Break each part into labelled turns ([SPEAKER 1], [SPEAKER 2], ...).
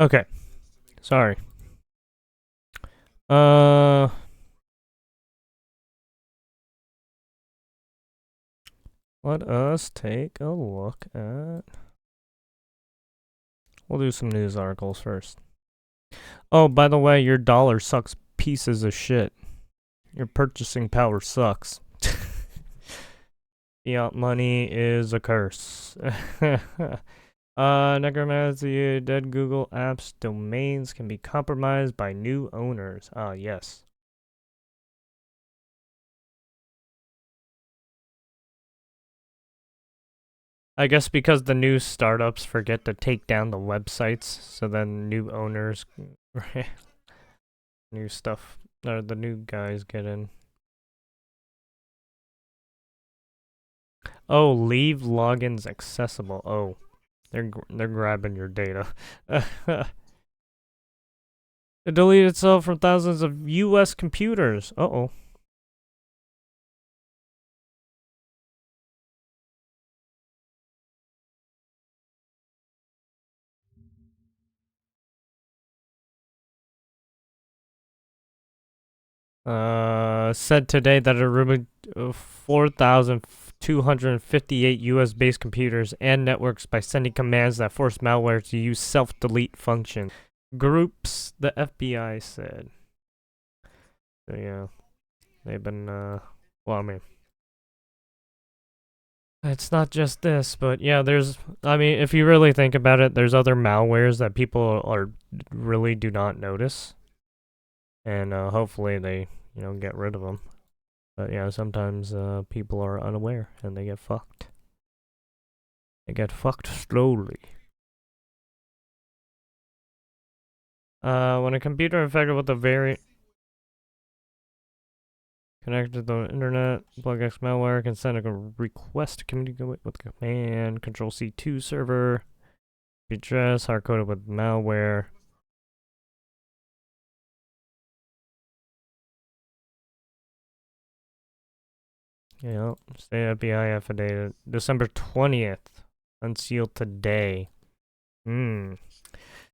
[SPEAKER 1] Okay, sorry. Uh, let us take a look at. We'll do some news articles first. Oh, by the way, your dollar sucks pieces of shit. Your purchasing power sucks. Fiat money is a curse. Necromancy, dead Google apps domains can be compromised by new owners. Ah, yes. I guess because the new startups forget to take down the websites, so then new owners, new stuff, or the new guys get in. Oh, leave logins accessible. Oh, they're grabbing your data. It deleted itself from thousands of U.S. computers. Uh-oh. Said today that it removed 4,258 US based computers and networks by sending commands that force malware to use self delete function. Groups, the FBI said. So, yeah, they've been, well, I mean, it's not just this, but yeah, I mean, if you really think about it, there's other malwares that people are really do not notice. And hopefully they, get rid of them. But yeah, sometimes people are unaware and they get fucked. They get fucked slowly. When a computer infected with a variant connected to the internet, BugX malware can send a request to communicate with command Control C2 server. Address hard coded with malware. Yeah, state FBI affidavit. December 20th. Unsealed today.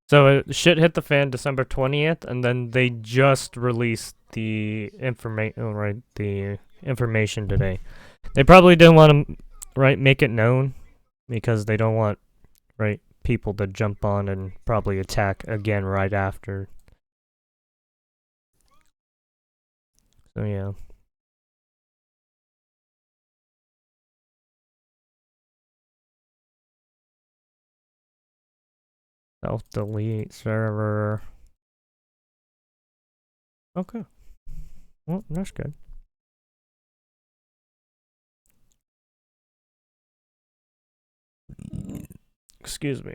[SPEAKER 1] So shit hit the fan December 20th, and then they just released the information today. They probably didn't want to, make it known because they don't want, people to jump on and probably attack again right after. So yeah. Self-delete server. Okay. Well, that's good. Excuse me.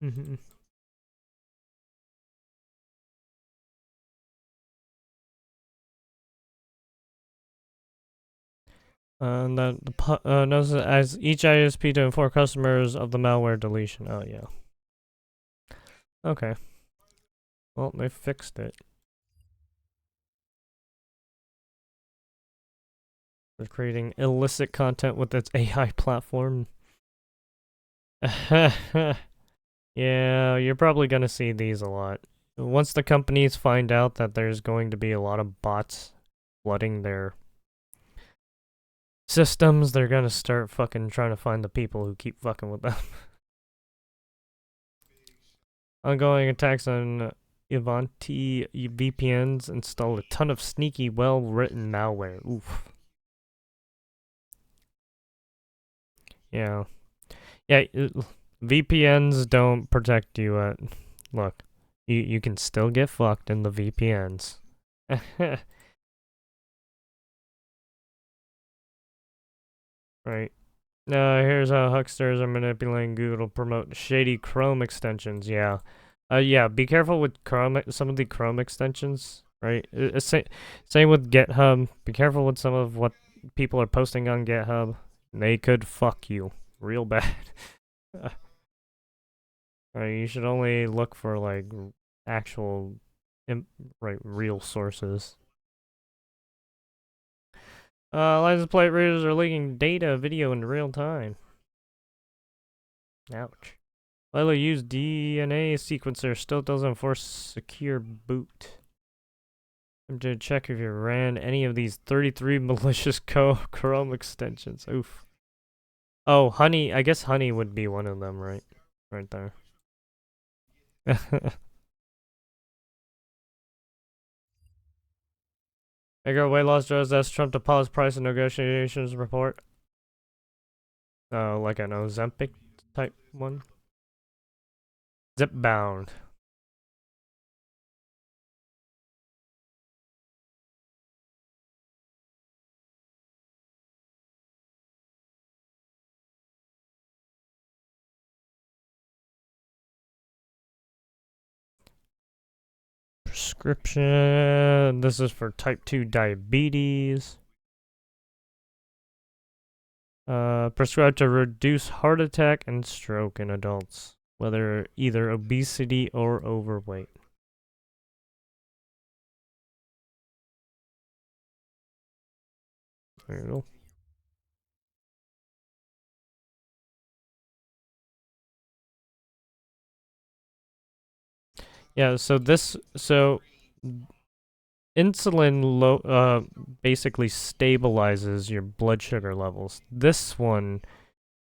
[SPEAKER 1] Mm-hmm. And that knows as each ISP to inform customers of the malware deletion. Oh yeah. Okay. Well, they fixed it. They're creating illicit content with its AI platform. Yeah, you're probably gonna see these a lot. Once the companies find out that there's going to be a lot of bots flooding their systems, they're gonna start fucking trying to find the people who keep fucking with them. Ongoing attacks on Ivanti VPNs install a ton of sneaky, well-written malware. Oof. Yeah. Yeah, VPNs don't protect you at... Look, you can still get fucked in the VPNs. Right. Here's how hucksters are manipulating Google to promote shady Chrome extensions. Yeah. Yeah, be careful with Chrome, some of the Chrome extensions, right? Same with GitHub. Be careful with some of what people are posting on GitHub. They could fuck you real bad. Right, you should only look for, like, actual, real sources. License plate readers are leaking data, video in real time. Ouch. Lilo used DNA sequencer still doesn't force secure boot. I'm to check if you ran any of these 33 malicious Chrome extensions. Oof. Oh, Honey. I guess Honey would be one of them, right? Right there. Bigger weight loss drugs asked Trump to pause price and negotiations report. Like an Ozempic type one. Zipbound. Prescription. This is for type 2 diabetes. Prescribed to reduce heart attack and stroke in adults, whether either obesity or overweight. There you go. Yeah, so insulin basically stabilizes your blood sugar levels. This one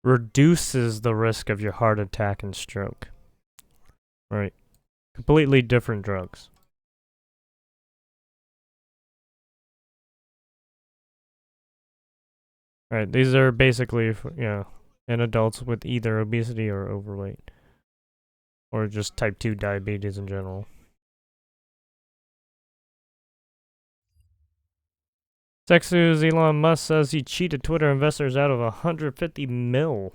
[SPEAKER 1] reduces the risk of your heart attack and stroke. Right. Completely different drugs. Right, these are basically in adults with either obesity or overweight. Or just type 2 diabetes in general. Sex news, Elon Musk says he cheated Twitter investors out of 150 mil.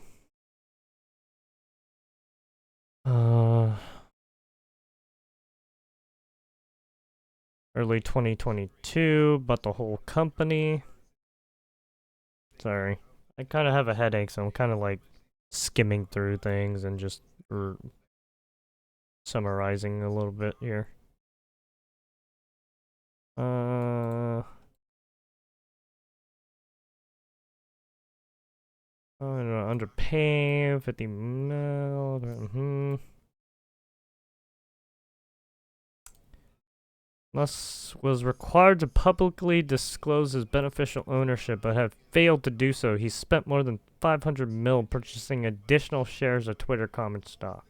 [SPEAKER 1] Early 2022, but the whole company. Sorry. I kind of have a headache, so I'm kind of like skimming through things and just summarizing a little bit here. Underpay 50 mil. Musk was required to publicly disclose his beneficial ownership, but had failed to do so. He spent more than 500 mil purchasing additional shares of Twitter common stock.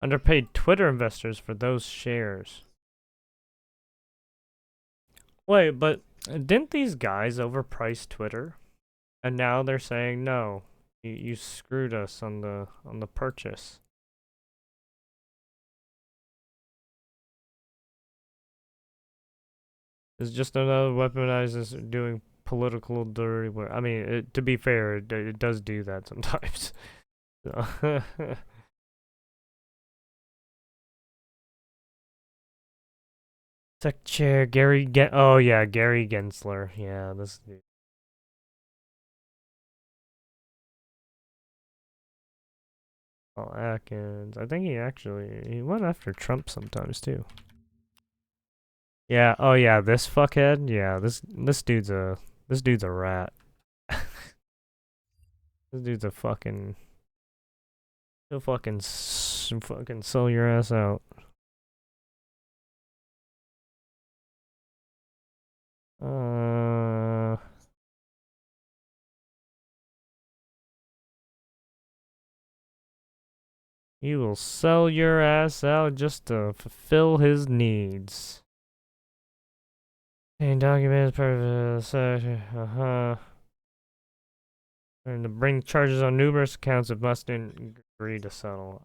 [SPEAKER 1] Underpaid Twitter investors for those shares. Wait, but didn't these guys overprice Twitter? And now they're saying no, you screwed us on the purchase. It's just another weaponized doing political dirty work. I mean, to be fair, it does do that sometimes. Tech chair Gary oh yeah, Gary Gensler. Yeah, this dude. Oh, Atkins. I think he went after Trump sometimes too. Yeah. Oh yeah, this fuckhead. Yeah, this dude's a rat. This dude's a fucking. He'll fucking sell your ass out. He will sell your ass out just to fulfill his needs. And documents purpose. And to bring charges on numerous accounts if Musk didn't agree to settle.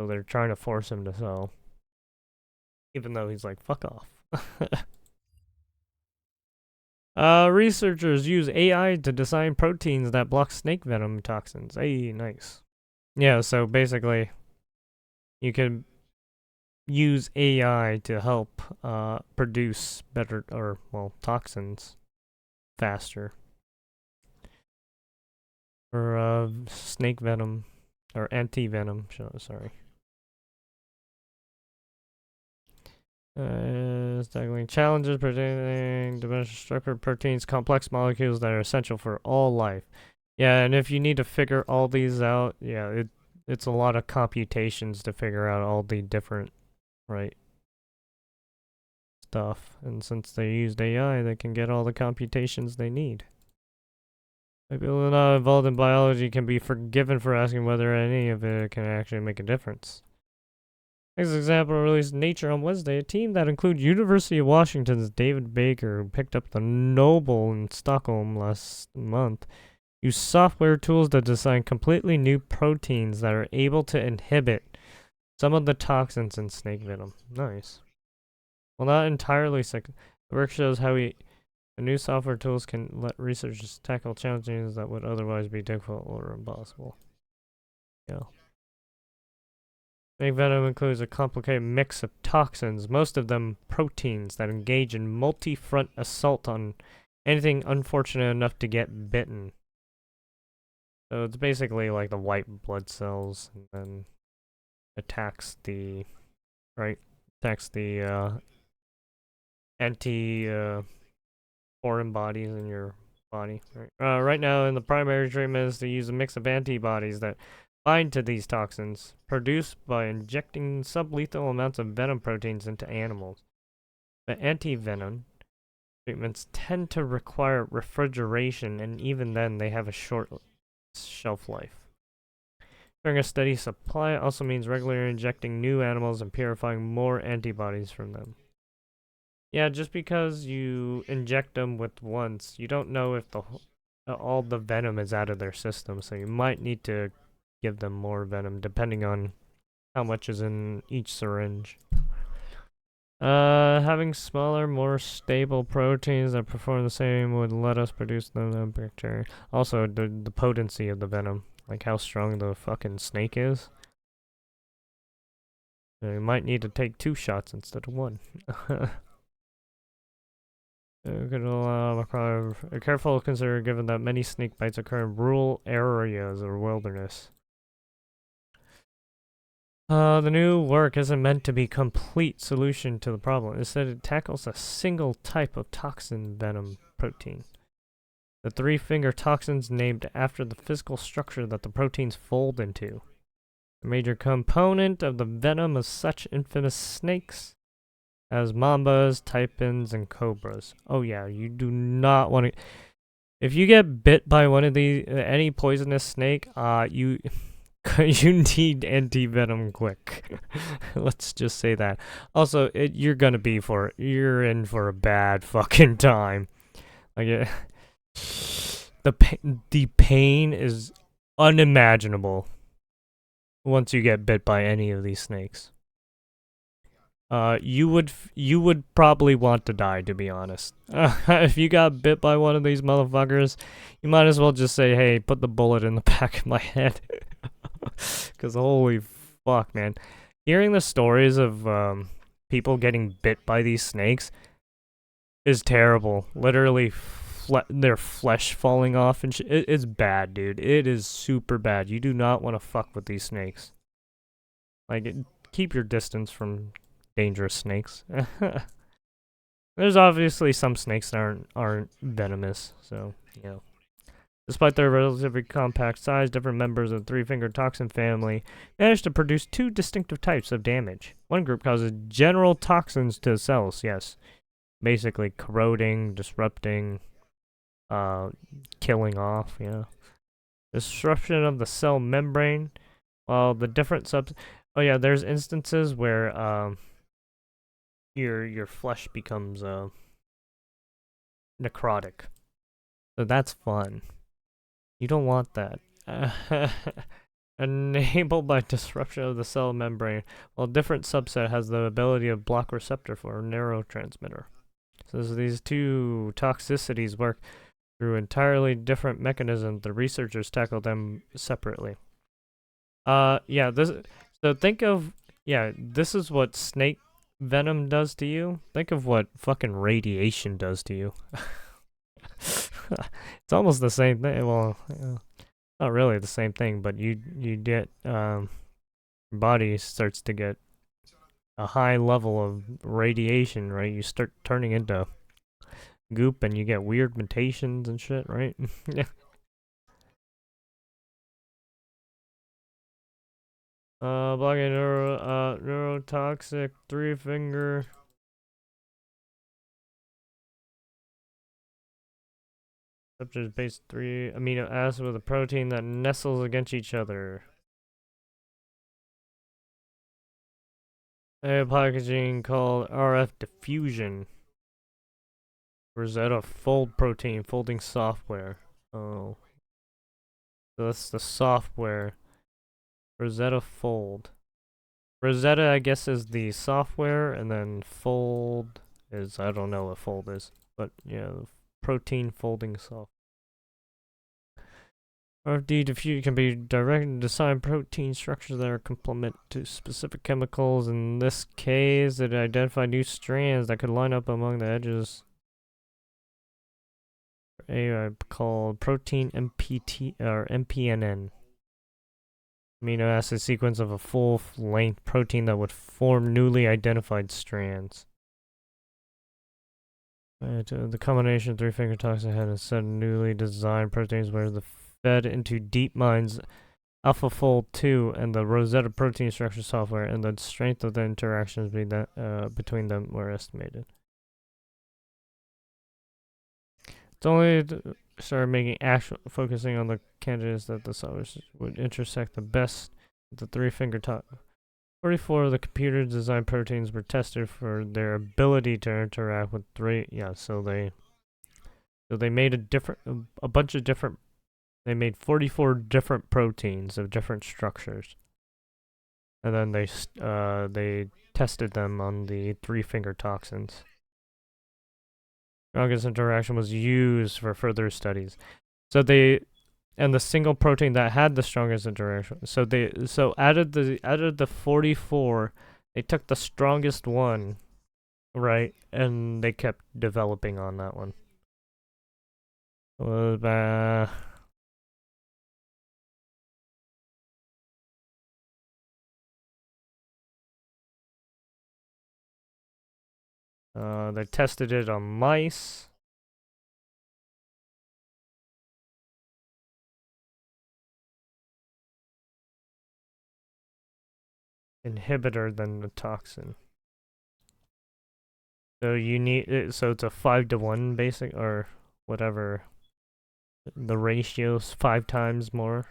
[SPEAKER 1] So they're trying to force him to sell. Even though he's like, fuck off. Researchers use AI to design proteins that block snake venom toxins. Hey, nice. Yeah, so basically, you can use AI to help produce better, toxins faster. Or snake venom, or anti-venom, sorry. Tackling challenges predicting dimensional structure proteins, complex molecules that are essential for all life. Yeah, and if you need to figure all these out, yeah, it's a lot of computations to figure out all the different, right, stuff. And since they used AI, they can get all the computations they need. People not involved in biology can be forgiven for asking whether any of it can actually make a difference. As an example, released Nature on Wednesday, a team that includes University of Washington's David Baker, who picked up the Nobel in Stockholm last month, use software tools to design completely new proteins that are able to inhibit some of the toxins in snake venom. Nice. Well, not entirely sick. The work shows how the new software tools can let researchers tackle challenges that would otherwise be difficult or impossible. Yeah. Snake venom includes a complicated mix of toxins, most of them proteins that engage in multi-front assault on anything unfortunate enough to get bitten. So it's basically like the white blood cells, and then attacks the anti foreign bodies in your body. Right now, in the primary treatment is to use a mix of antibodies that bind to these toxins, produced by injecting sublethal amounts of venom proteins into animals. But anti-venom treatments tend to require refrigeration, and even then, they have a short shelf life. During a steady supply also means regularly injecting new animals and purifying more antibodies from them. Yeah, just because you inject them with once, you don't know if all the venom is out of their system, so you might need to give them more venom depending on how much is in each syringe. Having smaller, more stable proteins that perform the same would let us produce the bacteria. Also, the potency of the venom, like how strong the fucking snake is. You might need to take 2 shots instead of 1. Careful consider given that many snake bites occur in rural areas or wilderness. The new work isn't meant to be a complete solution to the problem. Instead, it tackles a single type of toxin venom protein. The 3-finger toxins named after the physical structure that the proteins fold into. A major component of the venom of such infamous snakes as mambas, taipans, and cobras. Oh yeah, you do not want to... If you get bit by one of these, any poisonous snake, you need anti-venom quick. Let's just say that. Also, you're in for a bad fucking time. Like, the pain is unimaginable once you get bit by any of these snakes. You would probably want to die, to be honest. If you got bit by one of these motherfuckers, you might as well just say, hey, put the bullet in the back of my head. Because holy fuck, man. Hearing the stories of people getting bit by these snakes is terrible. Literally, their flesh falling off and shit. It's bad, dude. It is super bad. You do not want to fuck with these snakes. Like, keep your distance from dangerous snakes. There's obviously some snakes that aren't venomous, so, you know. Despite their relatively compact size, different members of the 3-finger toxin family manage to produce 2 distinctive types of damage. One group causes general toxins to cells, yes. Basically corroding, disrupting, killing off, yeah. Disruption of the cell membrane, while the different oh yeah, there's instances where, your flesh becomes, necrotic. So that's fun. You don't want that. Enabled by disruption of the cell membrane, while a different subset has the ability to block receptor for a neurotransmitter. So these 2 toxicities work through entirely different mechanisms. The researchers tackle them separately. Yeah, so think of, this is what snake venom does to you. Think of what fucking radiation does to you. It's almost the same thing. Well, not really the same thing, but you get your body starts to get a high level of radiation, right? You start turning into goop, and you get weird mutations and shit, right? Yeah. Blocking neurotoxic 3-finger. Receptors base 3 amino acids with a protein that nestles against each other. A packaging called RF diffusion. Rosetta fold protein folding software. Oh. So that's the software. Rosetta fold. Rosetta, I guess, is the software, and then fold is, I don't know what fold is. But yeah, protein folding software. RFD diffusion can be directed to assign protein structures that are complement to specific chemicals. In this case, it identified new strands that could line up among the edges. AI called protein MPT or MPNN. Amino acid sequence of a full-length protein that would form newly identified strands. The combination of 3-finger toxin had a set of newly designed proteins where the fed into DeepMind's AlphaFold 2 and the Rosetta protein structure software, and the strength of the interactions between them were estimated. It's only started making focusing on the candidates that the software would intersect the best with the 3-finger top. 44 of the computer-designed proteins were tested for their ability to interact with so they made a bunch of different. They made 44 different proteins of different structures, and then they tested them on the 3-finger toxins. Strongest interaction was used for further studies. And the single protein that had the strongest interaction. So out of the 44, they took the strongest one, right, and they kept developing on that one. They tested it on mice. Inhibitor than the toxin. So you need it. So it's a 5-to-1 basic or whatever. The ratio's 5 times more.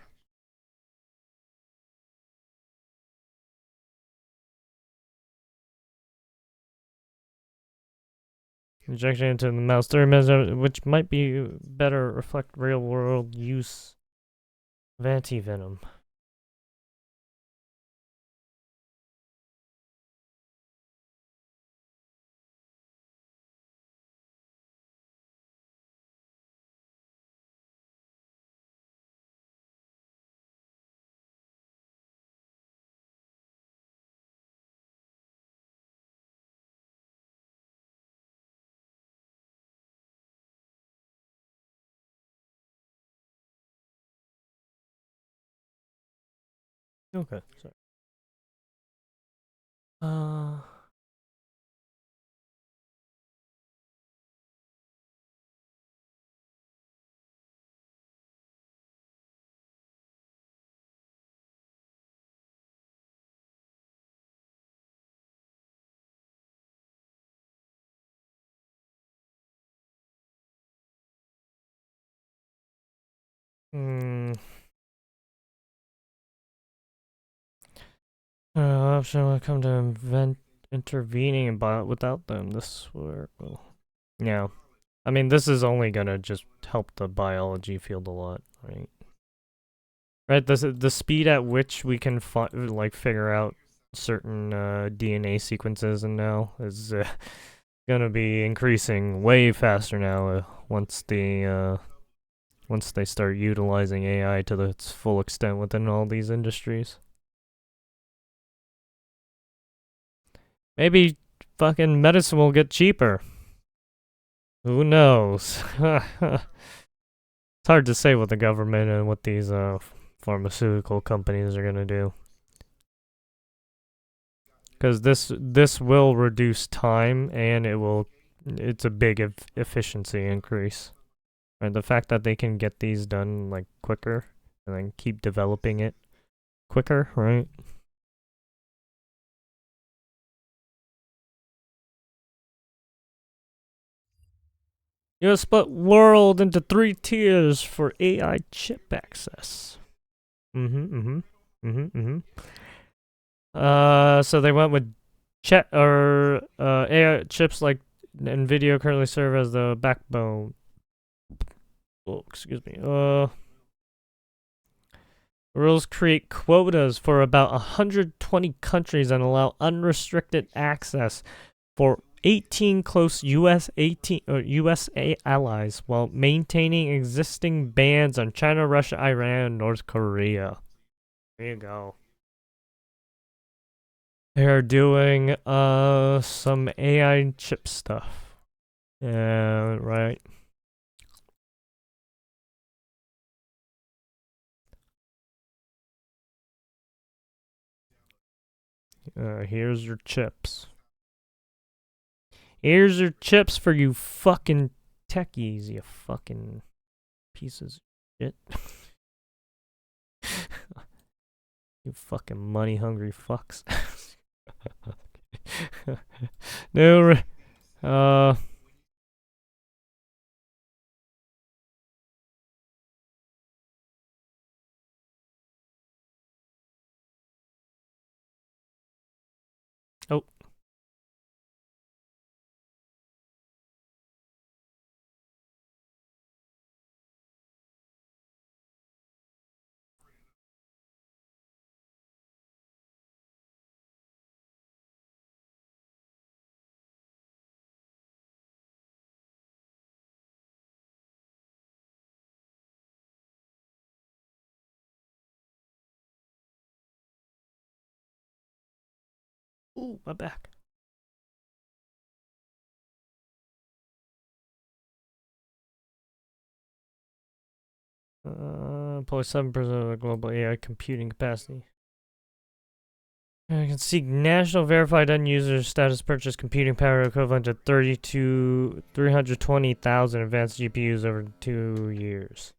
[SPEAKER 1] Injection into the mouse 30 minutes, which might be better reflect real world use of antivenom. Okay, sorry. Option will come to intervening without them. This will, yeah. I mean, this is only gonna just help the biology field a lot, right? Right. The speed at which we can figure out certain DNA sequences and now is gonna be increasing way faster now once they start utilizing AI to its full extent within all these industries. Maybe fucking medicine will get cheaper. Who knows? It's hard to say what the government and what these pharmaceutical companies are gonna do. Because this will reduce time and it's a big efficiency increase. Right, the fact that they can get these done like quicker and then keep developing it quicker, right? US split world into 3 tiers for AI chip access. So they went with AI chips like NVIDIA currently serve as the backbone. Oh, excuse me. Rules create quotas for about 120 countries and allow unrestricted access for 18 close USA allies while maintaining existing bans on China, Russia, Iran, and North Korea. There you go. They're doing some AI chip stuff. Yeah, right. Here's your chips. Here's your chips for you fucking techies, you fucking pieces of shit. You fucking money hungry fucks. No, oh. Ooh, my back. Probably 7% of the global AI computing capacity. I can seek national verified end user status purchase computing power equivalent to 320,000 advanced GPUs over 2 years.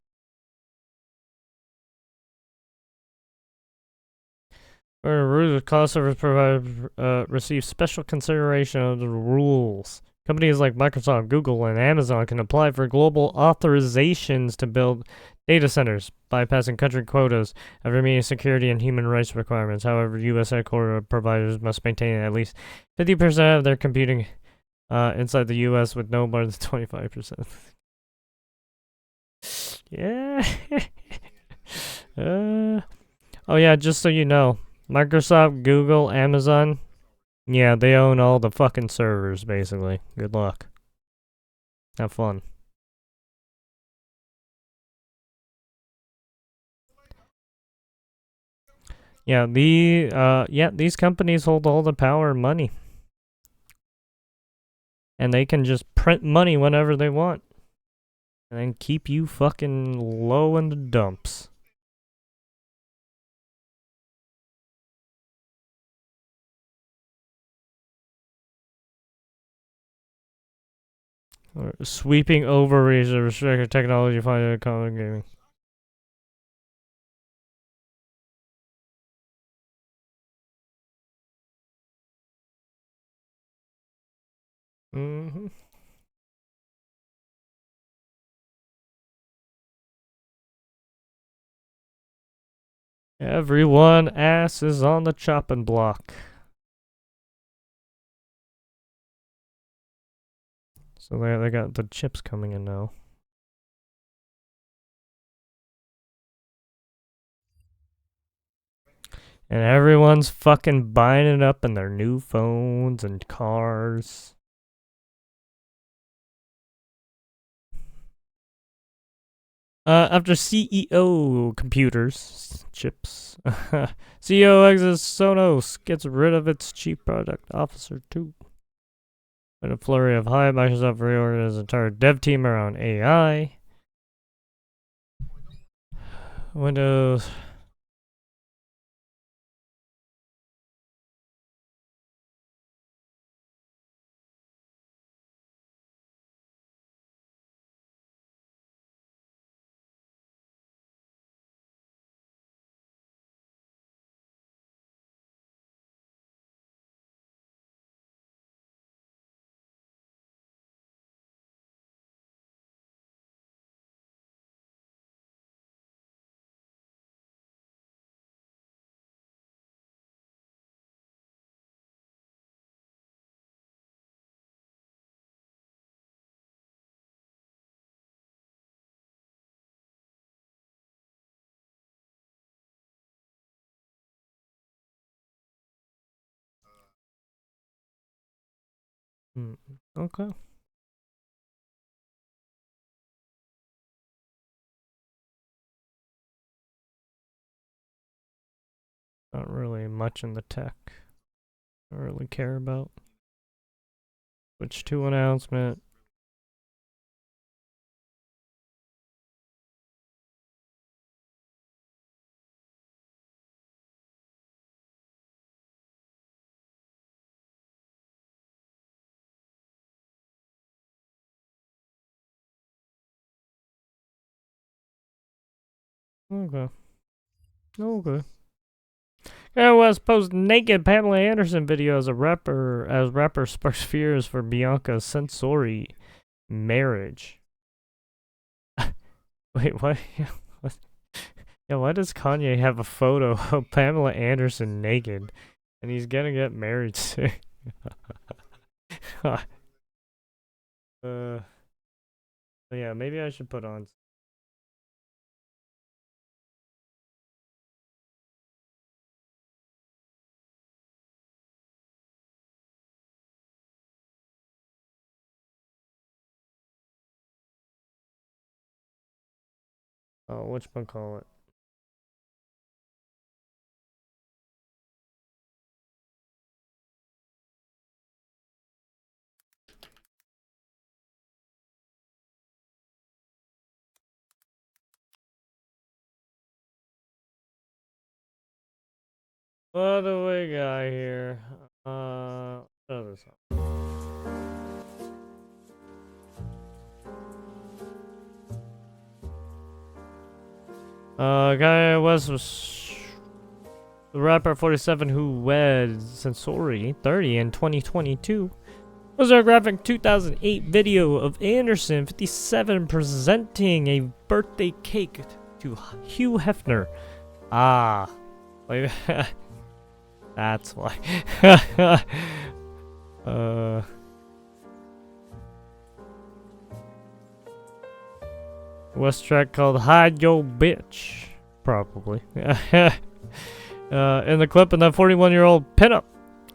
[SPEAKER 1] The cloud service provider receive special consideration of the rules. Companies like Microsoft, Google, and Amazon can apply for global authorizations to build data centers, bypassing country quotas after meeting security and human rights requirements. However, U.S. headquarter providers must maintain at least 50% of their computing inside the U.S. with no more than 25%. Yeah. Oh yeah, just so you know, Microsoft, Google, Amazon, yeah, they own all the fucking servers, basically. Good luck. Have fun. Yeah, these companies hold all the power and money. And they can just print money whenever they want. And then keep you fucking low in the dumps. Or sweeping overreach of restricted technology funded in common gaming. Mm-hmm. Everyone ass is on the chopping block. So they got the chips coming in now. And everyone's fucking buying it up in their new phones and cars. After CEO computers, chips, CEO exits Sonos, gets rid of its chief product officer too. In a flurry of hype, Microsoft reorganized its entire dev team around AI. Windows Okay. Not really much in the tech I really care about. Switch to announcement. Okay. Okay. Yeah, West posts naked Pamela Anderson video as rapper sparks fears for Bianca Censori marriage. Wait, what? Yeah, why does Kanye have a photo of Pamela Anderson naked? And he's gonna get married soon. Yeah, maybe I should put on. Oh, whatchamacallit? What do we got here? Show this up. Kanye West was the rapper 47 who wed Censori 30 in 2022. Was a graphic 2008 video of Anderson 57 presenting a birthday cake to Hugh Hefner. Ah, like that's why. West track called Hide Yo Bitch, probably. In the clip, and that 41-year-old pinup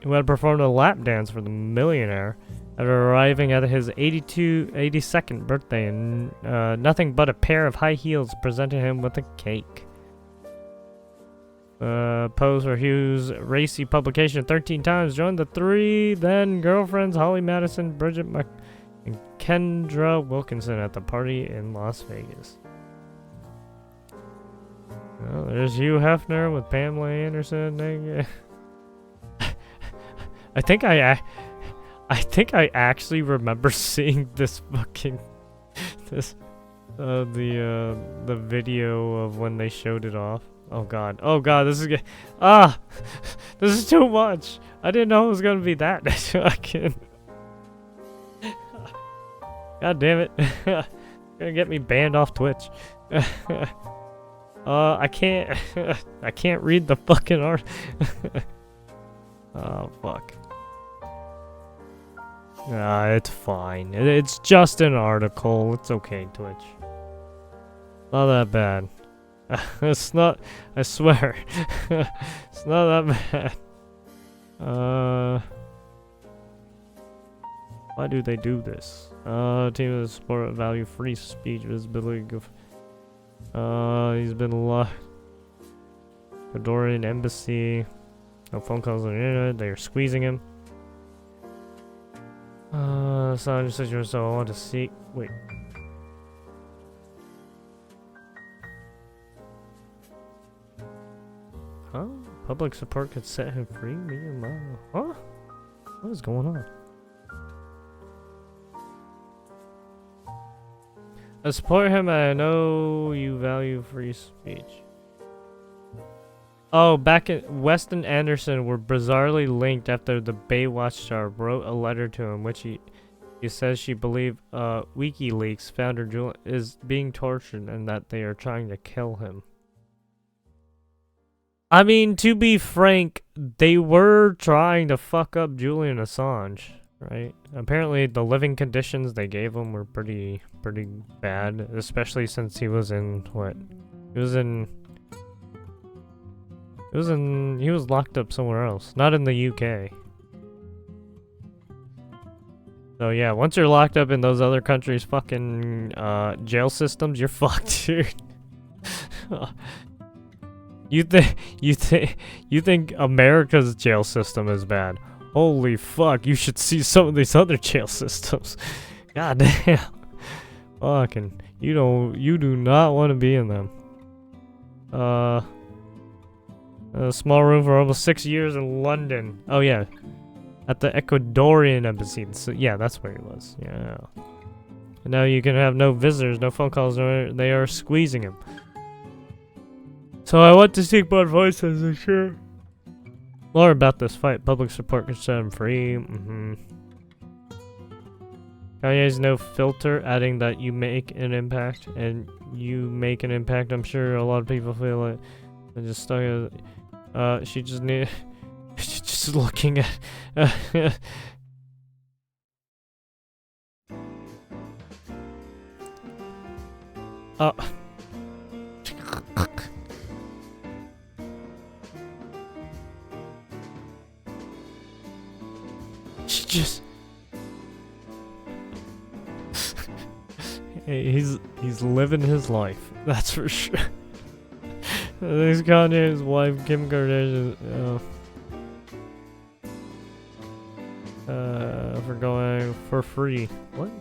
[SPEAKER 1] who had performed a lap dance for the millionaire after arriving at his 82nd birthday, and nothing but a pair of high heels presented him with a cake. Pose for Hughes' racy publication 13 times. Joined the three then girlfriends Holly Madison, Bridget and Kendra Wilkinson at the party in Las Vegas. Well, there's Hugh Hefner with Pamela Anderson. I think I actually remember seeing this fucking the video of when they showed it off. Oh god, this is this is too much. I didn't know it was gonna be that fucking. God damn it. Gonna get me banned off Twitch. I can't I can't read the fucking art. Oh fuck. Nah, it's fine. It's just an article. It's okay, Twitch. Not that bad. It's not, I swear. It's not that bad. Why do they do this? Team of the support value free speech visibility. He's been locked. Ecuadorian embassy. No phone calls on the internet. They are squeezing him. Assange said so I want to see. Wait. Huh? Public support could set him free? Me and my. Huh? What is going on? I support him. I know you value free speech. Oh, back in West and Anderson were bizarrely linked after the Baywatch star wrote a letter to him, which he says she believed WikiLeaks founder Julian is being tortured and that they are trying to kill him. I mean, to be frank, they were trying to fuck up Julian Assange, right? Apparently, the living conditions they gave him were pretty bad, especially since he was in what? He was locked up somewhere else, not in the UK. So yeah, once you're locked up in those other countries' fucking jail systems, you're fucked, dude. You think America's jail system is bad? Holy fuck! You should see some of these other jail systems. God damn. Fucking, you do not want to be in them. A small room for almost 6 years in London. Oh yeah, at the Ecuadorian embassy. So, yeah, that's where he was. Yeah. And now you can have no visitors, no phone calls. No, they are squeezing him. So I want to seek more advice, as sure. More about this fight. Public support can set him free. Kanye's no filter, adding that you make an impact, and you make an impact. I'm sure a lot of people feel like they're just stuck at, she just need, she's just looking at, she just, hey, he's living his life, that's for sure. There's Kanye's wife, Kim Kardashian, for going for free. What?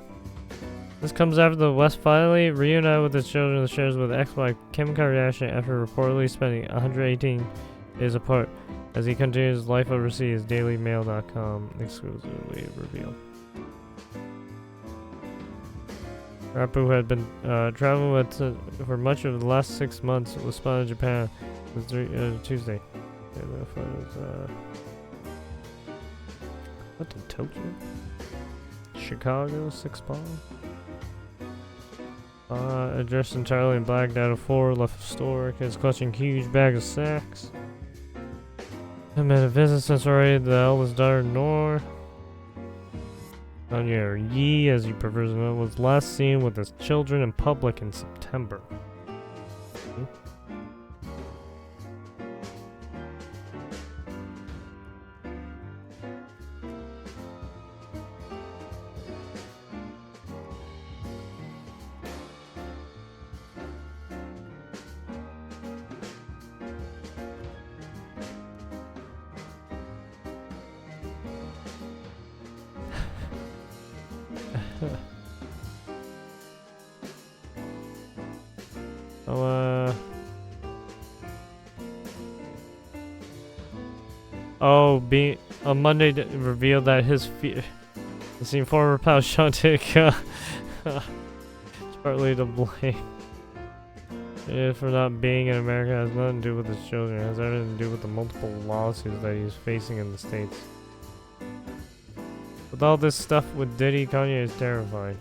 [SPEAKER 1] This comes after the West finally reunited with his children and shares with ex-wife Kim Kardashian after reportedly spending 118 days apart as he continues his life overseas. DailyMail.com exclusively revealed. Rapper, who had been traveling with for much of the last 6 months, was spotted in Japan Tuesday. What in Tokyo? Chicago, 6 Ball. Dressed entirely in black, down to 4, left the store. Kids clutching huge bags of sacks. I met a visit since already the eldest daughter, Noor. Kanye, or Ye, as he prefers to know, was last seen with his children in public in September. On Monday revealed that his seen former pal Shantik is partly to blame for not being in America. Has nothing to do with his children. It has everything to do with the multiple lawsuits that he's facing in the States. With all this stuff with Diddy, Kanye is terrified.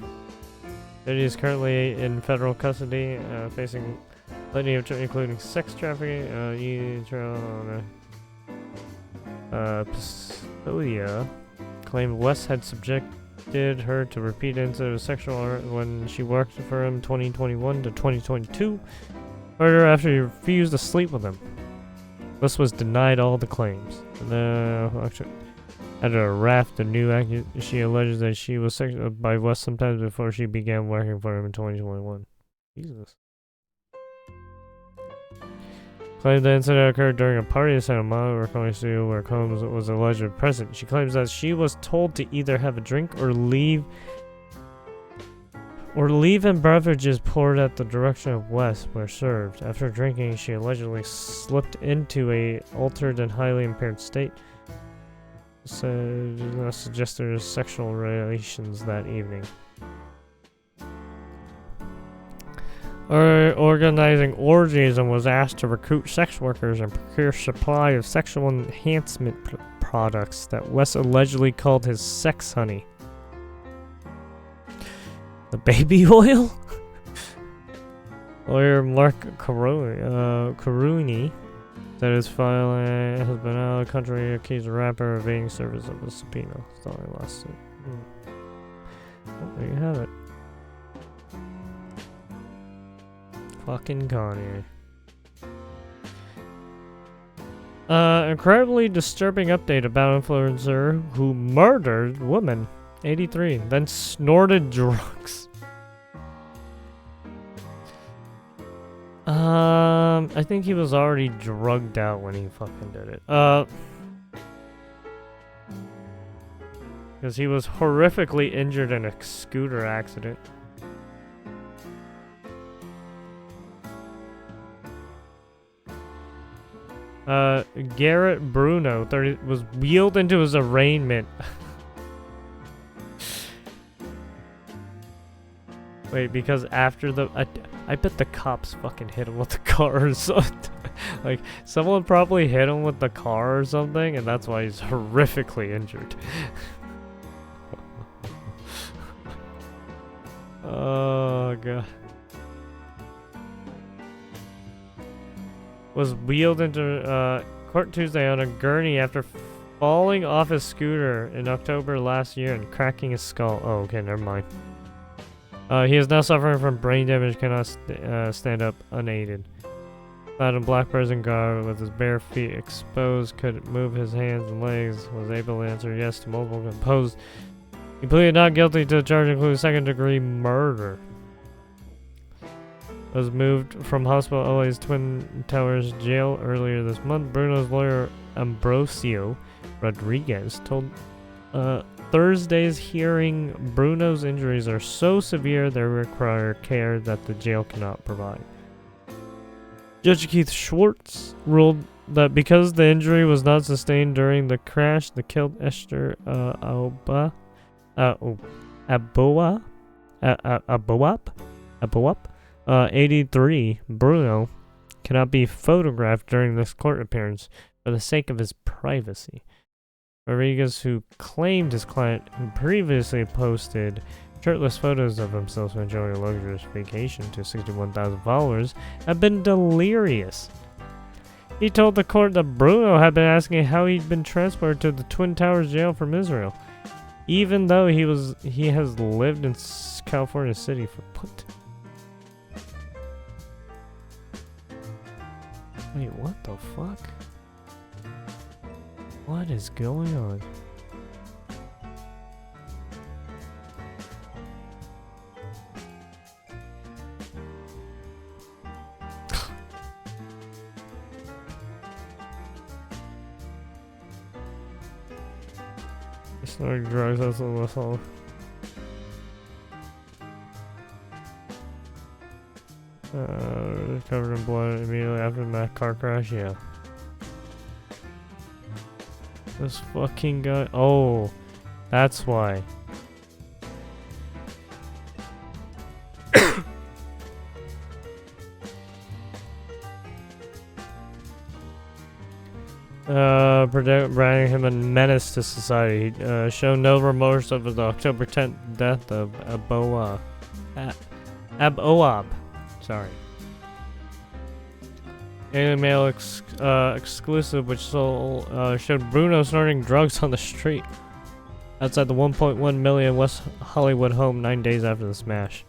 [SPEAKER 1] Diddy is currently in federal custody, facing plenty of including sex trafficking, Pistoia claimed West had subjected her to repeat incidents of sexual art when she worked for him 2021 to 2022. Murder after he refused to sleep with him. West was denied all the claims. After a raft of new she alleges that she was sexualized by West sometimes before she began working for him in 2021. Jesus. Claimed the incident occurred during a party in Santa Monica recording studio where Combs was allegedly present. She claims that she was told to either have a drink or leave and beverages poured at the direction of West were served. After drinking, she allegedly slipped into a altered and highly impaired state. Suggested sexual relations that evening. Organizing orgies and was asked to recruit sex workers and procure supply of sexual enhancement products that West allegedly called his sex honey. The baby oil? Lawyer Mark Caruni said his filing has been out of the country, accused the rapper of evading service of a subpoena. Stalling lawsuit. Well, there you have it. Fucking Kanye. Incredibly disturbing update about influencer who murdered woman. 83. Then snorted drugs. I think he was already drugged out when he fucking did it. Because he was horrifically injured in a scooter accident. Garrett Bruno, 30, was wheeled into his arraignment. Wait, because after the... I bet the cops fucking hit him with the car or something. Like, someone probably hit him with the car or something, and that's why he's horrifically injured. Oh, God. Was wheeled into court Tuesday on a gurney after falling off his scooter in October last year and cracking his skull. Oh, okay, never mind. He is now suffering from brain damage, cannot stand up unaided. Clad in black prison garb with his bare feet exposed, could move his hands and legs, was able to answer yes to multiple composed. He pleaded not guilty to the charge including second-degree murder. Was moved from hospital LA's Twin Towers jail earlier this month. Bruno's lawyer Ambrosio Rodriguez told Thursday's hearing Bruno's injuries are so severe they require care that the jail cannot provide. Judge Keith Schwartz ruled that because the injury was not sustained during the crash that killed Esther Aboab, 83, Bruno cannot be photographed during this court appearance for the sake of his privacy. Rodriguez, who claimed his client who previously posted shirtless photos of himself enjoying a luxurious vacation to 61,000 followers, had been delirious. He told the court that Bruno had been asking how he'd been transported to the Twin Towers jail from Israel, even though he has lived in California City for what? Wait, what the fuck? What is going on? Snorting drugs, that's a whistle. Covered in blood immediately after that car crash, yeah. This fucking guy. Oh, that's why. Branding him a menace to society. Shown no remorse over the October 10th death of Aboab. Sorry. Alien Mail exclusive, which showed Bruno snorting drugs on the street outside the 1.1 million West Hollywood home 9 days after the smash.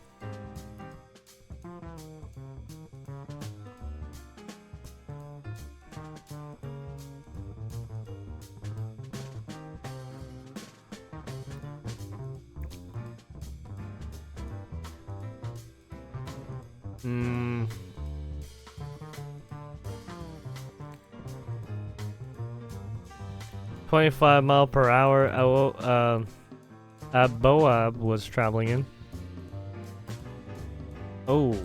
[SPEAKER 1] Hmm. 25 mile per hour Aboab was traveling in. Oh.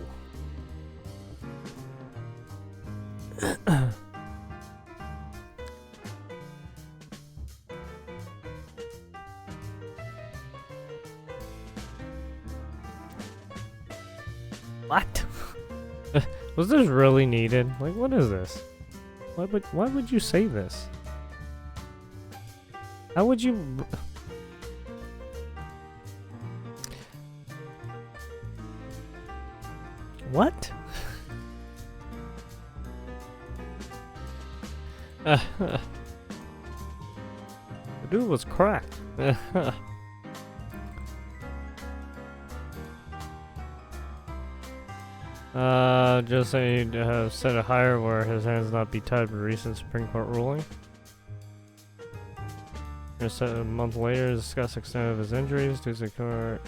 [SPEAKER 1] What? Was this really needed? Like, what is this? Why would you say this? How would you... What? The dude was cracked. Just saying to have set it higher where his hands not be tied with recent Supreme Court ruling. Just a month later, discuss extent of his injuries to secure.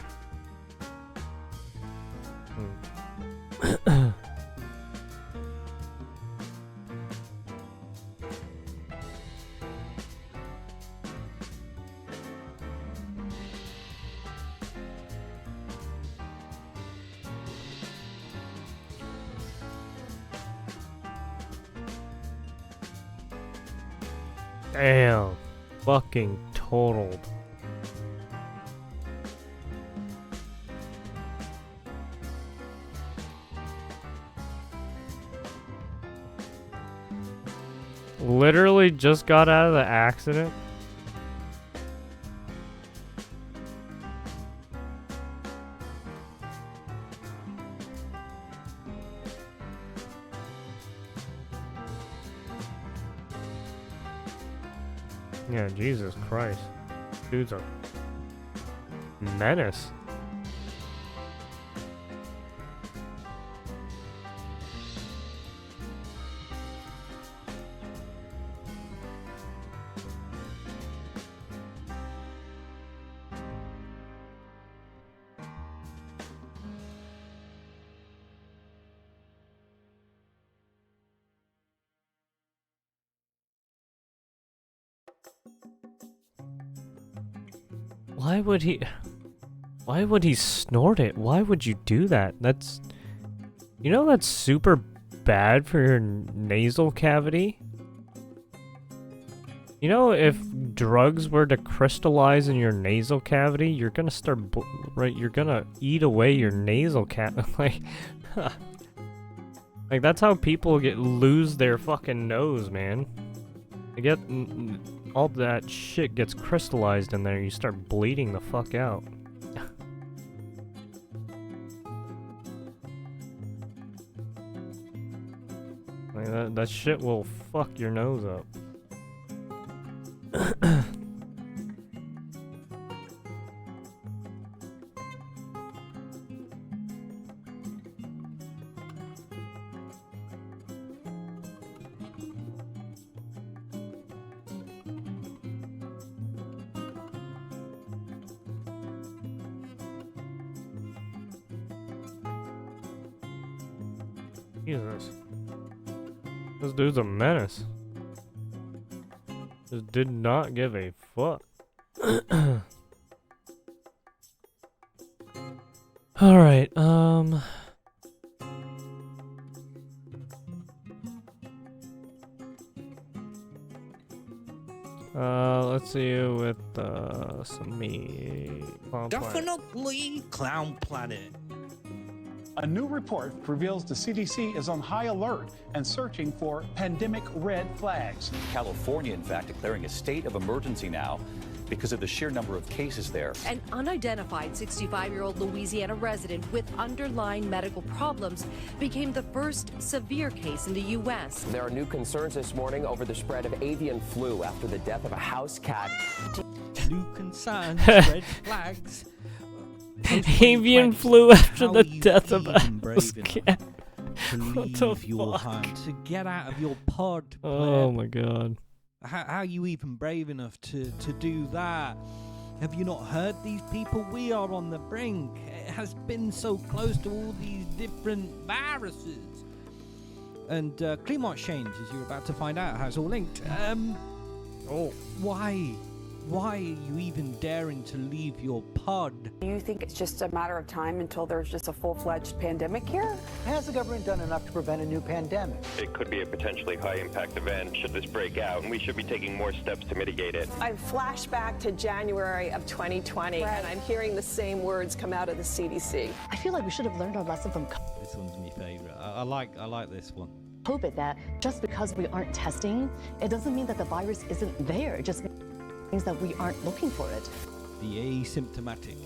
[SPEAKER 1] Damn. Fucking totaled. Literally just got out of the accident. Yeah, Jesus Christ. Dude's a menace. Why would he snort it? Why would you do that? That's, you know, that's super bad for your nasal cavity. You know, if drugs were to crystallize in your nasal cavity, you're gonna start, you're gonna eat away your nasal cavity. Like that's how people lose their fucking nose, man. They get all that shit gets crystallized in there. You start bleeding the fuck out. Like that shit will fuck your nose up. Jesus. This dude's a menace. Just did not give a fuck. Alright, let's see you with, some meat.
[SPEAKER 2] Definitely Clown Planet.
[SPEAKER 3] A new report reveals the CDC is on high alert and searching for pandemic red flags.
[SPEAKER 4] California, in fact, declaring a state of emergency now because of the sheer number of cases there.
[SPEAKER 5] An unidentified 65-year-old Louisiana resident with underlying medical problems became the first severe case in the U.S.
[SPEAKER 6] There are new concerns this morning over the spread of avian flu after the death of a house cat.
[SPEAKER 2] New concerns, red flags.
[SPEAKER 1] Avian flu after the death of a house cat.
[SPEAKER 2] To leave your home, to get out of your pod.
[SPEAKER 1] Oh my god.
[SPEAKER 2] How are you even brave enough to do that? Have you not heard these people? We are on the brink. It has been so close to all these different viruses. And climate change, as you're about to find out, how it's all linked. Why? Why are you even daring to leave your pod?
[SPEAKER 7] Do you think it's just a matter of time until there's just a full-fledged pandemic here?
[SPEAKER 8] Has the government done enough to prevent a new pandemic?
[SPEAKER 9] It could be a potentially high-impact event should this break out, and we should be taking more steps to mitigate it.
[SPEAKER 10] I've flashed back to January of 2020, and I'm hearing the same words come out of the CDC.
[SPEAKER 11] I feel like we should have learned our lesson from
[SPEAKER 2] This one's my favorite. I like this one.
[SPEAKER 11] COVID, that just because we aren't testing, it doesn't mean that the virus isn't there. It just means that we aren't looking for it.
[SPEAKER 2] The asymptomatic.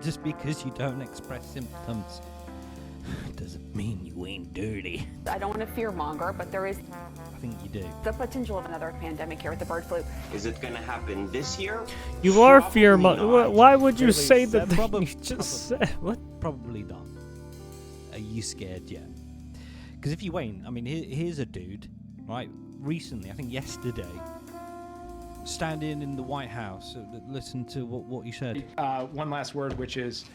[SPEAKER 2] Just because you don't express symptoms doesn't mean you ain't dirty.
[SPEAKER 7] I don't want to fear-monger, but there is
[SPEAKER 2] I think you do.
[SPEAKER 7] the potential of another pandemic here with the bird flu.
[SPEAKER 12] Is it going to happen this year?
[SPEAKER 1] You are fear-monger. Why would you say
[SPEAKER 2] that
[SPEAKER 1] that
[SPEAKER 2] thing
[SPEAKER 1] you just said? What?
[SPEAKER 2] Probably not. Are you scared yet? Because if you ain't, I mean, here's a dude, right? Recently, I think yesterday, standing in the White House. Listen to what you said.
[SPEAKER 3] One last word, which is,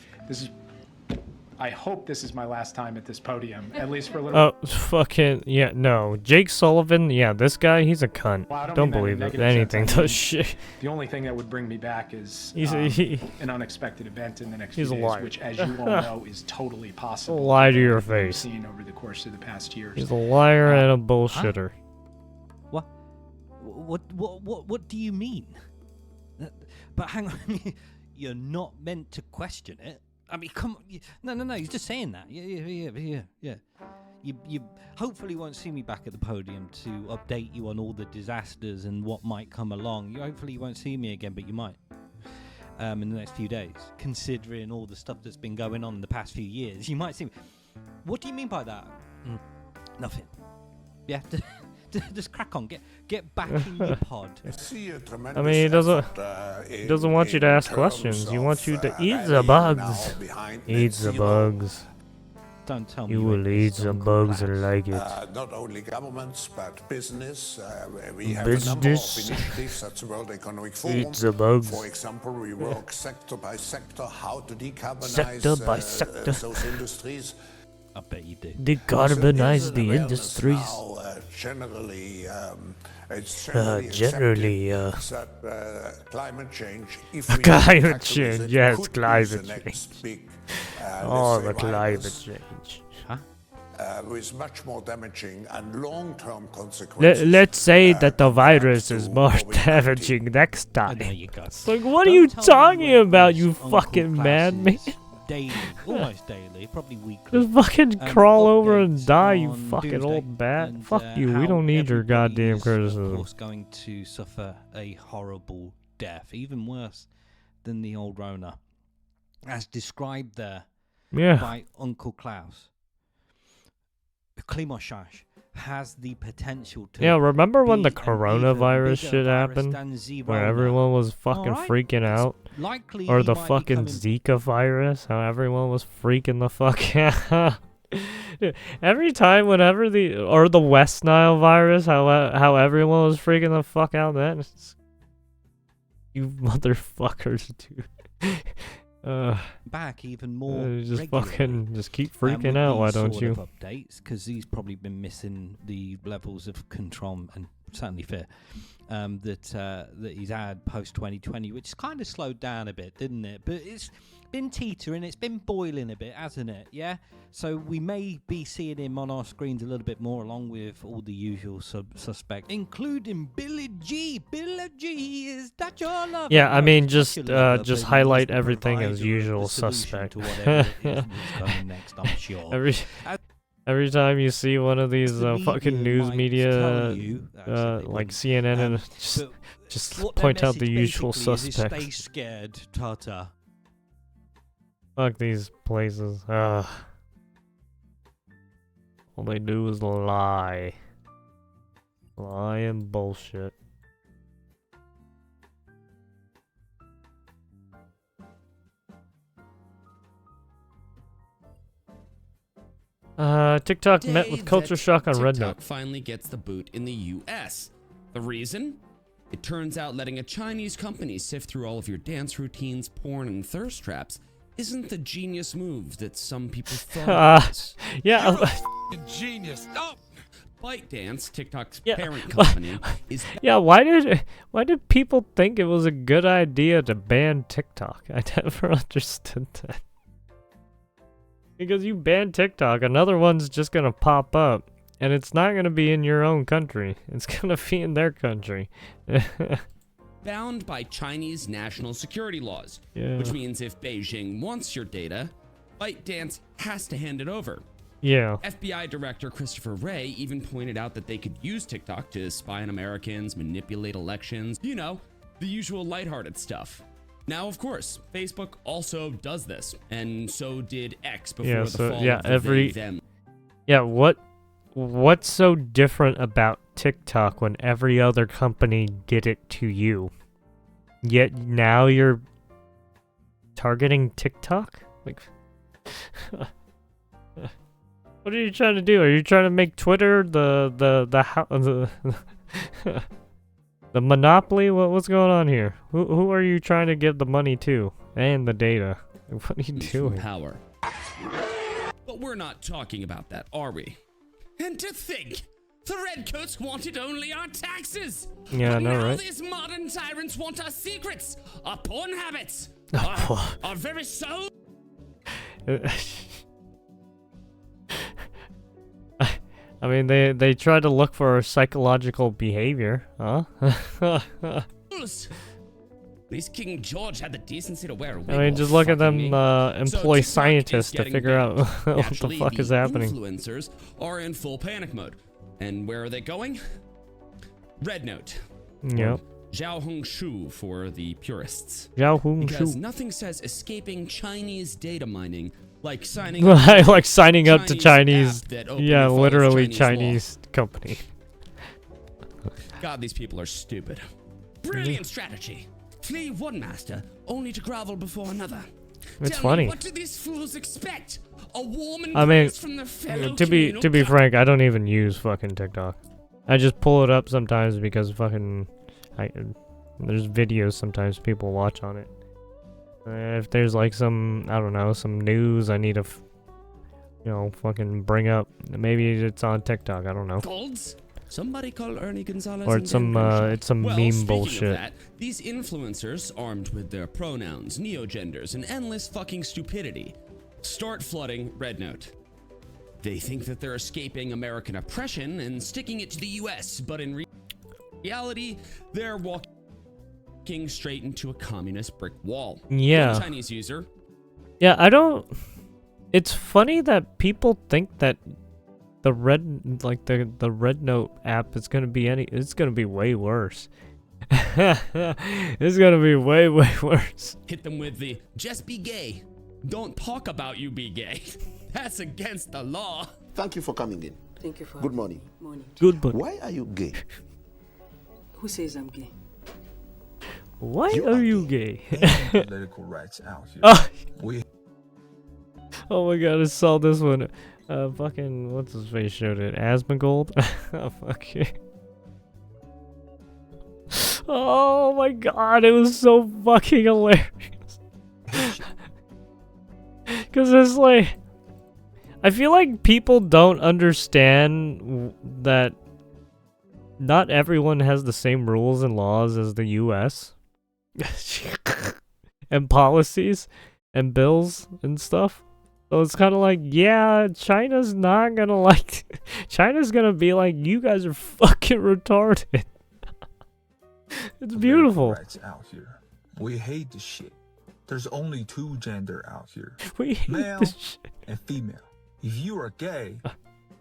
[SPEAKER 3] I hope this is my last time at this podium, at least for a little.
[SPEAKER 1] Oh, fucking, yeah, no. Jake Sullivan, yeah, this guy, he's a cunt.
[SPEAKER 3] Well, I
[SPEAKER 1] don't
[SPEAKER 3] mean that in
[SPEAKER 1] believe
[SPEAKER 3] a
[SPEAKER 1] it.
[SPEAKER 3] negative
[SPEAKER 1] Anything
[SPEAKER 3] sense. I
[SPEAKER 1] does
[SPEAKER 3] mean,
[SPEAKER 1] shit.
[SPEAKER 3] The only thing that would bring me back is an unexpected event in the next few
[SPEAKER 1] He's a
[SPEAKER 3] days,
[SPEAKER 1] liar.
[SPEAKER 3] which, as you all know, is totally possible.
[SPEAKER 1] Lie to your
[SPEAKER 3] We've
[SPEAKER 1] face.
[SPEAKER 3] seen over the course of the past years.
[SPEAKER 1] He's a liar and a bullshitter.
[SPEAKER 2] What do you mean? But hang on, you're not meant to question it. I mean, come on. No, he's just saying that. Yeah. You hopefully won't see me back at the podium to update you on all the disasters and what might come along. Hopefully you won't see me again, but you might. In the next few days, considering all the stuff that's been going on in the past few years, you might see me. What do you mean by that? Nothing. Yeah. Just crack on. Get back in your pod.
[SPEAKER 1] I mean, he doesn't want you to ask questions. He wants you to eat the bugs. Eat the bugs.
[SPEAKER 2] Don't tell me
[SPEAKER 1] you will eat the bugs and like it.
[SPEAKER 13] Not only governments, but business. We have a number of initiatives at the World Economic Forum.
[SPEAKER 1] Eat the bugs.
[SPEAKER 13] For example, we work sector by sector how to decarbonize
[SPEAKER 1] Sector by sector.
[SPEAKER 13] those industries.
[SPEAKER 2] I bet you do.
[SPEAKER 1] Decarbonize the industries.
[SPEAKER 13] Generally, it's
[SPEAKER 1] generally,
[SPEAKER 13] that climate change. If
[SPEAKER 1] climate change, yes, climate change. The climate change.
[SPEAKER 13] With much more damaging and long-term consequences.
[SPEAKER 1] Let's say that the virus is more damaging next time. It's like, what are you talking about, you fucking madman?
[SPEAKER 2] Daily, almost daily, probably weekly.
[SPEAKER 1] Just fucking crawl over and die, you fucking old bat. Fuck you, we don't need your goddamn
[SPEAKER 2] Of
[SPEAKER 1] criticism.
[SPEAKER 2] course, going to suffer a horrible death, even worse than the old Rona, as described there by Uncle Klaus. Klimanshash has the potential to.
[SPEAKER 1] Yeah, remember when the
[SPEAKER 2] be an
[SPEAKER 1] coronavirus
[SPEAKER 2] even
[SPEAKER 1] shit
[SPEAKER 2] bigger virus
[SPEAKER 1] happened?
[SPEAKER 2] than Zirona?
[SPEAKER 1] Where everyone was fucking
[SPEAKER 2] Alright.
[SPEAKER 1] freaking out?
[SPEAKER 2] Likely
[SPEAKER 1] Or
[SPEAKER 2] he
[SPEAKER 1] the
[SPEAKER 2] might be
[SPEAKER 1] fucking
[SPEAKER 2] coming-
[SPEAKER 1] Zika virus? How everyone was freaking the fuck out? Dude, every time, whenever the West Nile virus, how everyone was freaking the fuck out then. You motherfuckers, dude.
[SPEAKER 2] back even more.
[SPEAKER 1] Just
[SPEAKER 2] regularly.
[SPEAKER 1] fucking, just keep
[SPEAKER 2] with
[SPEAKER 1] freaking out, why
[SPEAKER 2] these
[SPEAKER 1] don't
[SPEAKER 2] sort
[SPEAKER 1] you?
[SPEAKER 2] of updates, because he's probably been missing the levels of control and certainly fear that he's had post 2020, which kind of slowed down a bit, didn't it? But it's been teetering, it's been boiling a bit, hasn't it? Yeah. So we may be seeing him on our screens a little bit more, along with all the usual suspects, including Billy G. Billy G, is that your love?
[SPEAKER 1] Yeah, I mean,
[SPEAKER 2] That's
[SPEAKER 1] just
[SPEAKER 2] your love,
[SPEAKER 1] just
[SPEAKER 2] but
[SPEAKER 1] highlight
[SPEAKER 2] he's the
[SPEAKER 1] everything as
[SPEAKER 2] provider of
[SPEAKER 1] usual
[SPEAKER 2] the solution
[SPEAKER 1] suspect.
[SPEAKER 2] to whatever it is that's coming next, I'm sure.
[SPEAKER 1] Every time you see one of these fucking news media,
[SPEAKER 2] tell you,
[SPEAKER 1] like CNN, and just
[SPEAKER 2] what
[SPEAKER 1] point
[SPEAKER 2] their
[SPEAKER 1] out the
[SPEAKER 2] message
[SPEAKER 1] usual
[SPEAKER 2] basically is
[SPEAKER 1] suspects.
[SPEAKER 2] Stay scared, Tata.
[SPEAKER 1] Fuck these places. All they do is lie. Lie and bullshit. TikTok met with culture shock on Red
[SPEAKER 14] TikTok
[SPEAKER 1] Note.
[SPEAKER 14] finally gets the boot in the U.S. The reason? It turns out letting a Chinese company sift through all of your dance routines, porn, and thirst traps isn't the genius move that some people thought it was.
[SPEAKER 1] Yeah.
[SPEAKER 14] Genius. No. ByteDance, TikTok's
[SPEAKER 1] Yeah.
[SPEAKER 14] parent company, is
[SPEAKER 1] Yeah, why did people think it was a good idea to ban TikTok? I never understood that. Because you ban TikTok, another one's just gonna pop up, and it's not gonna be in your own country. It's gonna be in their country.
[SPEAKER 14] bound by Chinese national security laws,
[SPEAKER 1] Yeah.
[SPEAKER 14] which means if Beijing wants your data, ByteDance has to hand it over.
[SPEAKER 1] Yeah.
[SPEAKER 14] FBI Director Christopher Wray even pointed out that they could use TikTok to spy on Americans, manipulate elections, you know, the usual lighthearted stuff. Now, of course, Facebook also does this, and so did X before
[SPEAKER 1] Yeah,
[SPEAKER 14] the
[SPEAKER 1] so
[SPEAKER 14] fall
[SPEAKER 1] yeah,
[SPEAKER 14] of the they, them.
[SPEAKER 1] Yeah, what's so different about TikTok when every other company did it to you? Yet now you're targeting TikTok? Like what are you trying to do? Are you trying to make Twitter the The monopoly? What's going on here? Who are you trying to give the money to? And the data? What are you doing?
[SPEAKER 14] Power. But we're not talking about that, are we? And to think, the redcoats wanted only our taxes.
[SPEAKER 1] Yeah, I know,
[SPEAKER 14] now
[SPEAKER 1] right?
[SPEAKER 14] these modern tyrants want our secrets, our porn habits, our very soul.
[SPEAKER 1] I mean, they try to look for psychological behavior, huh?
[SPEAKER 14] At least King George had the decency to wear a wig.
[SPEAKER 1] I mean, just look at them employ
[SPEAKER 14] So TikTok
[SPEAKER 1] scientists
[SPEAKER 14] is
[SPEAKER 1] to
[SPEAKER 14] getting
[SPEAKER 1] figure out
[SPEAKER 14] banned.
[SPEAKER 1] what the
[SPEAKER 14] Naturally,
[SPEAKER 1] fuck is happening.
[SPEAKER 14] Influencers are in full panic mode. And where are they going? Red Note.
[SPEAKER 1] Yep.
[SPEAKER 14] Zhao Hongshu for the purists.
[SPEAKER 1] Zhao Hongshu.
[SPEAKER 14] Because nothing says escaping Chinese data mining like signing
[SPEAKER 1] Like signing up to Chinese,
[SPEAKER 14] app that openly
[SPEAKER 1] yeah,
[SPEAKER 14] follows
[SPEAKER 1] literally
[SPEAKER 14] Chinese
[SPEAKER 1] Chinese company.
[SPEAKER 14] God, these people are stupid. Brilliant strategy. Flee one master, only to grovel before another.
[SPEAKER 1] It's
[SPEAKER 14] Tell
[SPEAKER 1] funny.
[SPEAKER 14] Me, what do these fools expect? A warm
[SPEAKER 1] I mean,
[SPEAKER 14] embrace from their fellow
[SPEAKER 1] to be
[SPEAKER 14] communal
[SPEAKER 1] frank, I don't even use fucking TikTok. I just pull it up sometimes because fucking there's videos sometimes people watch on it. If there's like some, I don't know, some news I need to, fucking bring up, maybe it's on TikTok. I don't know.
[SPEAKER 14] Golds? Somebody call Ernie Gonzalez.
[SPEAKER 1] Or
[SPEAKER 14] and
[SPEAKER 1] it's some
[SPEAKER 14] Dan
[SPEAKER 1] it's some
[SPEAKER 14] well,
[SPEAKER 1] meme
[SPEAKER 14] speaking
[SPEAKER 1] bullshit.
[SPEAKER 14] Of that, these influencers, armed with their pronouns, neogenders, and endless fucking stupidity, start flooding Red Note. They think that they're escaping American oppression and sticking it to the US, but in reality, they're walking straight into a communist brick wall.
[SPEAKER 1] Yeah.
[SPEAKER 14] One Chinese user.
[SPEAKER 1] Yeah, I don't. It's funny that people think that the the Red Note app is gonna be it's gonna be way worse. It's gonna be way worse.
[SPEAKER 14] Hit them with the just be gay. Don't talk about you be gay. That's against the law.
[SPEAKER 13] Thank you for coming in.
[SPEAKER 15] Thank you for
[SPEAKER 13] Good morning.
[SPEAKER 15] Morning.
[SPEAKER 1] Good morning.
[SPEAKER 13] Why are you gay?
[SPEAKER 15] Who says I'm gay?
[SPEAKER 1] Why are you gay?
[SPEAKER 16] Political rights out here.
[SPEAKER 1] Oh my god, I saw this one. Fucking, what's his face showed it? Asmongold? Oh, fuck you. Oh my god, it was so fucking hilarious. Because it's like, I feel like people don't understand that not everyone has the same rules and laws as the US. And policies and bills and stuff. So it's kind of like, yeah, China's not gonna like, China's gonna be like, you guys are fucking retarded. It's beautiful.
[SPEAKER 16] Rights out here. We hate this shit. There's only two gender out here.
[SPEAKER 1] We hate
[SPEAKER 16] male
[SPEAKER 1] this shit.
[SPEAKER 16] and female. If you are gay,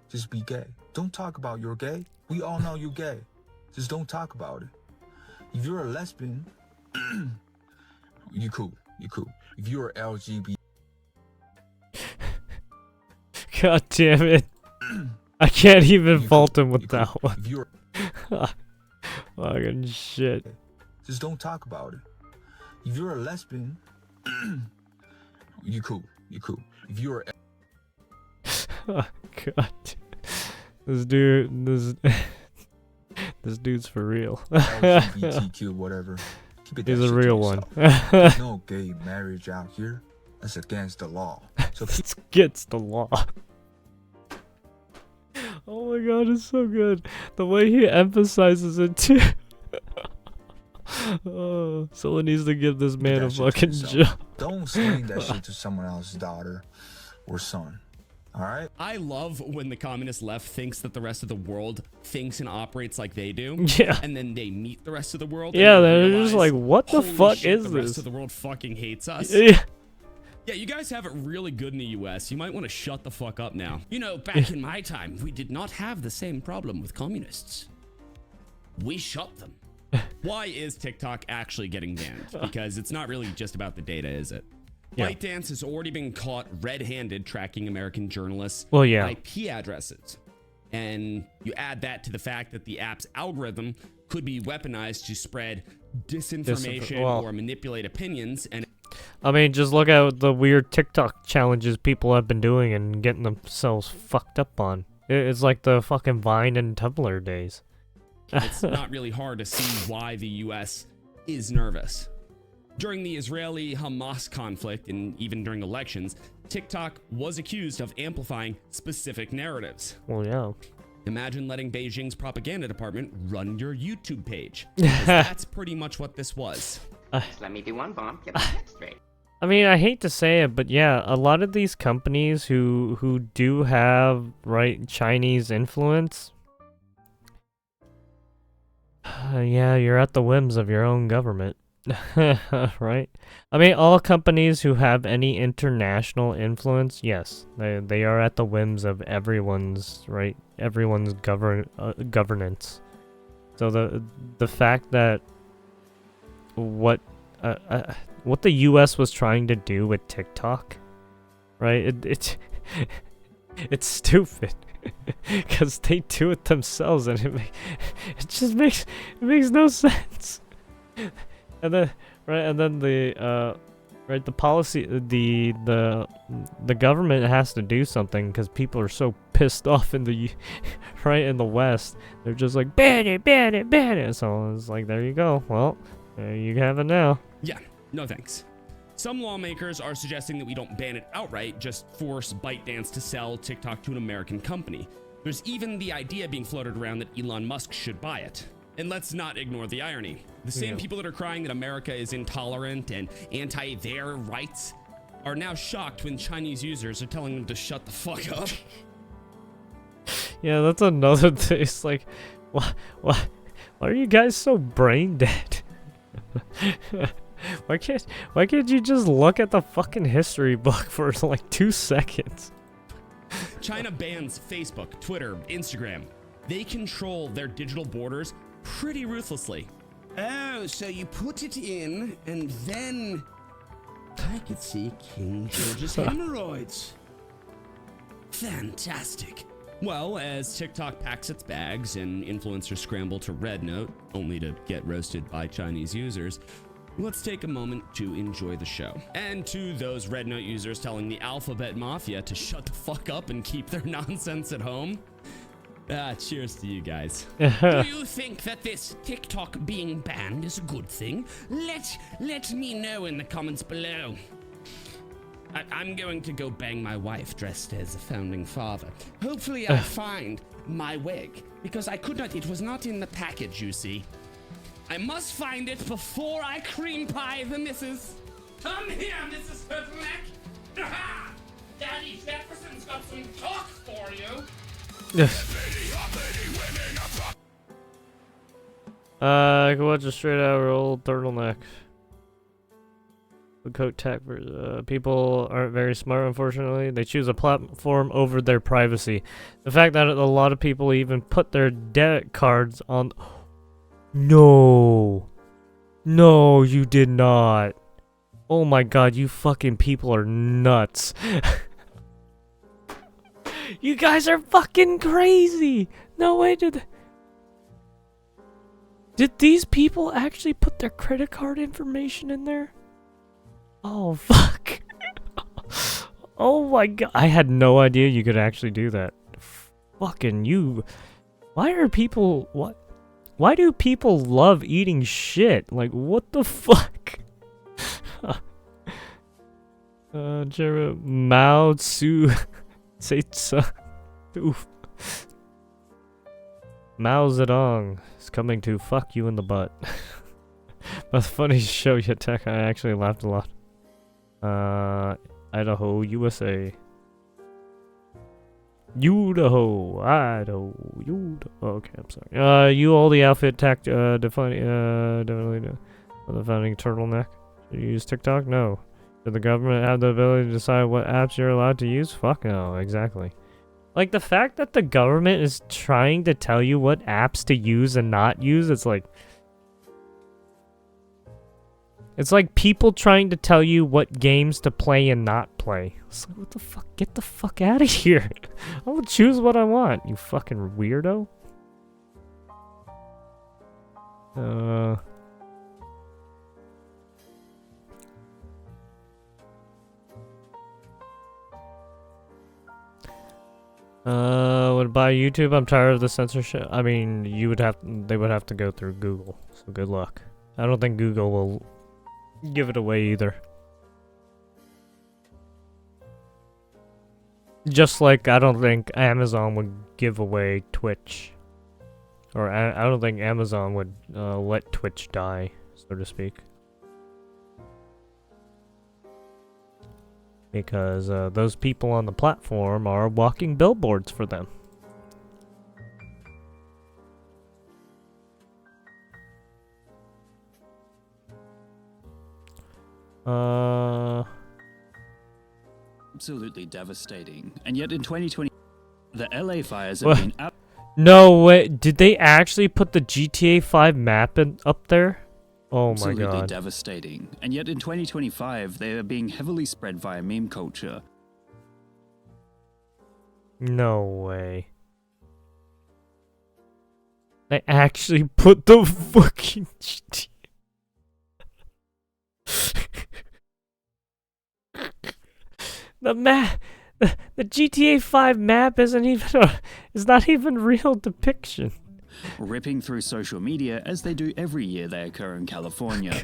[SPEAKER 16] just be gay. Don't talk about you're gay. We all know you're gay. Just don't talk about it. If you're a lesbian, you cool. You cool. If you're LGBT.
[SPEAKER 1] God damn it. I can't even fault him with that one.
[SPEAKER 16] If you're
[SPEAKER 1] fucking shit.
[SPEAKER 16] Just don't talk about it. If you're a lesbian, you cool. You cool. If you're
[SPEAKER 1] Oh god. This dude's for real.
[SPEAKER 16] LGBTQ, whatever. Keep it
[SPEAKER 1] He's
[SPEAKER 16] that
[SPEAKER 1] a
[SPEAKER 16] shit to
[SPEAKER 1] real one.
[SPEAKER 16] yourself. There's no gay marriage out here. That's against the law. So
[SPEAKER 1] it's against the law. Oh my god, it's so good. The way he emphasizes it too. Oh, someone needs to give this man a fucking job.
[SPEAKER 16] don't sling that shit to someone else's daughter or son. Alright?
[SPEAKER 14] I love when the communist left thinks that the rest of the world thinks and operates like they do.
[SPEAKER 1] Yeah.
[SPEAKER 14] And then they meet the rest of the world.
[SPEAKER 1] Yeah,
[SPEAKER 14] and
[SPEAKER 1] they're
[SPEAKER 14] realize,
[SPEAKER 1] just like, what the
[SPEAKER 14] "Holy
[SPEAKER 1] fuck
[SPEAKER 14] shit,
[SPEAKER 1] is
[SPEAKER 14] the
[SPEAKER 1] this?
[SPEAKER 14] rest of the world fucking hates us.
[SPEAKER 1] Yeah.
[SPEAKER 14] Yeah, you guys have it really good in the US. You might want to shut the fuck up now. You know, back in my time, we did not have the same problem with communists. We shot them. Why is TikTok actually getting banned? Because it's not really just about the data, is it?
[SPEAKER 1] Yeah.
[SPEAKER 14] ByteDance has already been caught red-handed tracking American journalists'
[SPEAKER 1] Well, yeah.
[SPEAKER 14] IP addresses. And you add that to the fact that the app's algorithm could be weaponized to spread disinformation
[SPEAKER 1] well,
[SPEAKER 14] or manipulate opinions. And
[SPEAKER 1] I mean, just look at the weird TikTok challenges people have been doing and getting themselves fucked up on. It's like the fucking Vine and Tumblr days.
[SPEAKER 14] it's not really hard to see why the US is nervous. During the Israeli-Hamas conflict and even during elections, TikTok was accused of amplifying specific narratives.
[SPEAKER 1] Well, yeah.
[SPEAKER 14] Imagine letting Beijing's propaganda department run your YouTube page. That's pretty much what this was.
[SPEAKER 12] Let me do one bomb, get my head straight.
[SPEAKER 1] I mean, I hate to say it, but yeah, a lot of these companies who do have, right, Chinese influence, yeah, you're at the whims of your own government, right? I mean, all companies who have any international influence, yes, they are at the whims of everyone's, right, everyone's governance. So the fact that what the U.S. was trying to do with TikTok, right? It's stupid because they do it themselves, and it just makes no sense. And then the policy, the government has to do something because people are so pissed off in the in the West. They're just like ban it. So it's like, there you go. Well, there you have it now.
[SPEAKER 14] Yeah. No thanks. Some lawmakers are suggesting that we don't ban it outright, just force ByteDance to sell TikTok to an American company. There's even the idea being floated around that Elon Musk should buy it. And let's not ignore the irony. The same people that are crying that America is intolerant and anti their rights are now shocked when Chinese users are telling them to shut the fuck up.
[SPEAKER 1] Yeah, that's another thing. It's like, why are you guys so brain dead? Why can't you just look at the fucking history book for like 2 seconds?
[SPEAKER 14] China bans Facebook, Twitter, Instagram. They control their digital borders pretty ruthlessly. Oh, so you put it in and then I could see King George's hemorrhoids. Fantastic. Well, as TikTok packs its bags and influencers scramble to red note, only to get roasted by Chinese users, let's take a moment to enjoy the show. And to those red note users telling the Alphabet Mafia to shut the fuck up and keep their nonsense at home, cheers to you guys. Do you think that this TikTok being banned is a good thing? Let me know in the comments below. I'm going to go bang my wife dressed as a founding father. Hopefully I find my wig, because it was not in the package, you see. I must find it before I cream pie the missus. Come here, Mrs. Turtleneck. Daddy Jefferson's got some talk for you.
[SPEAKER 1] I can watch a straight out old turtleneck. The coat tech. People aren't very smart, unfortunately. They choose a platform over their privacy. The fact that a lot of people even put their debit cards on. No, you did not. Oh my god, you fucking people are nuts. You guys are fucking crazy. No way did these people actually put their credit card information in there? Oh fuck. Oh my god, I had no idea you could actually do that. Fucking you. Why do people love eating shit? Like, what the fuck? Mao Tzu. Oof. Mao Zedong is coming to fuck you in the butt. But the funniest show yet, Tech, I actually laughed a lot. Idaho, USA. Idaho. Okay, I'm sorry. You all the outfit tech defining definitely the founding turtleneck. Should you use TikTok? No. Did the government have the ability to decide what apps you're allowed to use? Fuck no, exactly. Like, the fact that the government is trying to tell you what apps to use and not use, it's like people trying to tell you what games to play and not play. It's like, what the fuck? Get the fuck out of here. I will choose what I want, you fucking weirdo. Would buy YouTube? I'm tired of the censorship. I mean, they would have to go through Google. So good luck. I don't think Google will give it away either. Just like I don't think Amazon would give away Twitch. Or I don't think Amazon would let Twitch die, so to speak. Because those people on the platform are walking billboards for them.
[SPEAKER 17] Absolutely devastating. And yet in 2020, the LA fires have been
[SPEAKER 1] No way, did they actually put the GTA 5 map up there? Oh my god.
[SPEAKER 17] Absolutely devastating. And yet in 2025, they are being heavily spread via meme culture.
[SPEAKER 1] No way. They actually put the fucking GTA. The map, the GTA 5 map isn't even is not even real depiction.
[SPEAKER 17] Ripping through social media as they do every year they occur in California.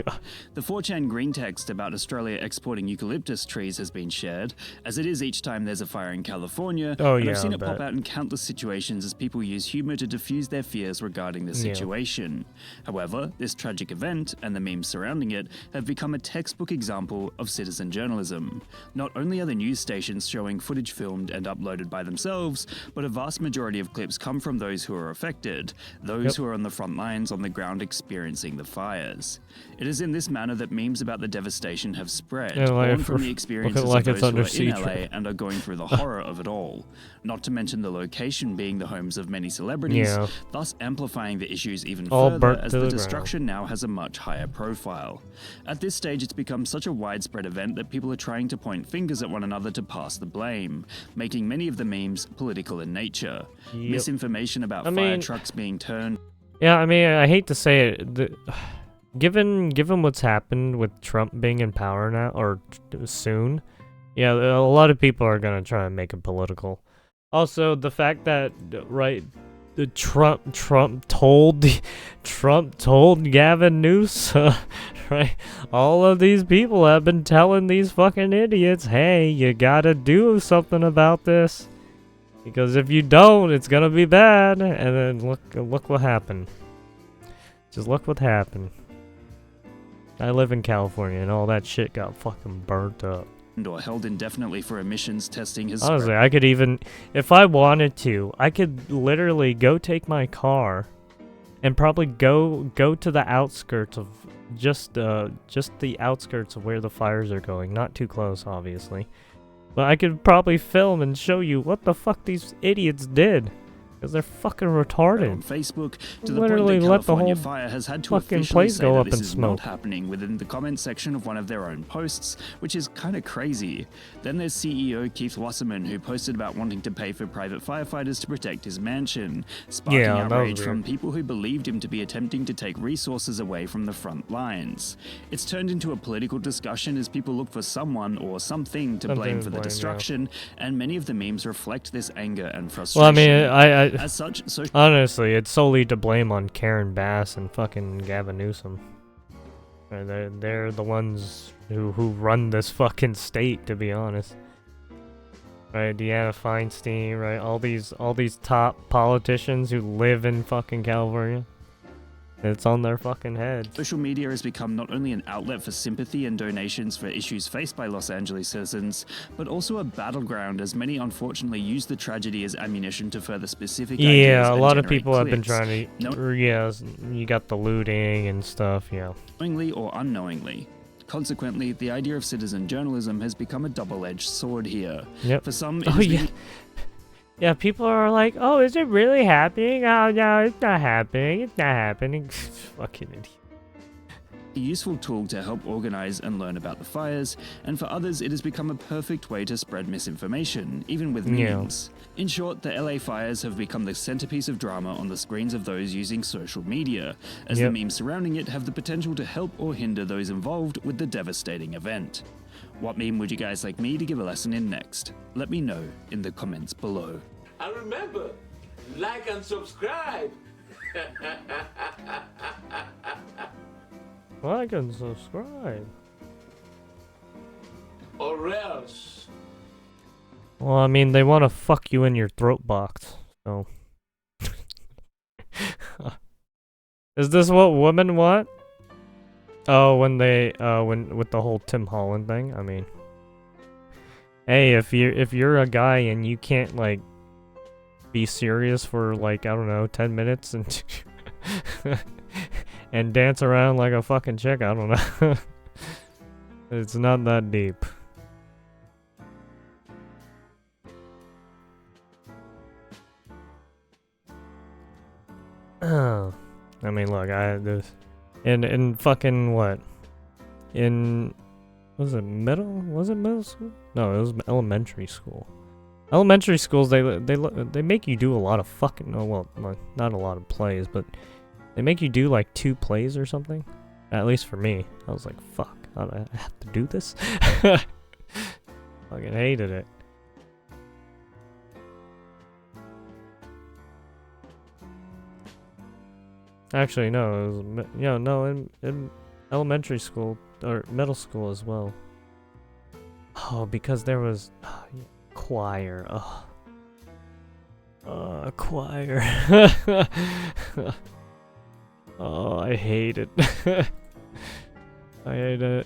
[SPEAKER 17] The 4chan green text about Australia exporting eucalyptus trees has been shared, as it is each time there's a fire in California,
[SPEAKER 1] Oh,
[SPEAKER 17] and
[SPEAKER 1] yeah,
[SPEAKER 17] I've seen
[SPEAKER 1] I
[SPEAKER 17] it pop
[SPEAKER 1] bet.
[SPEAKER 17] out in countless situations as people use humor to diffuse their fears regarding the
[SPEAKER 1] Yeah.
[SPEAKER 17] situation. However, this tragic event, and the memes surrounding it, have become a textbook example of citizen journalism. Not only are the news stations showing footage filmed and uploaded by themselves, but a vast majority of clips come from those who are affected, those who are on the front lines on the ground experiencing the fires. It is in this manner that memes about the devastation have spread,
[SPEAKER 1] Yeah, like,
[SPEAKER 17] born from the
[SPEAKER 1] look
[SPEAKER 17] experiences
[SPEAKER 1] like
[SPEAKER 17] of
[SPEAKER 1] it's
[SPEAKER 17] those
[SPEAKER 1] under
[SPEAKER 17] who are in
[SPEAKER 1] siege.
[SPEAKER 17] LA and are going through the horror of it all. Not to mention the location being the homes of many celebrities,
[SPEAKER 1] Yeah.
[SPEAKER 17] thus amplifying the issues even
[SPEAKER 1] All
[SPEAKER 17] further
[SPEAKER 1] burnt
[SPEAKER 17] as
[SPEAKER 1] to
[SPEAKER 17] the
[SPEAKER 1] the ground.
[SPEAKER 17] destruction now has a much higher profile. At this stage, it's become such a widespread event that people are trying to point fingers at one another to pass the blame, making many of the memes political in nature.
[SPEAKER 1] Yep.
[SPEAKER 17] Misinformation about
[SPEAKER 1] I
[SPEAKER 17] fire
[SPEAKER 1] mean-
[SPEAKER 17] trucks being turned.
[SPEAKER 1] Yeah, I mean, I hate to say it, given what's happened with Trump being in power now, or soon, yeah, a lot of people are gonna try and make it political. Also, the fact that the Trump told Gavin Newsom, right? All of these people have been telling these fucking idiots, hey, you gotta do something about this. Because if you don't, it's gonna be bad. And then look what happened. Just look what happened. I live in California and all that shit got fucking burnt up.
[SPEAKER 17] Or held indefinitely for emissions testing has
[SPEAKER 1] Honestly, I could even, if I wanted to, I could literally go take my car and probably go to the outskirts of just the outskirts of where the fires are going. Not too close, obviously. But I could probably film and show you what the fuck these idiots did. Because they're fucking retarded.
[SPEAKER 17] on Facebook to the
[SPEAKER 1] Literally
[SPEAKER 17] point that
[SPEAKER 1] let the
[SPEAKER 17] California
[SPEAKER 1] whole
[SPEAKER 17] Fire has had to
[SPEAKER 1] fucking
[SPEAKER 17] officially
[SPEAKER 1] place
[SPEAKER 17] say
[SPEAKER 1] go
[SPEAKER 17] that
[SPEAKER 1] up
[SPEAKER 17] this
[SPEAKER 1] in
[SPEAKER 17] is
[SPEAKER 1] smoke.
[SPEAKER 17] not happening within the comment section of one of their own posts, which is kind of crazy. Then there's CEO Keith Wasserman, who posted about wanting to pay for private firefighters to protect his mansion, sparking
[SPEAKER 1] Yeah, that was
[SPEAKER 17] outrage from
[SPEAKER 1] weird.
[SPEAKER 17] people who believed him to be attempting to take resources away from the front lines. It's turned into a political discussion as people look for someone or something to blame for the destruction, and many of the memes reflect this anger and frustration.
[SPEAKER 1] Well, I mean,
[SPEAKER 17] As such,
[SPEAKER 1] honestly, it's solely to blame on Karen Bass and fucking Gavin Newsom. They're the ones who run this fucking state, to be honest. Right, Deanna Feinstein, right, all these top politicians who live in fucking California. It's on their fucking heads.
[SPEAKER 17] Social media has become not only an outlet for sympathy and donations for issues faced by Los Angeles citizens, but also a battleground as many unfortunately use the tragedy as ammunition to further specific ideas
[SPEAKER 1] Yeah, a
[SPEAKER 17] and
[SPEAKER 1] lot of
[SPEAKER 17] generate
[SPEAKER 1] people have been
[SPEAKER 17] clicks.
[SPEAKER 1] trying to. Yeah, you got the looting and stuff. Yeah.
[SPEAKER 17] Knowingly or unknowingly. Consequently, the idea of citizen journalism has become a double-edged sword here.
[SPEAKER 1] Yep.
[SPEAKER 17] For some, it
[SPEAKER 1] Oh
[SPEAKER 17] has
[SPEAKER 1] yeah.
[SPEAKER 17] been
[SPEAKER 1] Yeah, people are like, "Oh, is it really happening? Oh no, it's not happening. It's not happening." Fucking idiot.
[SPEAKER 17] a useful tool to help organize and learn about the fires, and for others it has become a perfect way to spread misinformation, even with
[SPEAKER 1] Yeah.
[SPEAKER 17] memes. In short, the LA fires have become the centerpiece of drama on the screens of those using social media, as the
[SPEAKER 1] Yep.
[SPEAKER 17] memes surrounding it have the potential to help or hinder those involved with the devastating event. What meme would you guys like me to give a lesson in next? Let me know in the comments below.
[SPEAKER 18] And remember, like and subscribe.
[SPEAKER 1] Like and subscribe.
[SPEAKER 18] Or else.
[SPEAKER 1] Well, I mean, they want to fuck you in your throat box, so. Is this what women want? Oh, when with the whole Tim Holland thing. I mean, hey, if you're a guy and you can't like be serious for like, I don't know, 10 minutes and and dance around like a fucking chick, I don't know. It's not that deep. Oh, I mean, look, in fucking what? Was it middle school? No, it was elementary school. Elementary schools, they make you do a lot of fucking, oh well, not a lot of plays, but they make you do like 2 plays or something. At least for me, I was like, fuck, I have to do this. Fucking hated it. Actually, no, it was, in elementary school, or middle school as well. Oh, because there was choir. Choir. Oh, I hate it. I hate it.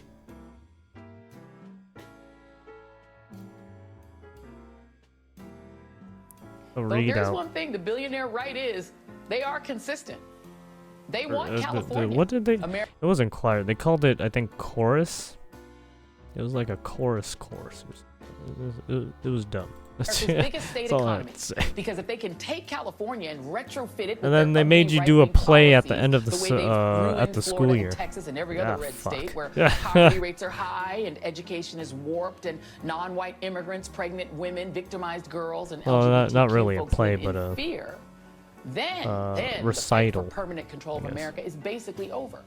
[SPEAKER 19] There's one thing the billionaire right is, they are consistent. They want California.
[SPEAKER 1] What did they? It wasn't choir. They called it, I think, chorus. It was like a chorus course. It was dumb.
[SPEAKER 19] America's biggest state economy. Because if they can take California and retrofit it,
[SPEAKER 1] and then they made you do a play at the end of the school
[SPEAKER 19] Florida
[SPEAKER 1] year.
[SPEAKER 19] And Texas and every other red state where poverty rates are high and education is warped and non-white immigrants, pregnant women, victimized girls, and LGBT
[SPEAKER 1] not really a
[SPEAKER 19] folks
[SPEAKER 1] play,
[SPEAKER 19] live
[SPEAKER 1] but
[SPEAKER 19] in fear. Then
[SPEAKER 1] recital.
[SPEAKER 19] The fight for permanent control of America is basically over.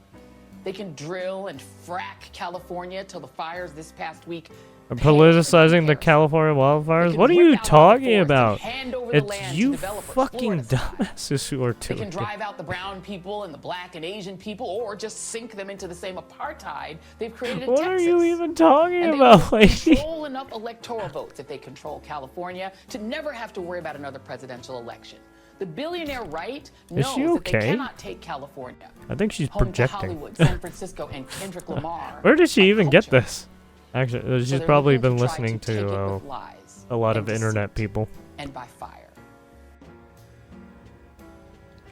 [SPEAKER 19] They can drill and frack California till the fires this past week.
[SPEAKER 1] Politicizing the California wildfires? What are you talking about? It's you fucking dumbasses who are
[SPEAKER 19] They
[SPEAKER 1] doing
[SPEAKER 19] can
[SPEAKER 1] it.
[SPEAKER 19] drive out the brown people and the black and Asian people, or just sink them into the same apartheid they've created in
[SPEAKER 1] What
[SPEAKER 19] Texas.
[SPEAKER 1] are you even talking
[SPEAKER 19] And
[SPEAKER 1] about,
[SPEAKER 19] they will
[SPEAKER 1] lady?
[SPEAKER 19] control enough electoral votes if they control California to never have to worry about another presidential election. The billionaire right knows
[SPEAKER 1] she
[SPEAKER 19] that they
[SPEAKER 1] okay?
[SPEAKER 19] cannot take California.
[SPEAKER 1] I think she's
[SPEAKER 19] home
[SPEAKER 1] projecting.
[SPEAKER 19] to Hollywood, San Francisco, and Kendrick Lamar.
[SPEAKER 1] Where did she even get this? Actually, she's
[SPEAKER 19] they're
[SPEAKER 1] probably
[SPEAKER 19] looking
[SPEAKER 1] been
[SPEAKER 19] to try
[SPEAKER 1] listening
[SPEAKER 19] to take it
[SPEAKER 1] to
[SPEAKER 19] with lies
[SPEAKER 1] a lot
[SPEAKER 19] and
[SPEAKER 1] of internet people.
[SPEAKER 19] and by fire.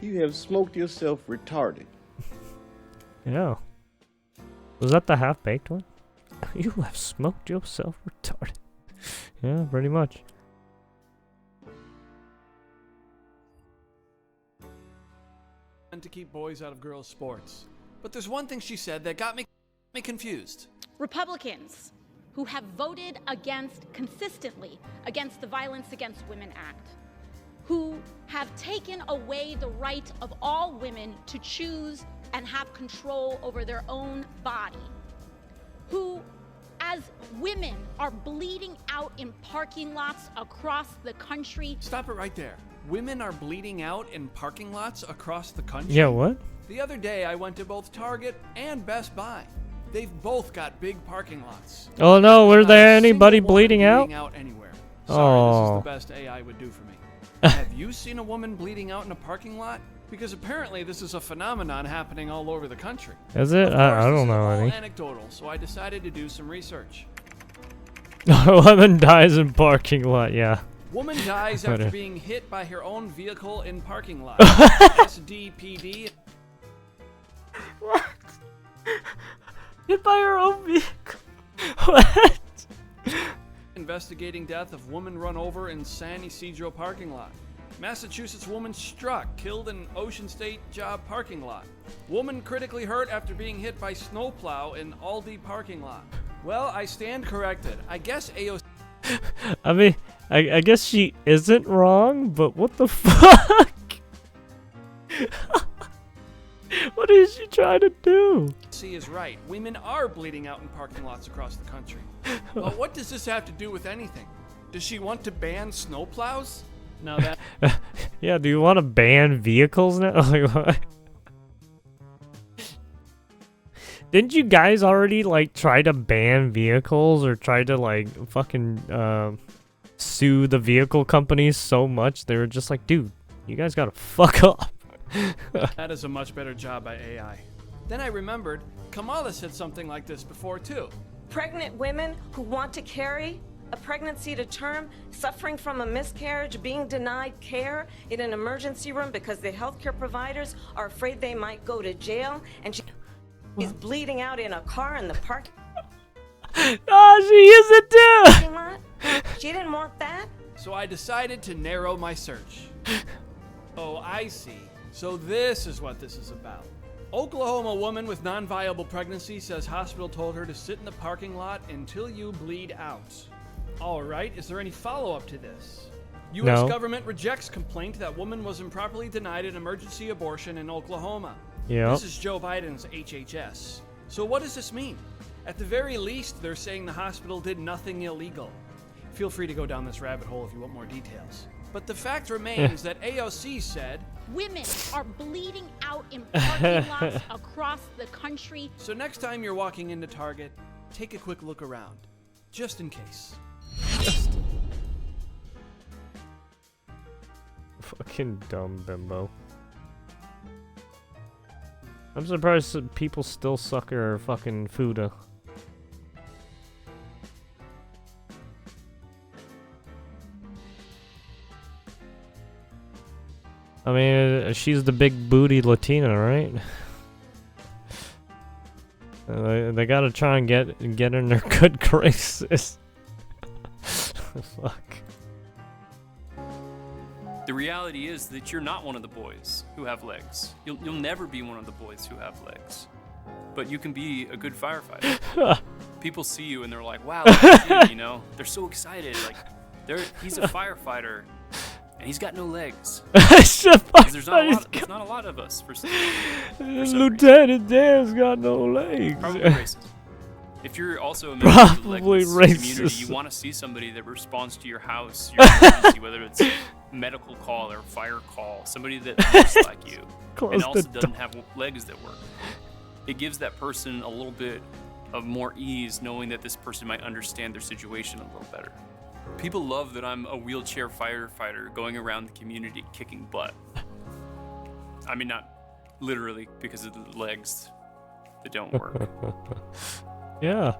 [SPEAKER 20] You have smoked yourself retarded.
[SPEAKER 1] Yeah. Was that the half-baked one? You have smoked yourself retarded. Yeah, pretty much.
[SPEAKER 21] And to keep boys out of girls' sports. But there's one thing she said that got me confused.
[SPEAKER 22] Republicans who have voted consistently against the Violence Against Women Act, who have taken away the right of all women to choose and have control over their own body, who, as women, are bleeding out in parking lots across the country.
[SPEAKER 21] Stop it right there. Women are bleeding out in parking lots across the country?
[SPEAKER 1] Yeah, what?
[SPEAKER 21] The other day, I went to both Target and Best Buy. They've both got big parking lots.
[SPEAKER 1] Oh no, were there anybody bleeding out?
[SPEAKER 21] Bleeding out anywhere. Sorry, this is
[SPEAKER 1] Oh.
[SPEAKER 21] the best AI would do for me. Have you seen a woman bleeding out in a parking lot? Because apparently this is a phenomenon happening all over the country.
[SPEAKER 1] Is it? I
[SPEAKER 21] This
[SPEAKER 1] don't
[SPEAKER 21] is
[SPEAKER 1] know
[SPEAKER 21] all
[SPEAKER 1] any.
[SPEAKER 21] anecdotal, so I decided to do some research.
[SPEAKER 1] 11 dies in parking lot, yeah.
[SPEAKER 21] Woman dies after
[SPEAKER 1] Whatever.
[SPEAKER 21] being hit by her own vehicle in parking lot. SDPD.
[SPEAKER 1] What? Hit by her own vehicle. What?
[SPEAKER 21] Investigating death of woman run over in San Ysidro parking lot. Massachusetts woman struck, killed in Ocean State job parking lot. Woman critically hurt after being hit by snowplow in Aldi parking lot. Well, I stand corrected. I guess AOC...
[SPEAKER 1] I mean, I guess she isn't wrong, but what the fuck? What is she trying to do?
[SPEAKER 21] is right. Women are bleeding out in parking lots across the country. But what does this have to do with anything? Does she want to ban snowplows? Now that
[SPEAKER 1] Yeah, do you want to ban vehicles now? Like, what? Didn't you guys already like try to ban vehicles or try to like fucking sue the vehicle companies so much they were just like, dude, you guys gotta fuck up.
[SPEAKER 21] that is a much better job by AI. Then I remembered Kamala said something like this before too.
[SPEAKER 4] Pregnant women who want to carry a pregnancy to term, suffering from a miscarriage, being denied care in an emergency room because the healthcare providers are afraid they might go to jail, and she's bleeding out in a car in the park.
[SPEAKER 1] Oh, she is it too.
[SPEAKER 4] She didn't want that.
[SPEAKER 21] So I decided to narrow my search. Oh, I see. So this is what this is about. Oklahoma woman with non-viable pregnancy says hospital told her to sit in the parking lot until you bleed out. All right, is there any follow-up to this? U.S. government rejects complaint that woman was improperly denied an emergency abortion in Oklahoma.
[SPEAKER 1] Yeah.
[SPEAKER 21] This is Joe Biden's HHS. So what does this mean? At the very least, they're saying the hospital did nothing illegal. Feel free to go down this rabbit hole if you want more details. But the fact remains that AOC said,
[SPEAKER 22] women are bleeding out in parking lots across the country.
[SPEAKER 21] So next time you're walking into Target, take a quick look around, just in case.
[SPEAKER 1] Fucking dumb bimbo. I'm surprised that people still suck her fucking Fuda. I mean, she's the big booty Latina, right? They gotta try and get in their good graces. Fuck.
[SPEAKER 5] The reality is that you're not one of the boys who have legs. You'll never be one of the boys who have legs. But you can be a good firefighter. People see you and they're like, wow, look at you, you know? They're so excited. Like, he's a firefighter and he's got no legs. There's not a lot of us for some
[SPEAKER 1] Lieutenant Dan's got no legs.
[SPEAKER 5] Probably racist. If you're also a member of the legless community, you want to see somebody that responds to your house, your emergency, whether it's medical call or fire call, somebody that looks like you and also doesn't have legs that work. It gives that person a little bit of more ease knowing that this person might understand their situation a little better. People love that I'm a wheelchair firefighter going around the community kicking butt. I mean, not literally because of the legs that don't work.
[SPEAKER 1] Yeah.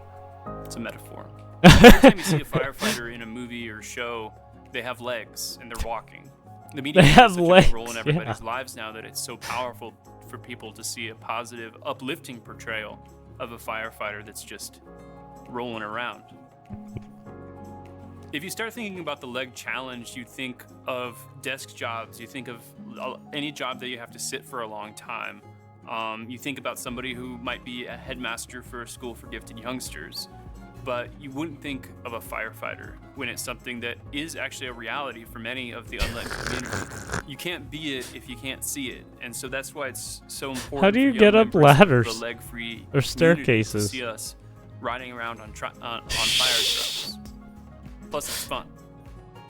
[SPEAKER 5] It's a metaphor. Every time you see a firefighter in a movie or show, they have legs and they're walking. The media has such a big role in everybody's lives now that it's so powerful for people to see a positive, uplifting portrayal of a firefighter that's just rolling around. If you start thinking about the leg challenge, you think of desk jobs, you think of any job that you have to sit for a long time. You think about somebody who might be a headmaster for a school for gifted youngsters, but you wouldn't think of a firefighter when it's something that is actually a reality for many of the unlit community. You can't be it if you can't see it, and so that's why it's so important.
[SPEAKER 1] How do you get up ladders or staircases?
[SPEAKER 5] To see us riding around on fire trucks. Plus, it's fun.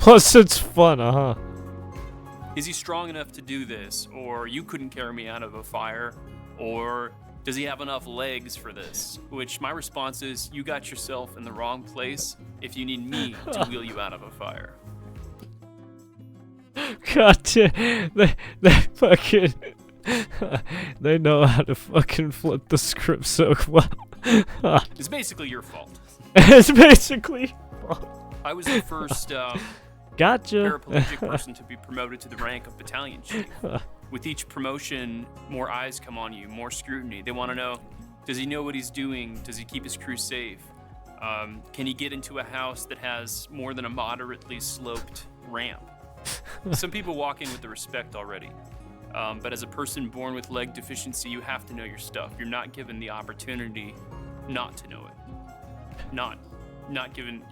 [SPEAKER 1] Plus, it's fun, uh-huh.
[SPEAKER 5] Is he strong enough to do this? Or you couldn't carry me out of a fire? Or does he have enough legs for this? Which my response is, you got yourself in the wrong place if you need me to wheel you out of a fire.
[SPEAKER 1] God damn, they fucking, they know how to fucking flip the script so well.
[SPEAKER 5] It's basically your fault.
[SPEAKER 1] It's basically your fault.
[SPEAKER 5] I was the first paraplegic person to be promoted to the rank of battalion chief. With each promotion, more eyes come on you, more scrutiny. They want to know, does he know what he's doing? Does he keep his crew safe? Can he get into a house that has more than a moderately sloped ramp? Some people walk in with the respect already. But as a person born with leg deficiency, you have to know your stuff. You're not given the opportunity not to know it. Not given...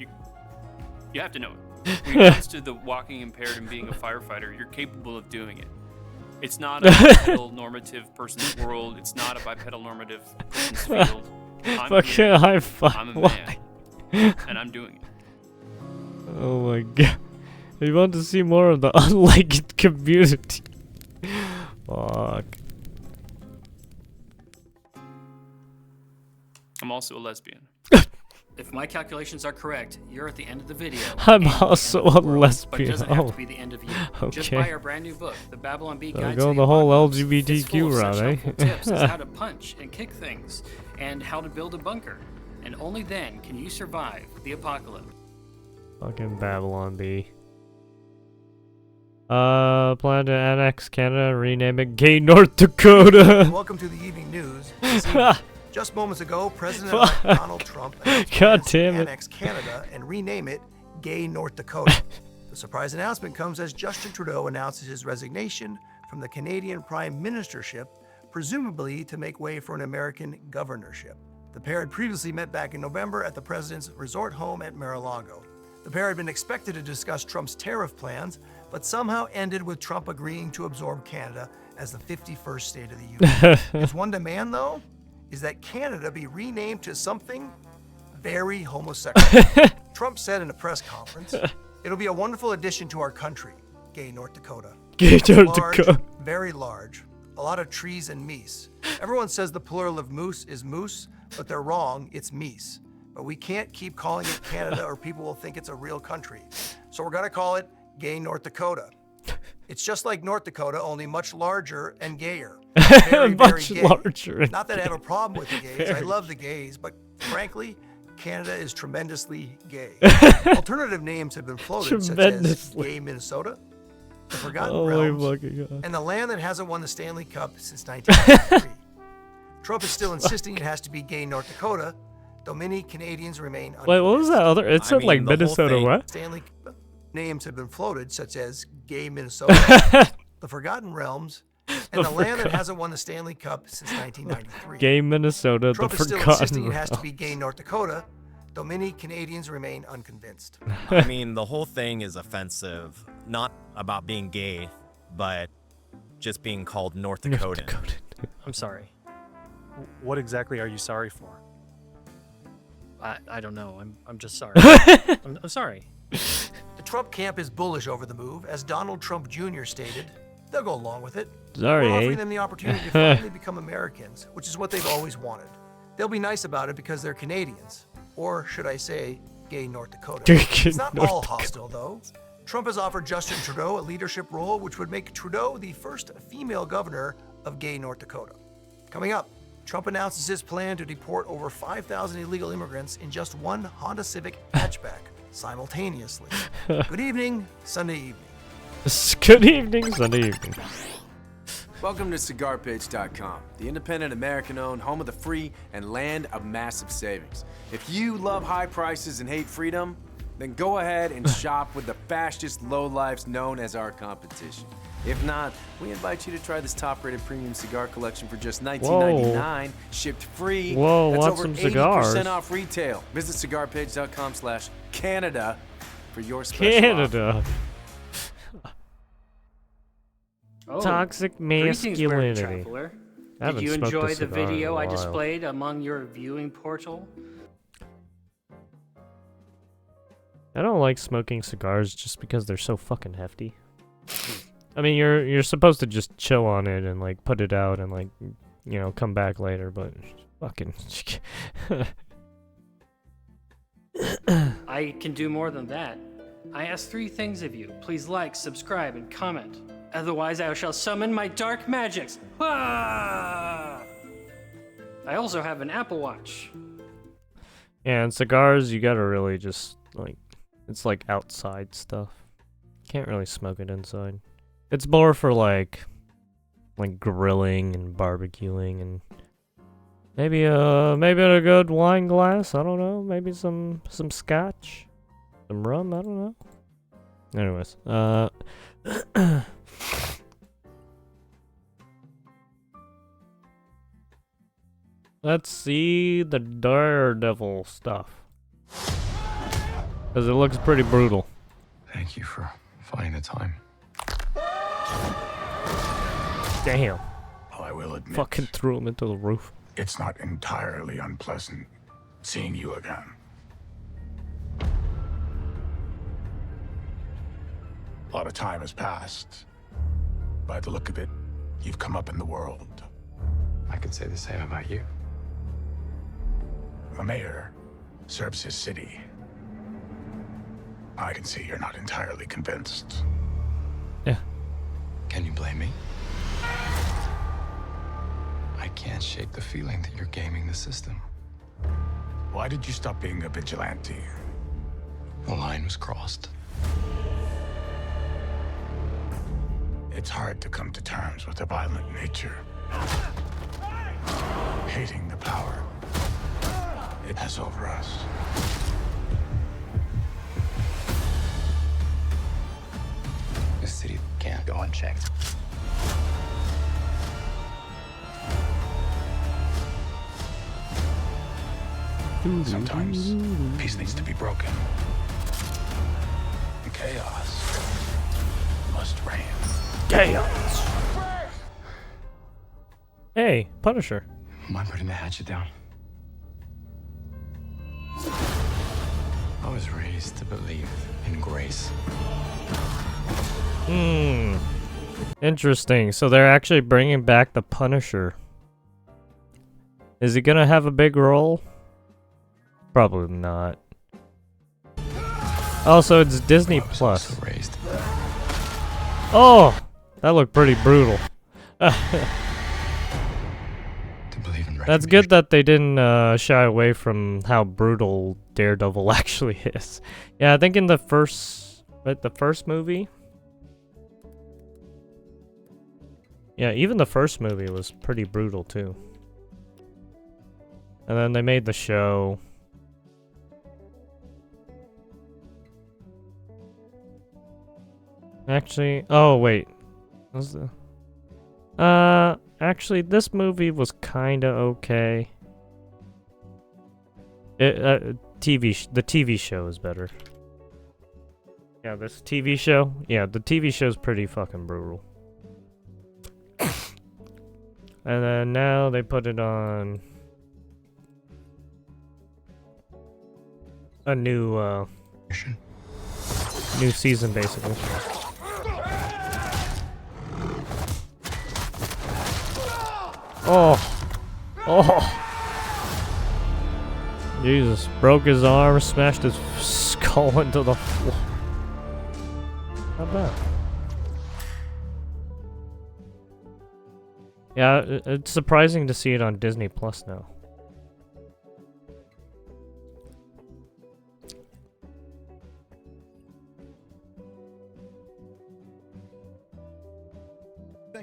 [SPEAKER 5] You have to know it. When it comes to the walking impaired and being a firefighter, you're capable of doing it. It's not a bipedal normative person's world. It's not a bipedal normative person's field. I'm a man, and I'm doing it.
[SPEAKER 1] Oh my god. We want to see more of the unliked community. Fuck.
[SPEAKER 5] I'm also a lesbian.
[SPEAKER 6] If my calculations are correct, you're at the end of the video.
[SPEAKER 1] I'm also a lesbian.
[SPEAKER 6] But it doesn't have to be the end of you. Just
[SPEAKER 1] Okay.
[SPEAKER 6] buy our brand new book, The Babylon Bee Guide to
[SPEAKER 1] Go
[SPEAKER 6] the
[SPEAKER 1] the whole
[SPEAKER 6] Apocalypse. It's
[SPEAKER 1] LGBTQ
[SPEAKER 6] full of
[SPEAKER 1] route,
[SPEAKER 6] such
[SPEAKER 1] eh?
[SPEAKER 6] helpful tips as how to punch and kick things, and how to build a bunker. And only then can you survive the apocalypse.
[SPEAKER 1] Fucking Babylon Bee. Plan to annex Canada and rename it Gay North Dakota.
[SPEAKER 8] Welcome to the evening news. Just moments ago, President Donald Trump announced
[SPEAKER 1] God
[SPEAKER 8] plans to
[SPEAKER 1] damn it.
[SPEAKER 8] annex Canada and rename it Gay North Dakota. The surprise announcement comes as Justin Trudeau announces his resignation from the Canadian Prime Ministership, presumably to make way for an American governorship. The pair had previously met back in November at the president's resort home at Mar-a-Lago. The pair had been expected to discuss Trump's tariff plans, but somehow ended with Trump agreeing to absorb Canada as the 51st state of the Union. His one demand, though, is that Canada be renamed to something very homosexual. Trump said in a press conference, "It'll be a wonderful addition to our country, Gay North Dakota.
[SPEAKER 1] Gay
[SPEAKER 8] It's
[SPEAKER 1] North
[SPEAKER 8] large,
[SPEAKER 1] Dakota.
[SPEAKER 8] very large, a lot of trees and meese. Everyone says the plural of moose is moose, but they're wrong, it's meese. But we can't keep calling it Canada or people will think it's a real country. So we're gonna call it Gay North Dakota. It's just like North Dakota, only much larger and gayer. Very, very
[SPEAKER 1] Much
[SPEAKER 8] gay.
[SPEAKER 1] larger and
[SPEAKER 8] Not that I have a problem with the gays. I
[SPEAKER 1] Very.
[SPEAKER 8] love the gays, but frankly, Canada is tremendously gay. Alternative names have been floated, such as
[SPEAKER 1] Tremendously.
[SPEAKER 8] Gay Minnesota, the Forgotten
[SPEAKER 1] Oh my
[SPEAKER 8] Realms,
[SPEAKER 1] fucking God.
[SPEAKER 8] and the land that hasn't won the Stanley Cup since 1993. Trump is still insisting it has to be Gay North Dakota, though many Canadians remain
[SPEAKER 1] Wait, what was that other? It said like Minnesota what?
[SPEAKER 8] Stanley Cup names have been floated, such as Gay Minnesota, the Forgotten Realms, and the land that
[SPEAKER 1] Forgotten-
[SPEAKER 8] hasn't won the Stanley Cup since 1993.
[SPEAKER 1] Gay Minnesota,
[SPEAKER 8] Trump
[SPEAKER 1] the
[SPEAKER 8] is still
[SPEAKER 1] Forgotten
[SPEAKER 8] insisting it has to
[SPEAKER 1] Realms.
[SPEAKER 8] be Gay North Dakota, though many Canadians remain unconvinced.
[SPEAKER 23] I mean, the whole thing is offensive, not about being gay, but just being called North Dakota.
[SPEAKER 24] I'm sorry. What exactly are you sorry for? I don't know. I'm just sorry. I'm sorry.
[SPEAKER 8] The Trump camp is bullish over the move, as Donald Trump Jr. stated. They'll go along with it.
[SPEAKER 1] Sorry,
[SPEAKER 8] We're offering
[SPEAKER 1] eh?
[SPEAKER 8] them the opportunity to finally become Americans, which is what they've always wanted. They'll be nice about it because they're Canadians, or should I say, Gay North Dakota.
[SPEAKER 1] Gay
[SPEAKER 8] It's not
[SPEAKER 1] North
[SPEAKER 8] all
[SPEAKER 1] Dakota.
[SPEAKER 8] hostile, though. Trump has offered Justin Trudeau a leadership role, which would make Trudeau the first female governor of Gay North Dakota. Coming up, Trump announces his plan to deport over 5,000 illegal immigrants in just one Honda Civic hatchback simultaneously. Good evening, Sunday evening.
[SPEAKER 1] Good evening, Sunday evening.
[SPEAKER 25] Welcome to CigarPage.com, the independent American-owned home of the free and land of massive savings. If you love high prices and hate freedom, then go ahead and shop with the fastest lowlifes known as our competition. If not, we invite you to try this top-rated premium cigar collection for just $19.99, shipped free.
[SPEAKER 1] Whoa,
[SPEAKER 25] That's
[SPEAKER 1] want
[SPEAKER 25] over
[SPEAKER 1] some
[SPEAKER 25] 80%
[SPEAKER 1] cigars.
[SPEAKER 25] off retail. Visit CigarPage.com/Canada for your special offer.
[SPEAKER 1] Canada.
[SPEAKER 6] Oh,
[SPEAKER 1] Toxic
[SPEAKER 6] greetings, Bird
[SPEAKER 1] masculinity.
[SPEAKER 6] Traveler.
[SPEAKER 1] I
[SPEAKER 6] Did
[SPEAKER 1] haven't
[SPEAKER 6] you
[SPEAKER 1] smoked a
[SPEAKER 6] enjoy the
[SPEAKER 1] cigar in a
[SPEAKER 6] video I
[SPEAKER 1] while.
[SPEAKER 6] displayed among your viewing portal?
[SPEAKER 1] I don't like smoking cigars just because they're so fucking hefty. I mean, you're supposed to just chill on it and like put it out and like, you know, come back later, but fucking.
[SPEAKER 6] I can do more than that. I ask 3 things of you. Please like, subscribe, and comment. Otherwise, I shall summon my dark magics. Ah! I also have an Apple Watch.
[SPEAKER 1] And cigars, you gotta really just like, it's like outside stuff. Can't really smoke it inside. It's more for like grilling and barbecuing and maybe a good wine glass. I don't know. Maybe some scotch, some rum. I don't know. Anyways, let's see the Daredevil stuff. Because it looks pretty brutal.
[SPEAKER 26] Thank you for finding the time.
[SPEAKER 1] Damn.
[SPEAKER 13] I will admit,
[SPEAKER 1] Fucking threw him into the roof.
[SPEAKER 13] it's not entirely unpleasant seeing you again. A lot of time has passed. By the look of it, you've come up in the world.
[SPEAKER 26] I could say the same about you.
[SPEAKER 13] The mayor serves his city. I can see you're not entirely convinced.
[SPEAKER 1] Yeah.
[SPEAKER 26] Can you blame me? I can't shake the feeling that you're gaming the system.
[SPEAKER 13] Why did you stop being a vigilante?
[SPEAKER 26] The line was crossed.
[SPEAKER 13] It's hard to come to terms with a violent nature. Hating the power it has over us.
[SPEAKER 26] This city can't go unchecked.
[SPEAKER 13] Sometimes peace needs to be broken. And chaos must reign.
[SPEAKER 1] Chaos. Hey, Punisher.
[SPEAKER 26] Mind putting the hatchet down? I was raised to believe in grace.
[SPEAKER 1] Interesting. So they're actually bringing back the Punisher. Is he gonna have a big role? Probably not. Also, it's Disney Plus. Oh, that looked pretty brutal. That's good that they didn't shy away from how brutal Daredevil actually is. Yeah, I think in the first movie. Yeah, even the first movie was pretty brutal too. And then they made the show. Actually, oh wait. Was the actually this movie was kinda okay. The TV show is better. Yeah, this TV show? Yeah, the TV show's pretty fucking brutal. And then now they put it on a new season basically. Oh. Jesus. Broke his arm, smashed his skull into the floor. Not bad. Yeah, it's surprising to see it on Disney Plus now.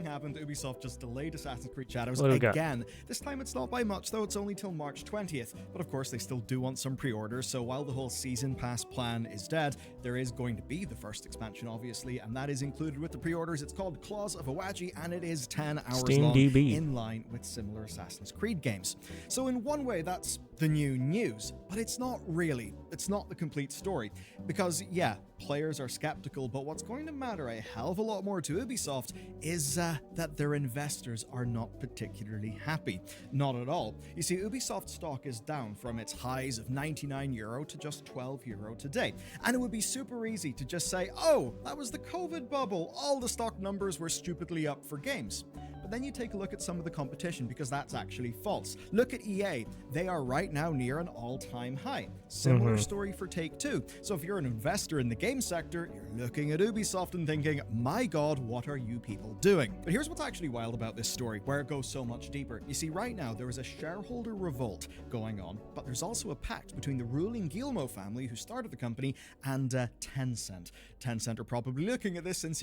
[SPEAKER 2] Happened, Ubisoft just delayed Assassin's Creed Shadows
[SPEAKER 1] What do we got?
[SPEAKER 2] again. This time it's not by much, though. It's only till March 20th. But of course, they still do want some pre-orders, so while the whole season pass plan is dead, there is going to be the first expansion, obviously, and that is included with the pre-orders. It's called Claws of Awaji, and it is 10 hours
[SPEAKER 1] Steam
[SPEAKER 2] long,
[SPEAKER 1] DB.
[SPEAKER 2] in line with similar Assassin's Creed games. So in one way, that's the new news, but it's not really. It's not the complete story. Because, yeah, players are skeptical, but what's going to matter a hell of a lot more to Ubisoft is that their investors are not particularly happy. Not at all. You see, Ubisoft stock is down from its highs of €99 to just €12 today. And it would be super easy to just say, oh, that was the COVID bubble. All the stock numbers were stupidly up for games. But then you take a look at some of the competition, because that's actually false. Look at EA. They are right now near an all-time high. Similar story for Take-Two. So if you're an investor in the game sector, you're looking at Ubisoft and thinking, my god, what are you people doing? But here's what's actually wild about this story, where it goes so much deeper. You see, right now there is a shareholder revolt going on, but there's also a pact between the ruling Guillemot family, who started the company, and Tencent. Tencent are probably looking at this and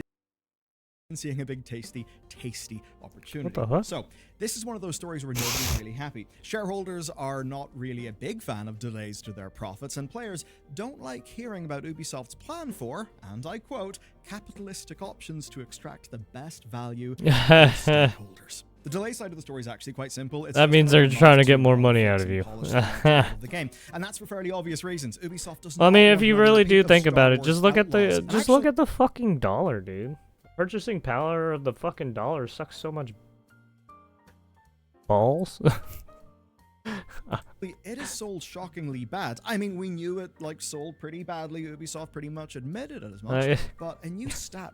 [SPEAKER 2] seeing a big tasty opportunity.
[SPEAKER 1] What the fuck?
[SPEAKER 2] So this is one of those stories where nobody's really happy. Shareholders are not really a big fan of delays to their profits, and players don't like hearing about Ubisoft's plan for, and I quote, capitalistic options to extract the best value from stakeholders. The delay side of the story is actually quite simple. It's
[SPEAKER 1] That means they're trying to get more money out of you.
[SPEAKER 2] the game, and that's for fairly obvious reasons. Ubisoft does not
[SPEAKER 1] I mean,
[SPEAKER 2] want
[SPEAKER 1] if you
[SPEAKER 2] another
[SPEAKER 1] really
[SPEAKER 2] repeat
[SPEAKER 1] do
[SPEAKER 2] of
[SPEAKER 1] think
[SPEAKER 2] Star
[SPEAKER 1] about it,
[SPEAKER 2] Wars
[SPEAKER 1] just look at
[SPEAKER 2] Outlaws.
[SPEAKER 1] the
[SPEAKER 2] And
[SPEAKER 1] just
[SPEAKER 2] actually,
[SPEAKER 1] look at the fucking dollar, dude. Purchasing power of the fucking dollar sucks so much balls.
[SPEAKER 2] It is sold shockingly bad. I mean, we knew it like sold pretty badly. Ubisoft pretty much admitted it as much. But a new stat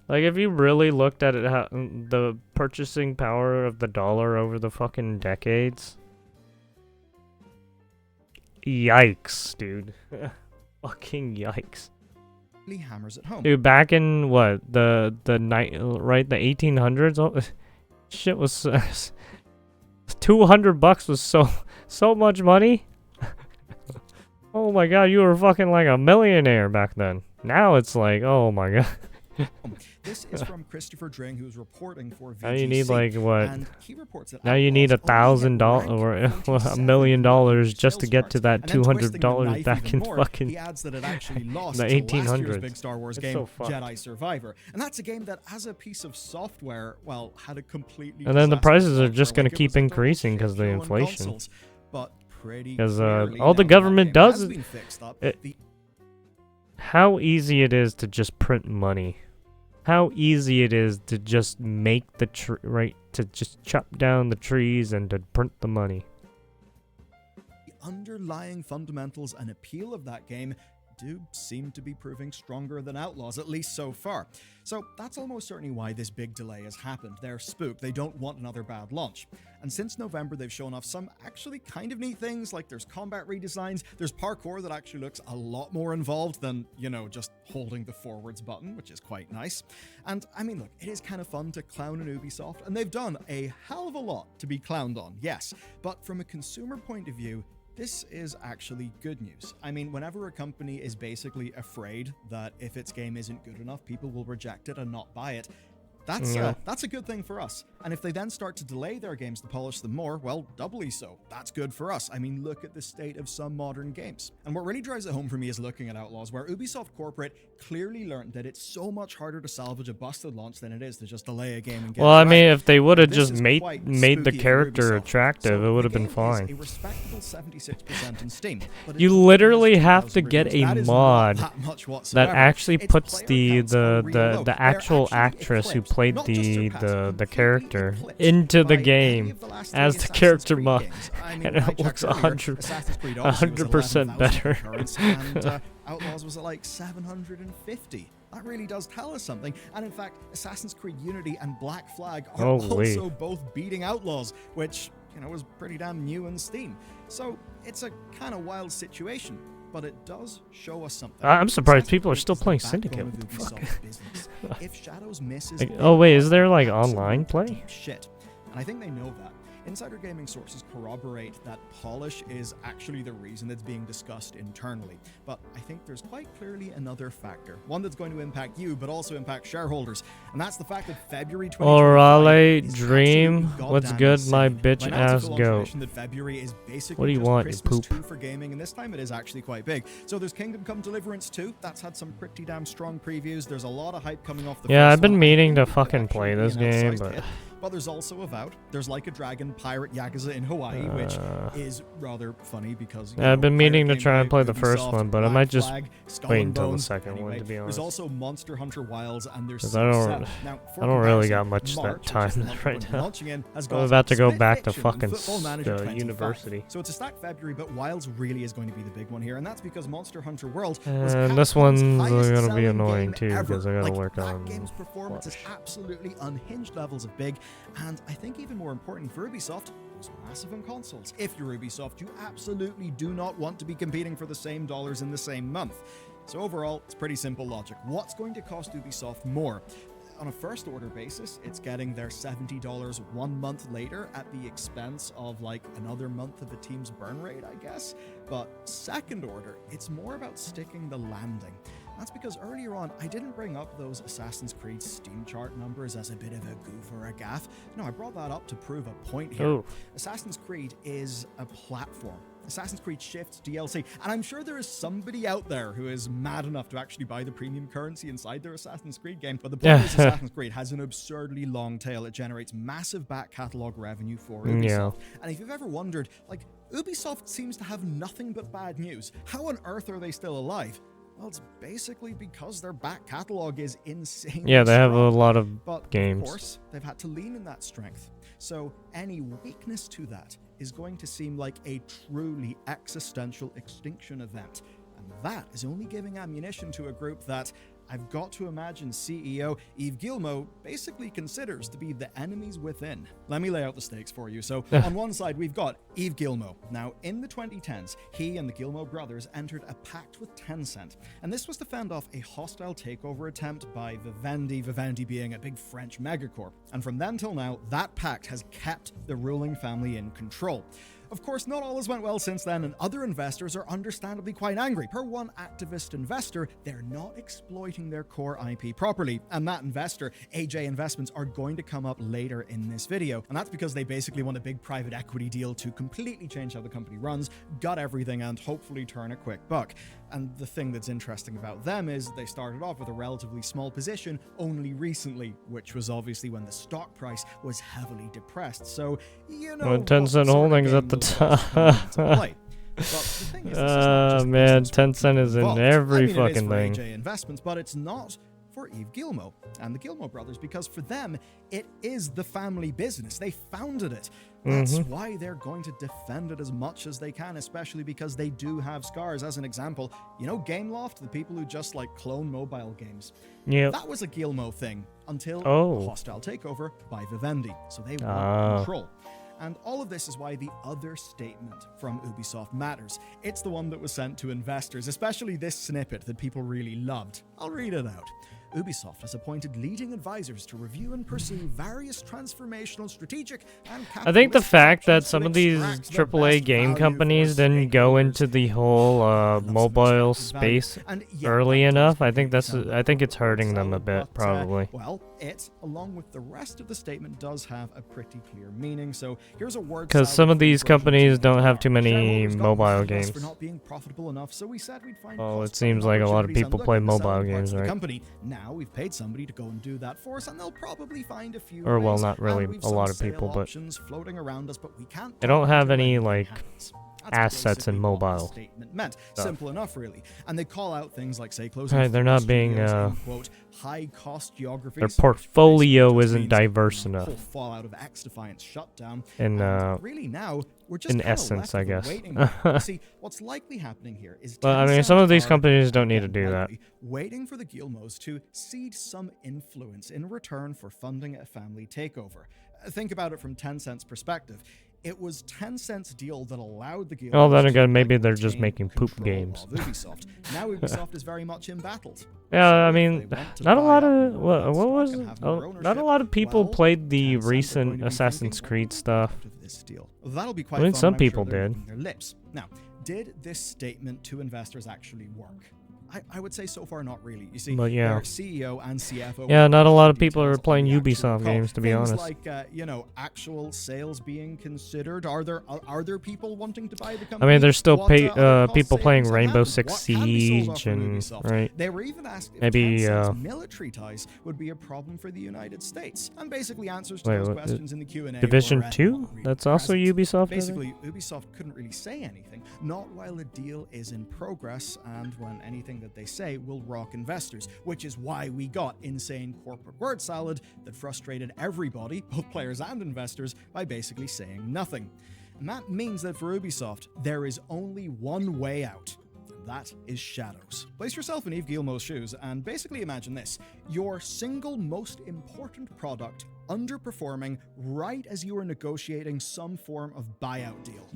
[SPEAKER 1] like, if you really looked at it, how the purchasing power of the dollar over the fucking decades. Yikes, dude. Fucking yikes.
[SPEAKER 2] hammers at home.
[SPEAKER 1] Dude, back in what, the 1800s, oh, shit was $200 was so much money. Oh my god, you were fucking like a millionaire back then. Now it's like, oh my god.
[SPEAKER 2] This is from Christopher Dring, who is reporting for VGC.
[SPEAKER 1] Now you need like what?
[SPEAKER 2] And he reports that
[SPEAKER 1] now you need $1,000 or $1 million just to get to that $200 back in fucking
[SPEAKER 2] he adds that it actually lost
[SPEAKER 1] the
[SPEAKER 2] to last year's
[SPEAKER 1] 1800s.
[SPEAKER 2] big Star Wars
[SPEAKER 1] It's
[SPEAKER 2] game,
[SPEAKER 1] so fucked.
[SPEAKER 2] Jedi Survivor. And that's a game that, as a piece of software, well, had a completely
[SPEAKER 1] And then the
[SPEAKER 2] disastrous
[SPEAKER 1] prices are just
[SPEAKER 2] software.
[SPEAKER 1] gonna
[SPEAKER 2] Like, it
[SPEAKER 1] keep
[SPEAKER 2] was a total
[SPEAKER 1] increasing because of the
[SPEAKER 2] shit show on
[SPEAKER 1] inflation.
[SPEAKER 2] consoles. But pretty
[SPEAKER 1] Because
[SPEAKER 2] clearly
[SPEAKER 1] all the
[SPEAKER 2] now that
[SPEAKER 1] government
[SPEAKER 2] game
[SPEAKER 1] does
[SPEAKER 2] has
[SPEAKER 1] is
[SPEAKER 2] been fixed up,
[SPEAKER 1] how easy it is to just print money. How easy it is to just make the to just chop down the trees and to print the money.
[SPEAKER 2] the underlying fundamentals and appeal of that game do seem to be proving stronger than Outlaws, at least so far. So that's almost certainly why this big delay has happened. They're spooked. They don't want another bad launch. And since November, they've shown off some actually kind of neat things, like there's combat redesigns, there's parkour that actually looks a lot more involved than, you know, just holding the forwards button, which is quite nice. And I mean, look, it is kind of fun to clown an Ubisoft, and they've done a hell of a lot to be clowned on, yes. But from a consumer point of view, this is actually good news. I mean, whenever a company is basically afraid that if its game isn't good enough, people will reject it and not buy it, that's a good thing for us. And if they then start to delay their games to polish them more, well, doubly so. That's good for us. I mean, look at the state of some modern games. And what really drives it home for me is looking at Outlaws, where Ubisoft Corporate clearly learned that it's so much harder to salvage a busted launch than it is to just delay a game and get
[SPEAKER 1] Well,
[SPEAKER 2] it
[SPEAKER 1] I mean,
[SPEAKER 2] right.
[SPEAKER 1] if they would have
[SPEAKER 2] This
[SPEAKER 1] just
[SPEAKER 2] is
[SPEAKER 1] made
[SPEAKER 2] quite
[SPEAKER 1] the
[SPEAKER 2] spooky for
[SPEAKER 1] character
[SPEAKER 2] Ubisoft.
[SPEAKER 1] attractive,
[SPEAKER 2] So
[SPEAKER 1] it would have
[SPEAKER 2] the
[SPEAKER 1] been
[SPEAKER 2] game
[SPEAKER 1] fine.
[SPEAKER 2] is a respectable 76% in Steam, but it
[SPEAKER 1] You
[SPEAKER 2] doesn't
[SPEAKER 1] literally
[SPEAKER 2] cost
[SPEAKER 1] have to
[SPEAKER 2] 2,000
[SPEAKER 1] get
[SPEAKER 2] reviews.
[SPEAKER 1] a
[SPEAKER 2] That is not
[SPEAKER 1] mod
[SPEAKER 2] that much
[SPEAKER 1] that
[SPEAKER 2] whatsoever.
[SPEAKER 1] actually
[SPEAKER 2] Its
[SPEAKER 1] puts
[SPEAKER 2] player counts are real low.
[SPEAKER 1] the
[SPEAKER 2] They're
[SPEAKER 1] actual
[SPEAKER 2] actually
[SPEAKER 1] actress who
[SPEAKER 2] eclipsed,
[SPEAKER 1] played
[SPEAKER 2] not just surpassed,
[SPEAKER 1] the character
[SPEAKER 2] eclipsed
[SPEAKER 1] into the
[SPEAKER 2] by any
[SPEAKER 1] game
[SPEAKER 2] of the last
[SPEAKER 1] as
[SPEAKER 2] three
[SPEAKER 1] the
[SPEAKER 2] Assassin's
[SPEAKER 1] character
[SPEAKER 2] Creed
[SPEAKER 1] mod,
[SPEAKER 2] games. I mean,
[SPEAKER 1] and
[SPEAKER 2] when I
[SPEAKER 1] it looks
[SPEAKER 2] checked earlier, Assassin's Creed Odyssey was at
[SPEAKER 1] 100%
[SPEAKER 2] 11,000
[SPEAKER 1] better.
[SPEAKER 2] concurrents, and Outlaws was at like 750. That really does tell us something. And in fact, Assassin's Creed Unity and Black Flag are
[SPEAKER 1] Holy.
[SPEAKER 2] also both beating Outlaws, which, you know, was pretty damn new in Steam. So it's a kind of wild situation, but it does show us something.
[SPEAKER 1] I'm surprised
[SPEAKER 2] Assassin's
[SPEAKER 1] people are
[SPEAKER 2] Creed
[SPEAKER 1] still
[SPEAKER 2] is the
[SPEAKER 1] playing
[SPEAKER 2] backbone
[SPEAKER 1] Syndicate.
[SPEAKER 2] of
[SPEAKER 1] What the fuck?
[SPEAKER 2] Ubisoft's business. If Shadows misses,
[SPEAKER 1] Like,
[SPEAKER 2] they
[SPEAKER 1] oh wait,
[SPEAKER 2] are
[SPEAKER 1] is there like
[SPEAKER 2] absolute
[SPEAKER 1] online play?
[SPEAKER 2] shit. And I think they know that. Insider gaming sources corroborate that polish is actually the reason that's being discussed internally. But I think there's quite clearly another factor, one that's going to impact you, but also impact shareholders. And that's the fact that February 2025
[SPEAKER 1] Orale
[SPEAKER 2] is
[SPEAKER 1] Dream,
[SPEAKER 2] absolutely
[SPEAKER 1] what's
[SPEAKER 2] goddamn
[SPEAKER 1] good,
[SPEAKER 2] insane.
[SPEAKER 1] my
[SPEAKER 2] By
[SPEAKER 1] bitch
[SPEAKER 2] now, it's a
[SPEAKER 1] ass
[SPEAKER 2] full
[SPEAKER 1] goat?
[SPEAKER 2] observation that February is basically
[SPEAKER 1] What do you
[SPEAKER 2] just
[SPEAKER 1] want, you
[SPEAKER 2] Christmas
[SPEAKER 1] poop?
[SPEAKER 2] 2 for gaming, and this time it is actually quite big. So there's Kingdom Come Deliverance 2. That's had some pretty damn strong previews. There's a lot of hype coming off the
[SPEAKER 1] Yeah,
[SPEAKER 2] first
[SPEAKER 1] I've been
[SPEAKER 2] one.
[SPEAKER 1] meaning to
[SPEAKER 2] It could
[SPEAKER 1] fucking
[SPEAKER 2] actually
[SPEAKER 1] play
[SPEAKER 2] be
[SPEAKER 1] this
[SPEAKER 2] an
[SPEAKER 1] game,
[SPEAKER 2] outsized
[SPEAKER 1] but
[SPEAKER 2] hit. But there's also Avowed. There's Like a Dragon Pirate Yakuza in Hawaii, which is rather funny because
[SPEAKER 1] Yeah, I've been meaning to try and play the
[SPEAKER 2] Ubisoft,
[SPEAKER 1] first one, but I
[SPEAKER 2] Black
[SPEAKER 1] might just
[SPEAKER 2] Flag, Skull
[SPEAKER 1] wait
[SPEAKER 2] and
[SPEAKER 1] until the
[SPEAKER 2] Bones.
[SPEAKER 1] second one,
[SPEAKER 2] Anyway,
[SPEAKER 1] to be honest.
[SPEAKER 2] There's also Monster Hunter Wilds, and there's
[SPEAKER 1] 'Cause I don't-
[SPEAKER 2] Seven. Now, for
[SPEAKER 1] I don't really
[SPEAKER 2] comparison,
[SPEAKER 1] got much
[SPEAKER 2] March,
[SPEAKER 1] that
[SPEAKER 2] which is
[SPEAKER 1] time
[SPEAKER 2] the month
[SPEAKER 1] right
[SPEAKER 2] when
[SPEAKER 1] now.
[SPEAKER 2] launching in, has
[SPEAKER 1] I'm
[SPEAKER 2] got
[SPEAKER 1] about to go
[SPEAKER 2] Split
[SPEAKER 1] back to
[SPEAKER 2] Fiction and
[SPEAKER 1] fucking
[SPEAKER 2] Football Manager 25.
[SPEAKER 1] university.
[SPEAKER 2] So it's a stacked February, but Wilds really is going to be the big one here, and that's because Monster Hunter World was
[SPEAKER 1] And this
[SPEAKER 2] Capcom's
[SPEAKER 1] one's
[SPEAKER 2] highest
[SPEAKER 1] gonna be
[SPEAKER 2] selling
[SPEAKER 1] annoying
[SPEAKER 2] game
[SPEAKER 1] too,
[SPEAKER 2] ever.
[SPEAKER 1] because I gotta
[SPEAKER 2] Like,
[SPEAKER 1] work
[SPEAKER 2] that
[SPEAKER 1] on
[SPEAKER 2] game's performance is absolutely unhinged levels of big, and I think even more important for Ubisoft, it was massive on consoles. If you're Ubisoft, you absolutely do not want to be competing for the same dollars in the same month. So overall, it's pretty simple logic. What's going to cost Ubisoft more? On a first order basis, it's getting their $70 1 month later at the expense of like another month of a team's burn rate, I guess. But second order, it's more about sticking the landing. That's because earlier on, I didn't bring up those Assassin's Creed Steam chart numbers as a bit of a goof or a gaff. No, I brought that up to prove a point here.
[SPEAKER 1] Oh.
[SPEAKER 2] Assassin's Creed is a platform. Assassin's Creed Shifts DLC, and I'm sure there is somebody out there who is mad enough to actually buy the premium currency inside their Assassin's Creed game. But the point is, Assassin's Creed has an absurdly long tail. It generates massive back catalog revenue for Ubisoft.
[SPEAKER 1] Yeah.
[SPEAKER 2] And if you've ever wondered, like, Ubisoft seems to have nothing but bad news. How on earth are they still alive? Well, it's basically because their back catalog is insane.
[SPEAKER 1] Yeah, they have a lot of games.
[SPEAKER 2] Of course, they've had to lean in that strength. So any weakness to that is going to seem like a truly existential extinction event. And that is only giving ammunition to a group that I've got to imagine CEO Yves Guillemot basically considers to be the enemies within. Let me lay out the stakes for you. So on one side, we've got Yves Guillemot. Now, in the 2010s, he and the Guillemot brothers entered a pact with Tencent. And this was to fend off a hostile takeover attempt by Vivendi, Vivendi being a big French megacorp. And from then till now, that pact has kept the ruling family in control. Of course, not all has went well since then, and other investors are understandably quite angry. Per one activist investor, they're not exploiting their core IP properly, and that investor, AJ Investments, are going to come up later in this video, and that's because they basically want a big private equity deal to completely change how the company runs, gut everything, and hopefully turn a quick buck. And the thing that's interesting about them is they started off with a relatively small position only recently, which was obviously when the stock price was heavily depressed. So, you know,
[SPEAKER 1] when Tencent Holdings at the top. Man, Tencent is in every fucking thing.
[SPEAKER 2] AJ Investments, but it's not for Yves Guillemot and the Guillemot brothers, because for them, it is the family business. They founded it. That's why they're going to defend it as much as they can, especially because they do have scars. As an example, you know Gameloft, the people who just like clone mobile games?
[SPEAKER 1] Yeah.
[SPEAKER 2] That was a Guillemot thing until hostile takeover by Vivendi. So they want control. And all of this is why the other statement from Ubisoft matters. It's the one that was sent to investors, especially this snippet that people really loved. I'll read it out. Ubisoft has appointed leading advisors to review and pursue various transformational, strategic, and
[SPEAKER 1] I think the fact that some of these AAA game companies didn't go into the whole mobile space early enough, I think it's hurting them a bit, probably.
[SPEAKER 2] Well, it, along with the rest of the statement, does have a pretty clear meaning. So here's a word.
[SPEAKER 1] Because some of these companies don't have too many mobile games.
[SPEAKER 2] For not being profitable enough, so we said we'd find
[SPEAKER 1] it seems like a lot of people play mobile games, right?
[SPEAKER 2] Now we've paid somebody to go and do that for us, and they'll probably find a few.
[SPEAKER 1] Or well, not really a lot of people, but
[SPEAKER 2] floating around us, but we can't.
[SPEAKER 1] They don't have any like assets in mobile.
[SPEAKER 2] Statement meant simple enough, really. And they call out things like, say, closing.
[SPEAKER 1] Right, they're not being
[SPEAKER 2] quote high-cost geographies.
[SPEAKER 1] Their portfolio isn't diverse enough.
[SPEAKER 2] Whole fallout of XDefiant shutdown.
[SPEAKER 1] And
[SPEAKER 2] really now we're just
[SPEAKER 1] in essence, I guess.
[SPEAKER 2] See, what's likely happening here is.
[SPEAKER 1] Well, I mean, some of these companies don't need to do that.
[SPEAKER 2] Waiting for the Guillemots to cede some influence in return for funding a family takeover. Think about it from Tencent's perspective. It was Tencent's deal that allowed the Guillemot.
[SPEAKER 1] Oh, then again, maybe they're just making poop games.
[SPEAKER 2] Ubisoft. Now Ubisoft is very much embattled.
[SPEAKER 1] Yeah, I mean, not a lot of not a lot of people played the recent Assassin's Creed stuff.
[SPEAKER 2] That'll be quite
[SPEAKER 1] I mean,
[SPEAKER 2] fun,
[SPEAKER 1] some
[SPEAKER 2] I'm
[SPEAKER 1] people
[SPEAKER 2] sure they're
[SPEAKER 1] did.
[SPEAKER 2] licking their lips. Now, did this statement to investors actually work? I would say so far not really. You see,
[SPEAKER 1] But yeah.
[SPEAKER 2] their CEO and CFO.
[SPEAKER 1] Yeah, not a lot of people are playing Ubisoft games, to be
[SPEAKER 2] Things
[SPEAKER 1] honest.
[SPEAKER 2] like actual sales being considered. Are there people wanting to buy the
[SPEAKER 1] I
[SPEAKER 2] company?
[SPEAKER 1] mean, there's still
[SPEAKER 2] What are cost
[SPEAKER 1] people playing
[SPEAKER 2] savings at
[SPEAKER 1] Rainbow
[SPEAKER 2] hand?
[SPEAKER 1] Six
[SPEAKER 2] What can be sold off
[SPEAKER 1] Siege
[SPEAKER 2] from
[SPEAKER 1] and
[SPEAKER 2] Ubisoft?
[SPEAKER 1] right.
[SPEAKER 2] They were even asked if
[SPEAKER 1] Maybe
[SPEAKER 2] Tencent's military ties would be a problem for the United States, and basically answers to
[SPEAKER 1] Wait,
[SPEAKER 2] those
[SPEAKER 1] what,
[SPEAKER 2] questions in the Q&A.
[SPEAKER 1] Division
[SPEAKER 2] were,
[SPEAKER 1] 2?
[SPEAKER 2] not really
[SPEAKER 1] That's also
[SPEAKER 2] present.
[SPEAKER 1] Ubisoft, I think?
[SPEAKER 2] Basically, Ubisoft couldn't really say anything, not while a deal is in progress, and when anything that they say will rock investors, which is why we got insane corporate word salad that frustrated everybody, both players and investors, by basically saying nothing. And that means that for Ubisoft, there is only one way out. And that is shadows. Place yourself in Yves Guillemot's shoes and basically imagine this. Your single most important product underperforming right as you are negotiating some form of buyout deal.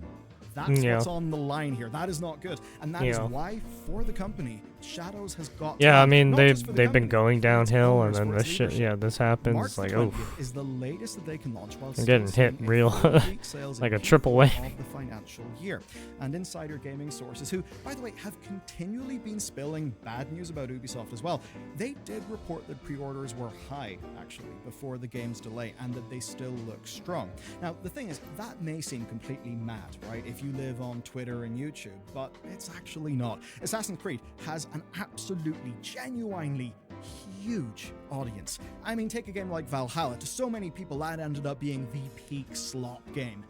[SPEAKER 2] That's what's on the line here. That is not good. And that is why, for the company, Shadows has got
[SPEAKER 1] Yeah, I mean,
[SPEAKER 2] not
[SPEAKER 1] they've
[SPEAKER 2] just for the
[SPEAKER 1] been
[SPEAKER 2] company,
[SPEAKER 1] going
[SPEAKER 2] but its
[SPEAKER 1] downhill, and
[SPEAKER 2] owners
[SPEAKER 1] then
[SPEAKER 2] for
[SPEAKER 1] this
[SPEAKER 2] its
[SPEAKER 1] shit,
[SPEAKER 2] leadership.
[SPEAKER 1] this happens,
[SPEAKER 2] March
[SPEAKER 1] like,
[SPEAKER 2] the
[SPEAKER 1] oh.
[SPEAKER 2] 20th is the latest that they can launch while
[SPEAKER 1] I'm getting
[SPEAKER 2] still
[SPEAKER 1] hit
[SPEAKER 2] seeing
[SPEAKER 1] real,
[SPEAKER 2] a full week sales
[SPEAKER 1] like a
[SPEAKER 2] in
[SPEAKER 1] triple
[SPEAKER 2] Q4
[SPEAKER 1] whammy.
[SPEAKER 2] of the financial year. And insider gaming sources, who, by the way, have continually been spilling bad news about Ubisoft as well, they did report that pre-orders were high, actually, before the game's delay, and that they still look strong. Now, the thing is, that may seem completely mad, right, if you live on Twitter and YouTube, but it's actually not. Assassin's Creed has an absolutely, genuinely huge audience. I mean, take a game like Valhalla. To so many people, that ended up being the peak slot game.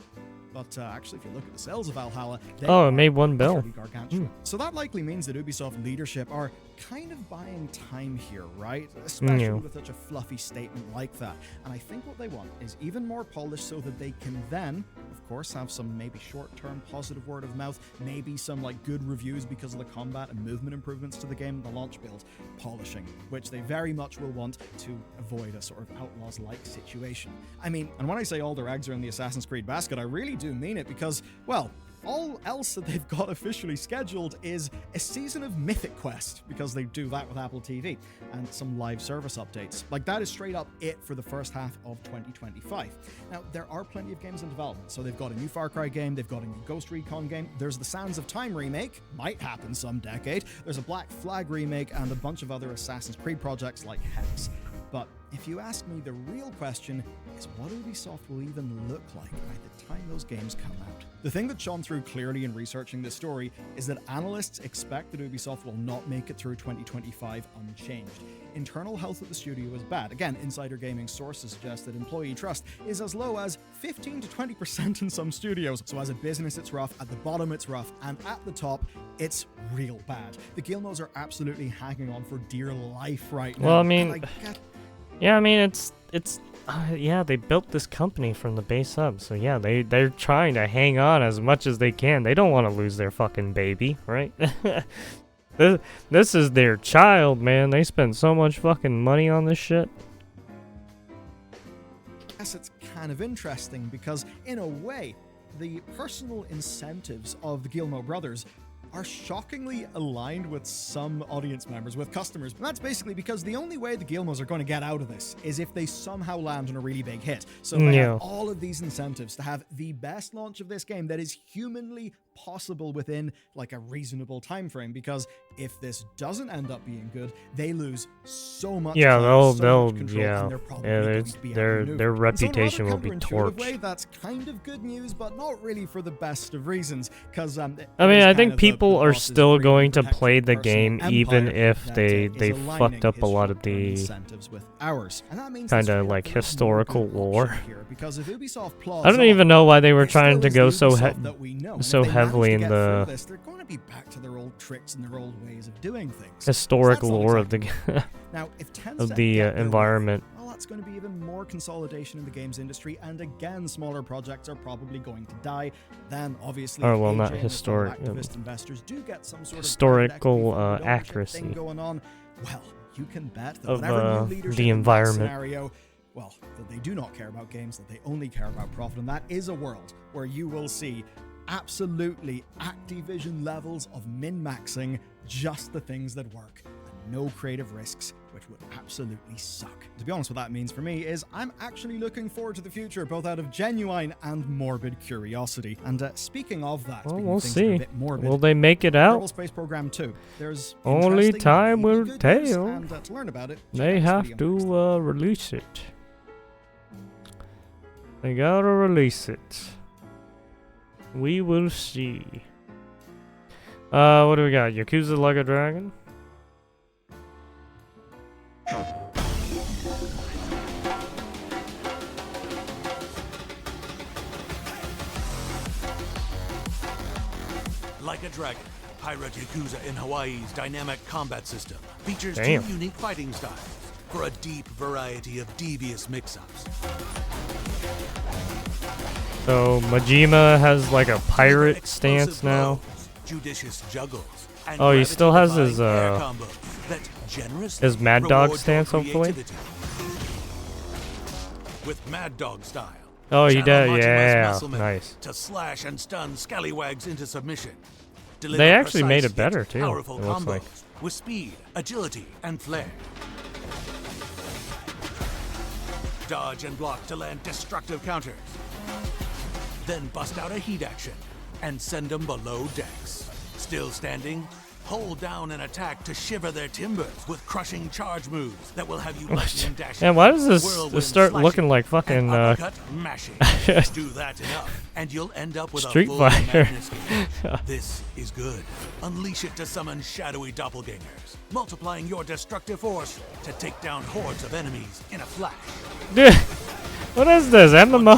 [SPEAKER 2] But actually, if you look at the sales of Valhalla, they
[SPEAKER 1] Oh, it
[SPEAKER 2] are
[SPEAKER 1] made $1 bill.
[SPEAKER 2] utterly gargantuan. So that likely means that Ubisoft leadership are kind of buying time here, right? Especially
[SPEAKER 1] Yeah.
[SPEAKER 2] with such a fluffy statement like that. And I think what they want is even more polish so that they can then, of course, have some maybe short-term positive word of mouth, maybe some like good reviews because of the combat and movement improvements to the game, the launch build, polishing, which they very much will want to avoid a sort of Outlaws-like situation. I mean, and when I say all their eggs are in the Assassin's Creed basket, I really do mean it because, well, all else that they've got officially scheduled is a season of Mythic Quest, because they do that with Apple TV, and some live service updates. Like, that is straight up it for the first half of 2025. Now, there are plenty of games in development. So they've got a new Far Cry game, they've got a new Ghost Recon game, there's the Sands of Time remake, might happen some decade, there's a Black Flag remake, and a bunch of other Assassin's Creed projects like Hex. But if you ask me, the real question is what Ubisoft will even look like by the time those games come out. The thing that shone through clearly in researching this story is that analysts expect that Ubisoft will not make it through 2025 unchanged. Internal health at the studio is bad. Again, Insider Gaming sources suggest that employee trust is as low as 15 to 20% in some studios. So as a business, it's rough. At the bottom, it's rough. And at the top, it's real bad. The Guillemets are absolutely hanging on for dear life right now.
[SPEAKER 1] Well, I mean,
[SPEAKER 2] And
[SPEAKER 1] yeah, I mean, it's yeah, they built this company from the base up, so yeah, they're trying to hang on as much as they can. They don't want to lose their fucking baby, right? This is their child, man. They spend so much fucking money on this shit.
[SPEAKER 2] Yes, it's kind of interesting because, in a way, the personal incentives of the Guillemot brothers are shockingly aligned with some audience members, with customers. And that's basically because the only way the Guillemots are going to get out of this is if they somehow land on a really big hit. So they have all of these incentives to have the best launch of this game that is humanly possible within like a reasonable time frame, because if this doesn't end up being good, they lose so much
[SPEAKER 1] Yeah,
[SPEAKER 2] time,
[SPEAKER 1] they'll
[SPEAKER 2] much control, and they're probably
[SPEAKER 1] yeah,
[SPEAKER 2] going to be
[SPEAKER 1] their
[SPEAKER 2] outmaneuvered.
[SPEAKER 1] reputation
[SPEAKER 2] So
[SPEAKER 1] will be
[SPEAKER 2] in a rather counterintuitive
[SPEAKER 1] torched.
[SPEAKER 2] way, that's kind of good news, but not really for the best of reasons, because
[SPEAKER 1] I mean, I think people are still going to play the game even if they fucked up a lot of the kind of like historical lore. I don't even know why they were trying to go so heavily in the
[SPEAKER 2] they're going to be back to their old tricks and their old ways of doing things.
[SPEAKER 1] historic
[SPEAKER 2] So that's not
[SPEAKER 1] lore of
[SPEAKER 2] exactly
[SPEAKER 1] the
[SPEAKER 2] good. Now, if
[SPEAKER 1] of
[SPEAKER 2] Tencent
[SPEAKER 1] the
[SPEAKER 2] get their way,
[SPEAKER 1] environment.
[SPEAKER 2] well, that's going to be even more consolidation in the games industry, and again, smaller projects are probably going to die. Then, obviously,
[SPEAKER 1] Oh, well, not
[SPEAKER 2] AJ and his fellow
[SPEAKER 1] historic,
[SPEAKER 2] activist investors do get some sort of
[SPEAKER 1] historical
[SPEAKER 2] private equity ownership
[SPEAKER 1] accuracy
[SPEAKER 2] thing going on. Well, you can bet that
[SPEAKER 1] of
[SPEAKER 2] whenever new leadership
[SPEAKER 1] the
[SPEAKER 2] in that
[SPEAKER 1] environment.
[SPEAKER 2] scenario, well, that they do not care about games, that they only care about profit, and that is a world where you will see absolutely Activision levels of min-maxing just the things that work, and no creative risks, which would absolutely suck. To be honest, what that means for me is I'm actually looking forward to the future, both out of genuine and morbid curiosity. And speaking of that,
[SPEAKER 1] Well,
[SPEAKER 2] speaking
[SPEAKER 1] we'll
[SPEAKER 2] of things that are a
[SPEAKER 1] see.
[SPEAKER 2] bit morbid,
[SPEAKER 1] Will they make it out?
[SPEAKER 2] Kerbal Space Program 2. There's
[SPEAKER 1] Only
[SPEAKER 2] interesting,
[SPEAKER 1] time
[SPEAKER 2] really
[SPEAKER 1] will
[SPEAKER 2] good news,
[SPEAKER 1] tell.
[SPEAKER 2] and to learn about it, check
[SPEAKER 1] They
[SPEAKER 2] out this
[SPEAKER 1] have
[SPEAKER 2] video next.
[SPEAKER 1] to release it. They gotta release it. We will see. What do we got? Yakuza Like a Dragon?
[SPEAKER 3] Like a Dragon, Pirate Yakuza in Hawaii's dynamic combat system features
[SPEAKER 1] Damn.
[SPEAKER 3] 2 unique fighting styles for a deep variety of devious mix-ups.
[SPEAKER 1] So Majima has like a pirate stance now.
[SPEAKER 3] Judicious juggles, and
[SPEAKER 1] Oh, he still has his
[SPEAKER 3] air combos that generously
[SPEAKER 1] his Mad Dog
[SPEAKER 3] reward
[SPEAKER 1] stance,
[SPEAKER 3] your
[SPEAKER 1] hopefully.
[SPEAKER 3] creativity. With Mad Dog style.
[SPEAKER 1] Oh, he
[SPEAKER 3] channel
[SPEAKER 1] does.
[SPEAKER 3] Machima's
[SPEAKER 1] Yeah,
[SPEAKER 3] musclemen
[SPEAKER 1] nice.
[SPEAKER 3] To slash and stun scallywags into submission. Deliver
[SPEAKER 1] They actually made
[SPEAKER 3] precise
[SPEAKER 1] it better
[SPEAKER 3] yet
[SPEAKER 1] too.
[SPEAKER 3] Powerful
[SPEAKER 1] It looks
[SPEAKER 3] combos
[SPEAKER 1] like.
[SPEAKER 3] with speed, agility, and flair. Dodge and block to land destructive counters. Then bust out a heat action and send them below decks. Still standing? Hold down an attack to shiver their timbers with crushing charge moves that will have you lightning dashing.
[SPEAKER 1] And why does this
[SPEAKER 3] whirlwind
[SPEAKER 1] start
[SPEAKER 3] slashing,
[SPEAKER 1] looking like fucking
[SPEAKER 3] and uppercut mashing? Do that enough, and you'll end up with
[SPEAKER 1] Street
[SPEAKER 3] a full
[SPEAKER 1] Fighter.
[SPEAKER 3] madness game. This is good. Unleash it to summon shadowy doppelgangers, multiplying your destructive force to take down hordes of enemies in a flash.
[SPEAKER 1] What is this, MMO?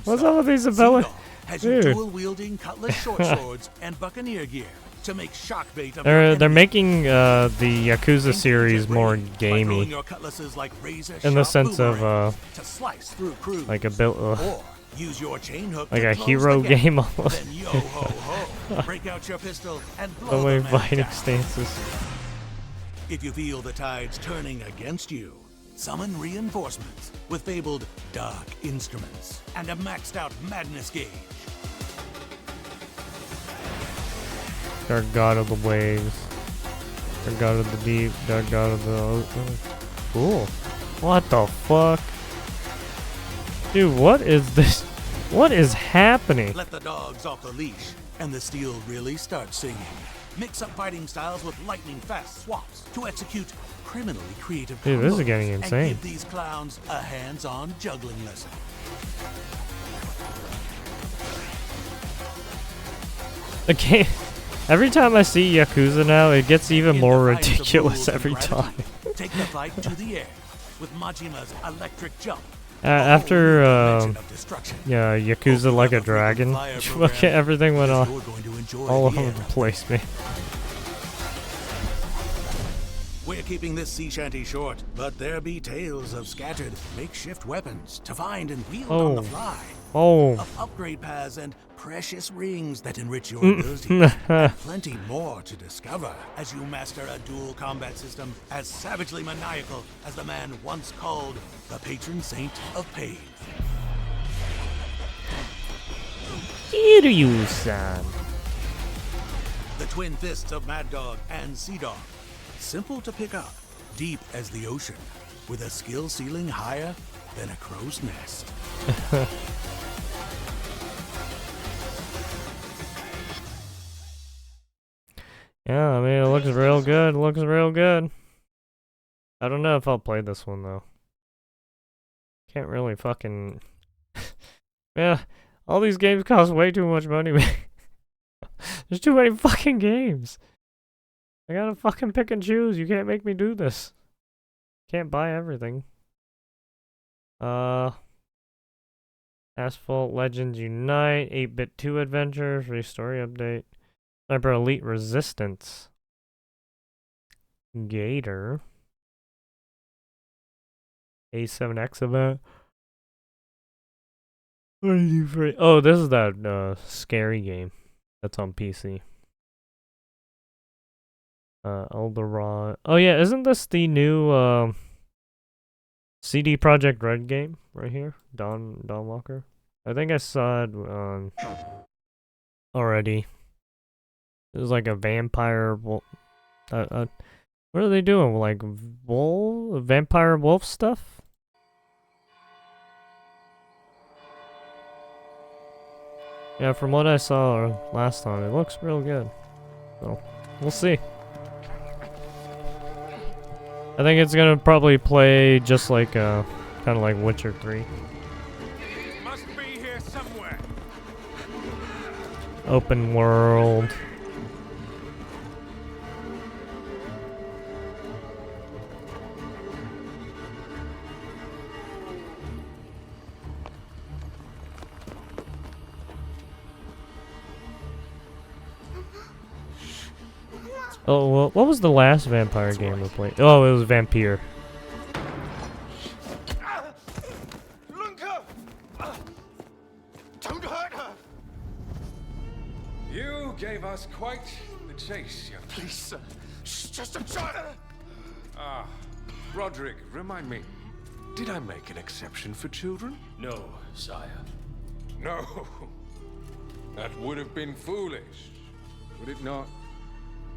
[SPEAKER 1] What's up with these abilities?
[SPEAKER 3] Has
[SPEAKER 1] Dude.
[SPEAKER 3] dual-wielding cutlass short swords and buccaneer gear to make shock bait of
[SPEAKER 1] They're making the Yakuza series more gamey,
[SPEAKER 3] your cutlasses like razor
[SPEAKER 1] in the
[SPEAKER 3] sharp
[SPEAKER 1] sense of
[SPEAKER 3] boomerangs to slice through crews.
[SPEAKER 1] like a build,
[SPEAKER 3] Or use your chain hook
[SPEAKER 1] like
[SPEAKER 3] to
[SPEAKER 1] a
[SPEAKER 3] close
[SPEAKER 1] hero
[SPEAKER 3] the gap.
[SPEAKER 1] game almost.
[SPEAKER 3] Then yo ho ho, break out your pistol and blow
[SPEAKER 1] So many
[SPEAKER 3] the man
[SPEAKER 1] fighting
[SPEAKER 3] down.
[SPEAKER 1] stances.
[SPEAKER 3] If you feel the tides turning against you, summon reinforcements with fabled dark instruments and a maxed out madness gauge.
[SPEAKER 1] Dark god of the waves. Dark god of the deep. Dark god of the ocean. Cool. What the fuck? Dude, what is this? What is happening?
[SPEAKER 3] Let the dogs off the leash, and the steel really starts singing. Mix up fighting styles with lightning fast swaps to execute criminally creative
[SPEAKER 1] Dude, this is
[SPEAKER 3] combos
[SPEAKER 1] getting
[SPEAKER 3] and
[SPEAKER 1] insane.
[SPEAKER 3] give these clowns a hands-on juggling lesson.
[SPEAKER 1] The game. Every time I see Yakuza now, it gets even more ridiculous every time.
[SPEAKER 3] Take the fight to the air with Majima's electric jump.
[SPEAKER 1] After yeah, Yakuza Like a Dragon, fucking everything went on all over the place, man.
[SPEAKER 3] We're keeping this sea shanty short, but there be tales of scattered makeshift weapons to find and wield on the fly. Of upgrade paths and precious rings that enrich your abilities. And plenty more to discover as you master a dual combat system as savagely maniacal as the man once called the patron saint of pain.
[SPEAKER 1] Kiryu-san.
[SPEAKER 3] The twin fists of Mad Dog and Sea Dog. Simple to pick up, deep as the ocean, with a skill ceiling higher than a crow's nest.
[SPEAKER 1] Yeah, I mean, it looks real good. It looks real good. I don't know if I'll play this one, though. Can't really fucking... Yeah, all these games cost way too much money, man. There's too many fucking games. I gotta fucking pick and choose. You can't make me do this. Can't buy everything. Asphalt Legends Unite, 8-Bit 2 Adventure, free story update. Sniper Elite Resistance. Gator. A7X event. What did you free? Oh, this is that scary game that's on PC. Eldorado. Oh yeah, isn't this the new CD Projekt Red game right here? Dawn Walker. I think I saw it already. It was like a vampire. What are they doing? Like vampire wolf stuff? Yeah, from what I saw last time, it looks real good. So we'll see. I think it's gonna probably play just like kind of like Witcher 3.
[SPEAKER 3] Must be here somewhere.
[SPEAKER 1] Open world. Oh, well, what was the last vampire game we played? Oh, it was Vampire.
[SPEAKER 7] Don't hurt her! You gave us quite the chase, young. Please, sir. She's just a child. Ah, Roderick, remind me. Did I make an exception for children?
[SPEAKER 18] No, sire.
[SPEAKER 7] No. That would have been foolish, would it not?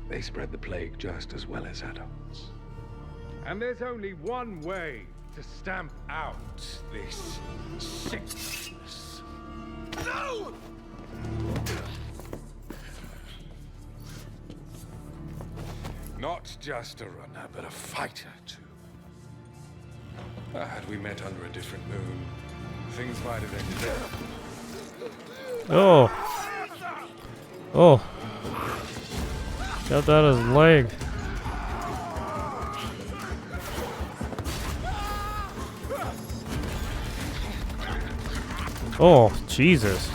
[SPEAKER 7] They spread the plague just as well as adults. And there's only one way to stamp out this sickness. No! Not just a runner, but a fighter, too. Had we met under a different moon, things might have ended there.
[SPEAKER 1] Oh. Oh. Got that as leg. Oh, Jesus.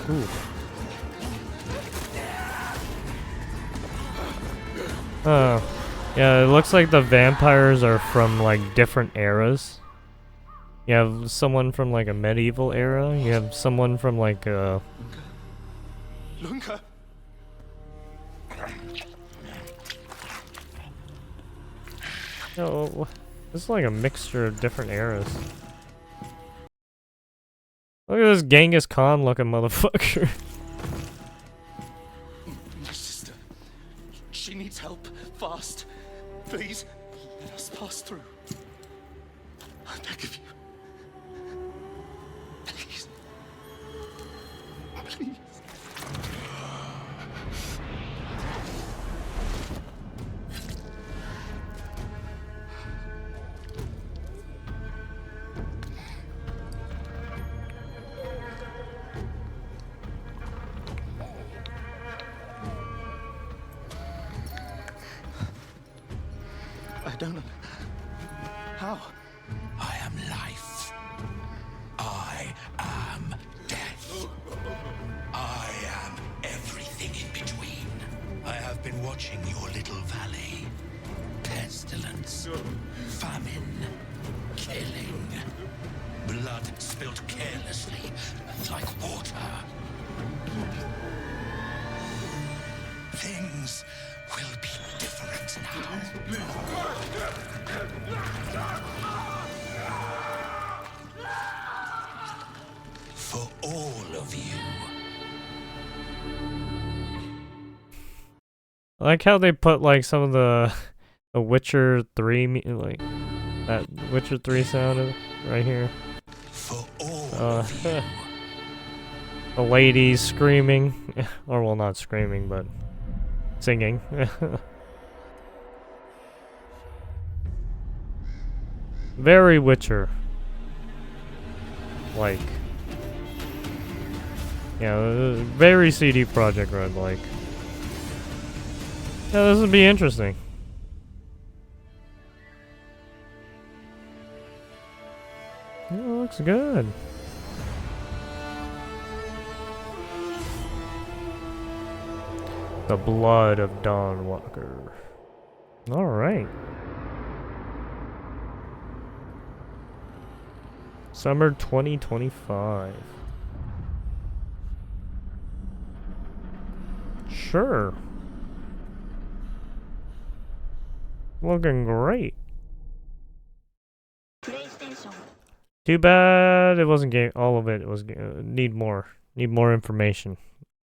[SPEAKER 1] Ooh. Oh. Yeah, it looks like the vampires are from like different eras. You have someone from like a medieval era, you have someone from like a...
[SPEAKER 9] Lunka.
[SPEAKER 1] No, this is like a mixture of different eras. Look at this Genghis Khan looking motherfucker.
[SPEAKER 9] My sister. She needs help. Fast. Please, let us pass through. I beg of you. Please. Please. I don't know. How?
[SPEAKER 13] I am life. I am death. I am everything in between. I have been watching your little valley. Pestilence, famine, killing, blood spilt carelessly like water. Things will be different now. For all of you.
[SPEAKER 1] I like how they put like some of the Witcher 3 like that Witcher 3 sound right here.
[SPEAKER 13] For all of you.
[SPEAKER 1] The ladies screaming, or well, not screaming, but singing. Very Witcher. Like. Yeah, very CD Projekt Red like. Yeah, this would be interesting. Yeah, it looks good. The Blood of Dawnwalker. Alright. Summer 2025. Sure. Looking great. Too bad it wasn't game. All of it was need more. Need more information.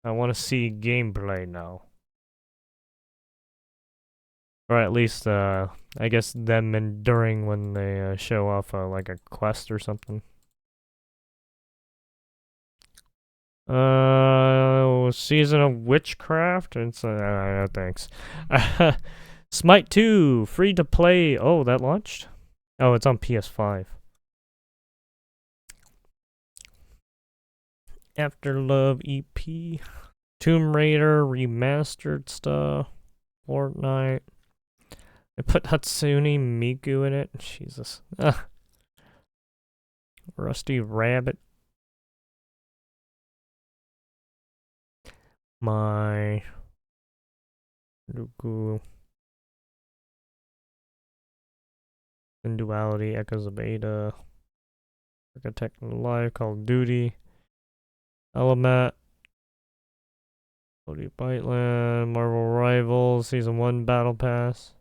[SPEAKER 1] I want to see gameplay now. Or at least, I guess them and during when they show off like a quest or something. Season of Witchcraft. It's thanks. Smite 2 free to play. Oh, that launched. Oh, it's on PS5. Afterlove EP. Tomb Raider remastered stuff. Fortnite. They put Hatsune Miku in it. Jesus. Rusty Rabbit. My Luku. Duality, Echoes of Ada. Architect Live, Call of Duty. Element. Cody Biteland, Marvel Rivals, Season 1 Battle Pass.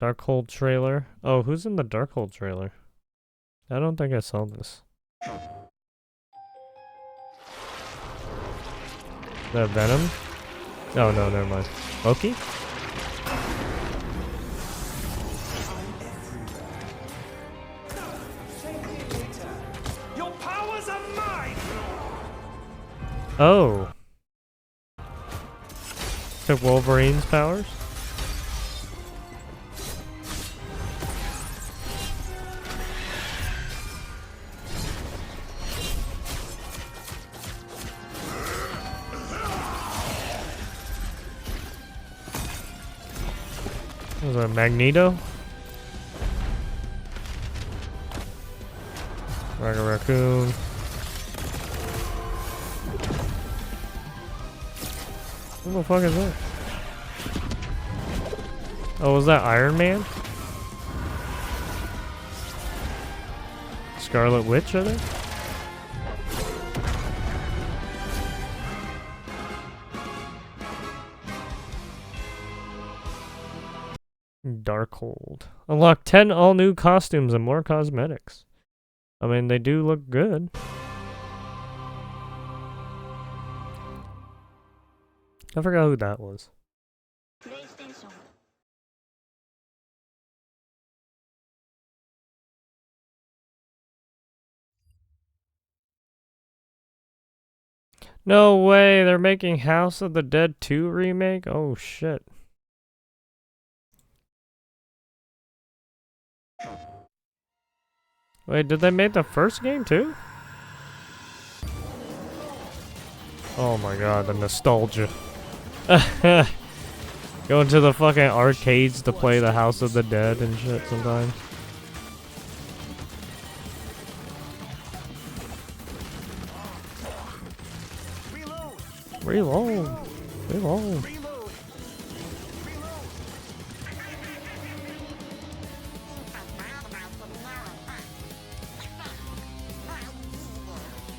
[SPEAKER 1] Darkhold trailer. Oh, who's in the Darkhold trailer? I don't think I saw this. The Venom? Oh no, never mind. Loki?
[SPEAKER 9] Your powers are mine.
[SPEAKER 1] Oh. Took Wolverine's powers? Was that Magneto? Rocket Raccoon. What the fuck is that? Oh, was that Iron Man? Scarlet Witch, I think? Darkhold. Unlock 10 all-new costumes and more cosmetics. I mean, they do look good. I forgot who that was. No way, they're making House of the Dead 2 remake? Oh shit. Wait, did they make the first game too? Oh my god, the nostalgia. Going to the fucking arcades to play the House of the Dead and shit sometimes. Reload. Reload.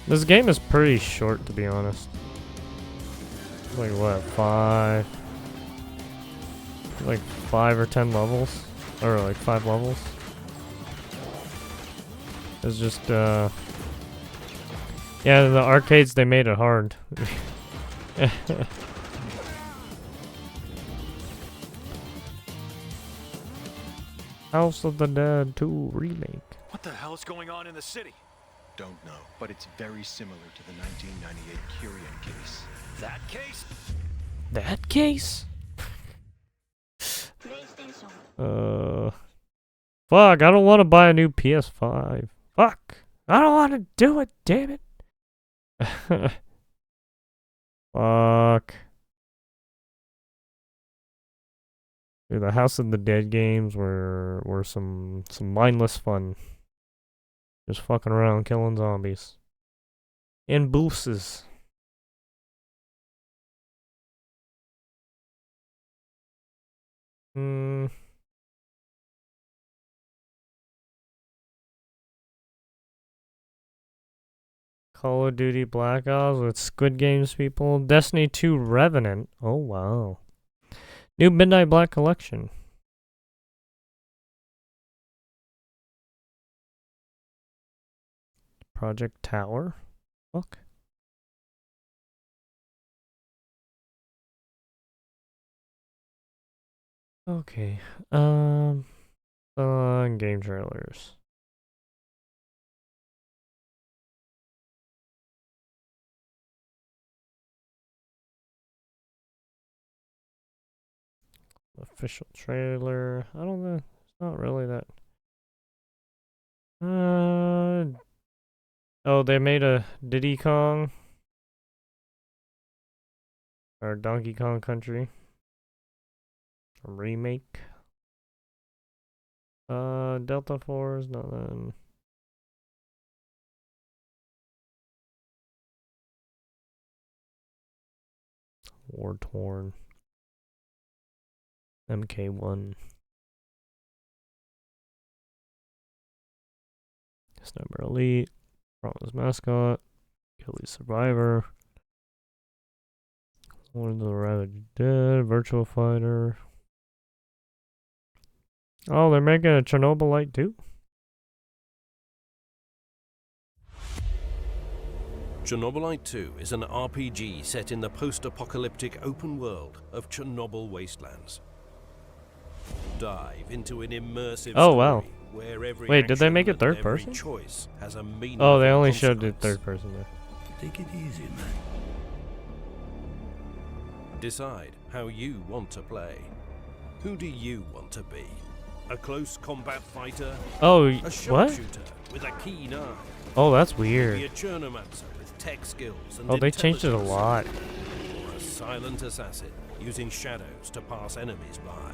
[SPEAKER 1] This game is pretty short, to be honest. Like what, 5 or 10 levels? Or like 5 levels? It's just, yeah, the arcades, they made it hard. House of the Dead 2 remake.
[SPEAKER 10] What the hell is going on in the city? Don't know, but it's very similar to the 1998 Curian case. That case?
[SPEAKER 1] That case? Fuck, I don't want to buy a new PS5. Fuck. I don't want to do it, damn it. Fuck. Dude, the House of the Dead games were some mindless fun. Just fucking around killing zombies. And booses. Call of Duty Black Ops with Squid Games people. Destiny 2 Revenant. Oh wow. New Midnight Black Collection. Project Tower? Fuck. Okay. Game trailers. Official trailer. I don't know. It's not really that. Oh, they made a Diddy Kong. Or Donkey Kong Country. A remake. Delta Force, nothing. War Torn. MK1. Sniper Elite. Promise Mascot. Achilles Survivor. One of the Ravage Dead. Virtual Fighter. Oh, they're making a Chernobylite too?
[SPEAKER 11] Chernobylite 2 is an RPG set in the post-apocalyptic open world of Chernobyl wastelands. Dive into an immersive story where every
[SPEAKER 1] Wait, did they make it
[SPEAKER 11] action
[SPEAKER 1] third
[SPEAKER 11] and every
[SPEAKER 1] person?
[SPEAKER 11] choice has a
[SPEAKER 1] Oh, they
[SPEAKER 11] meaningful
[SPEAKER 1] only showed it
[SPEAKER 11] consequence.
[SPEAKER 1] third person there.
[SPEAKER 11] Take it easy, man. Decide how you want to play. Who do you want to be? A close combat fighter?
[SPEAKER 1] Oh,
[SPEAKER 11] a
[SPEAKER 1] what?
[SPEAKER 11] sharpshooter with a keen eye?
[SPEAKER 1] Oh, that's
[SPEAKER 11] Maybe
[SPEAKER 1] weird.
[SPEAKER 11] a Chernomancer with tech skills and
[SPEAKER 1] Oh, they changed it a
[SPEAKER 11] intelligence.
[SPEAKER 1] lot.
[SPEAKER 11] Or a silent assassin using shadows to pass enemies by.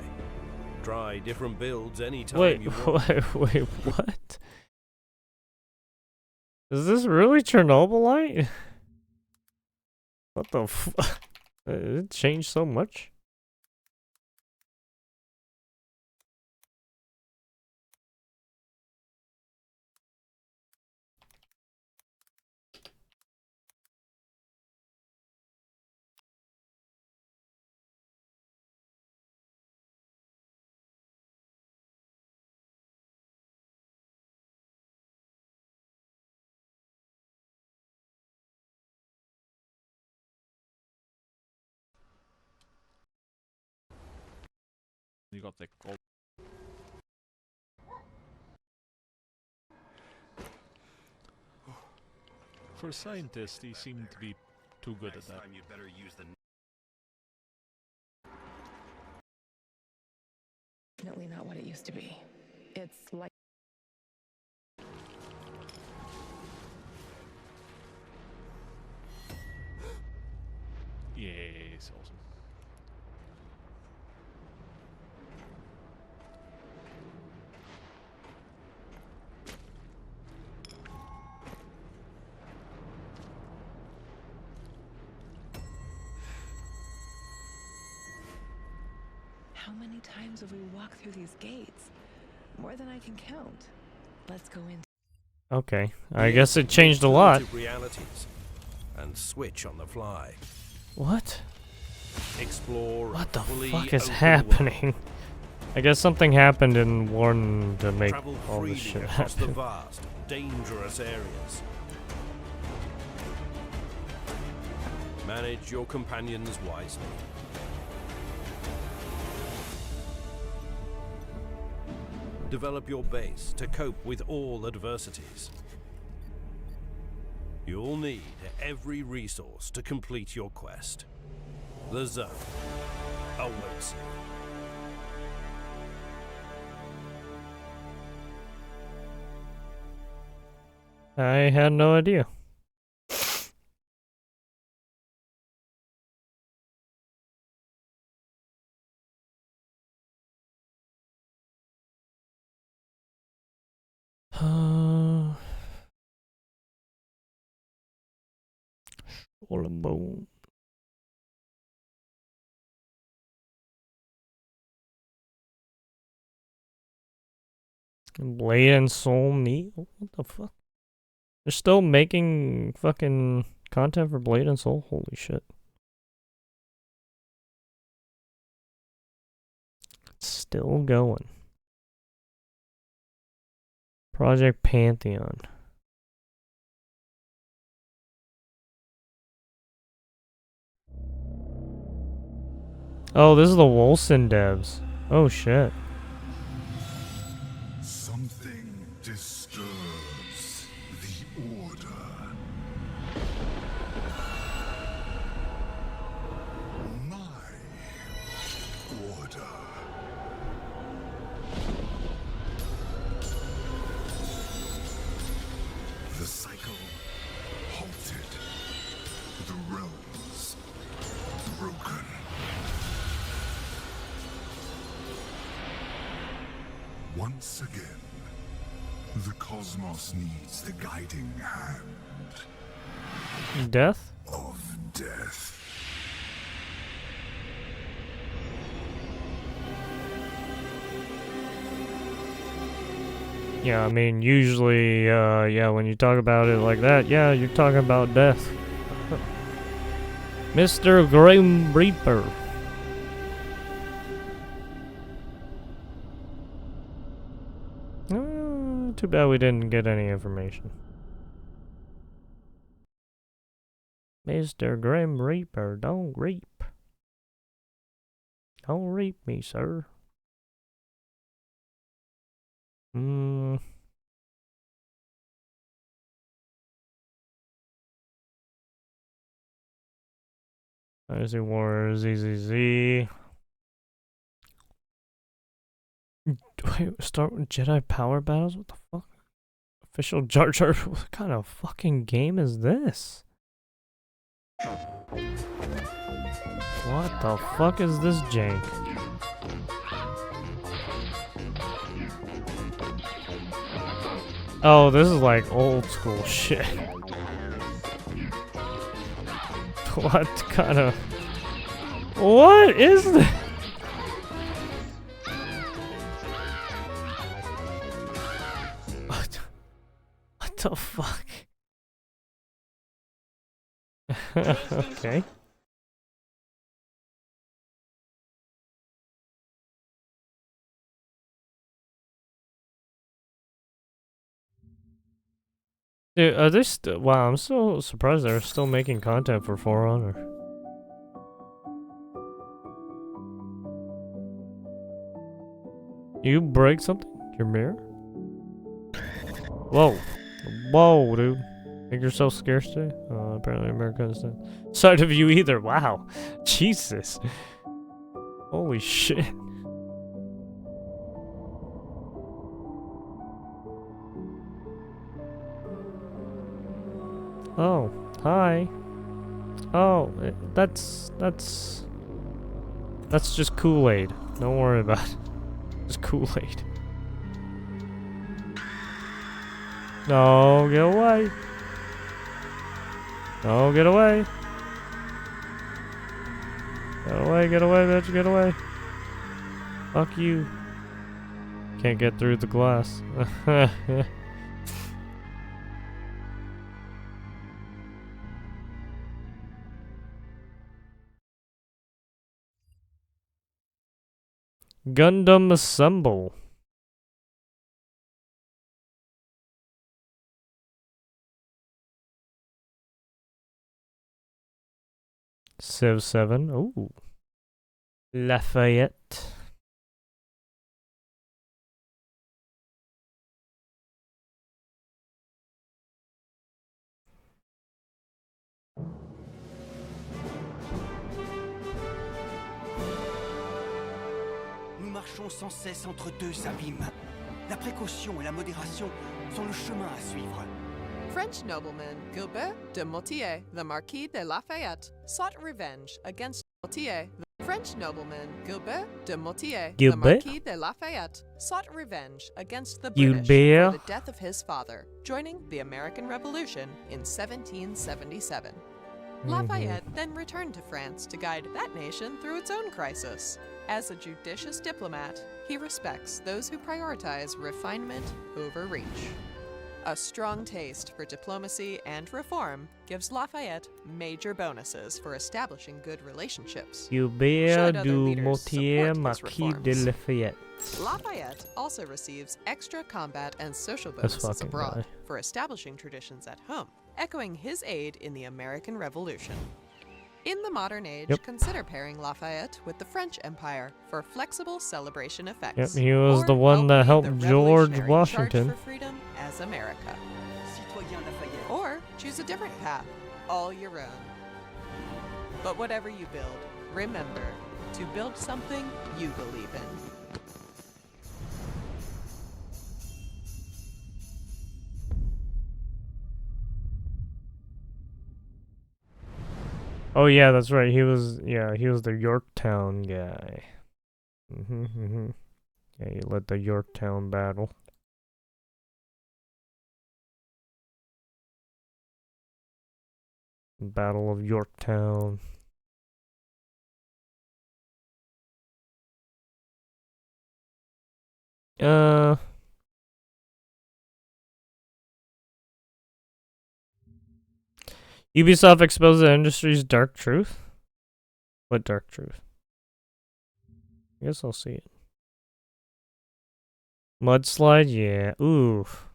[SPEAKER 11] Try different builds anytime
[SPEAKER 1] Wait,
[SPEAKER 11] you want.
[SPEAKER 1] wait, what? Is this really Chernobylite? What the fuck? It changed so much?
[SPEAKER 12] You got the gold. For a scientist, he seemed to be too good at that.
[SPEAKER 11] You better use the
[SPEAKER 14] Definitely not what it used to be. It's like
[SPEAKER 12] Yes, awesome.
[SPEAKER 14] how many times have we walked through these gates? More than I can count. Let's go in.
[SPEAKER 1] Okay, I guess it changed a lot.
[SPEAKER 11] Realities and switch on the fly.
[SPEAKER 1] What?
[SPEAKER 11] Explore.
[SPEAKER 1] What the
[SPEAKER 11] fully
[SPEAKER 1] fuck is
[SPEAKER 11] open
[SPEAKER 1] happening?
[SPEAKER 11] world.
[SPEAKER 1] I guess something happened in Warden to make
[SPEAKER 11] Travel
[SPEAKER 1] all
[SPEAKER 11] freely
[SPEAKER 1] this shit
[SPEAKER 11] across the
[SPEAKER 1] happen.
[SPEAKER 11] vast, dangerous areas. Manage your companions wisely. Develop your base to cope with all adversities. You'll need every resource to complete your quest. The Zone awaits you.
[SPEAKER 1] I had no idea. Swollen bone. Blade and Soul Neat? What the fuck? They're still making fucking content for Blade and Soul? Holy shit. It's still going. Project Pantheon. Oh, this is the Wolcen devs. Oh shit.
[SPEAKER 15] Something disturbs the order. My order. The cycle halted. The realms broken. Once again, the cosmos needs the guiding hand
[SPEAKER 1] Death?
[SPEAKER 15] of death.
[SPEAKER 1] Yeah, I mean, usually, yeah, when you talk about it like that, yeah, you're talking about death. Mr. Grim Reaper. Too bad we didn't get any information. Mr. Grim Reaper, don't reap. Don't reap me, sir. Dynasty Wars, ZZZ. Wait, start with Jedi Power Battles? What the fuck? Official Jar Jar? What kind of fucking game is this? What the fuck is this jank? Oh, this is like old school shit. What kind of... What is this? What the fuck? Okay. Dude, are they still... Wow, I'm so surprised they're still making content for For Honor. You break something? Your mirror? Whoa. Whoa, dude. Think you're so scarce today? Apparently America isn't. Sight of you either. Wow. Jesus. Holy shit. Oh, hi. Oh, that's just Kool-Aid. Don't worry about it. Just Kool-Aid. No, get away. No, get away. Get away, bitch, get away. Fuck you. Can't get through the glass. Gundam Assemble. Civ 7. Ooh. Lafayette.
[SPEAKER 4] Nous marchons sans cesse entre deux abîmes. La précaution et la modération sont le chemin à suivre.
[SPEAKER 16] French nobleman Gilbert de Motier, the Marquis de Lafayette, sought revenge against Motier. The French nobleman Gilbert de Motier, the Marquis de Lafayette, sought revenge against the British for the death of his father, joining the American Revolution in 1777. Lafayette then returned to France to guide that nation through its own crisis. As a judicious diplomat, he respects those who prioritize refinement over reach. A strong taste for diplomacy and reform gives Lafayette major bonuses for establishing good relationships.
[SPEAKER 1] Gilbert du Motier, Marquis de Lafayette.
[SPEAKER 16] Lafayette also receives extra combat and social bonuses abroad for establishing traditions at home, echoing his aid in the American Revolution. In the modern age, consider pairing Lafayette with the French Empire for flexible celebration effects.
[SPEAKER 1] Yep, he was the one that helped George Washington.
[SPEAKER 16] Charge for freedom as America. Or choose a different path, all your own. But whatever you build, remember to build something you believe in.
[SPEAKER 1] Oh yeah, that's right. He was the Yorktown guy. Yeah, he led the Yorktown battle. Battle of Yorktown. Ubisoft exposes the industry's dark truth? What dark truth? I guess I'll see it. Mudslide? Yeah. Oof.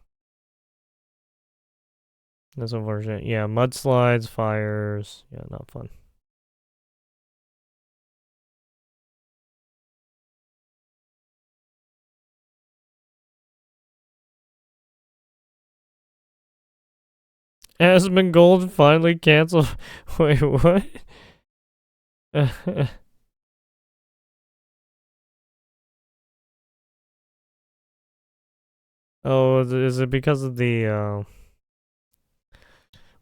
[SPEAKER 1] That's unfortunate. Yeah, mudslides, fires. Yeah, not fun. Asmongold finally canceled. Wait, what? Oh, is it because of the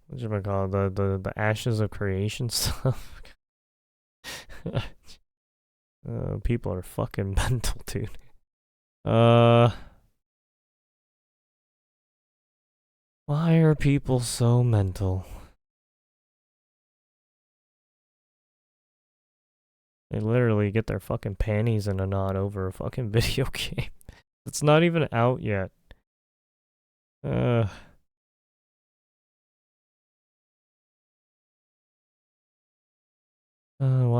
[SPEAKER 1] what should I call it? The Ashes of Creation stuff? People are fucking mental, dude. Why are people so mental? They literally get their fucking panties in a knot over a fucking video game. It's not even out yet. Why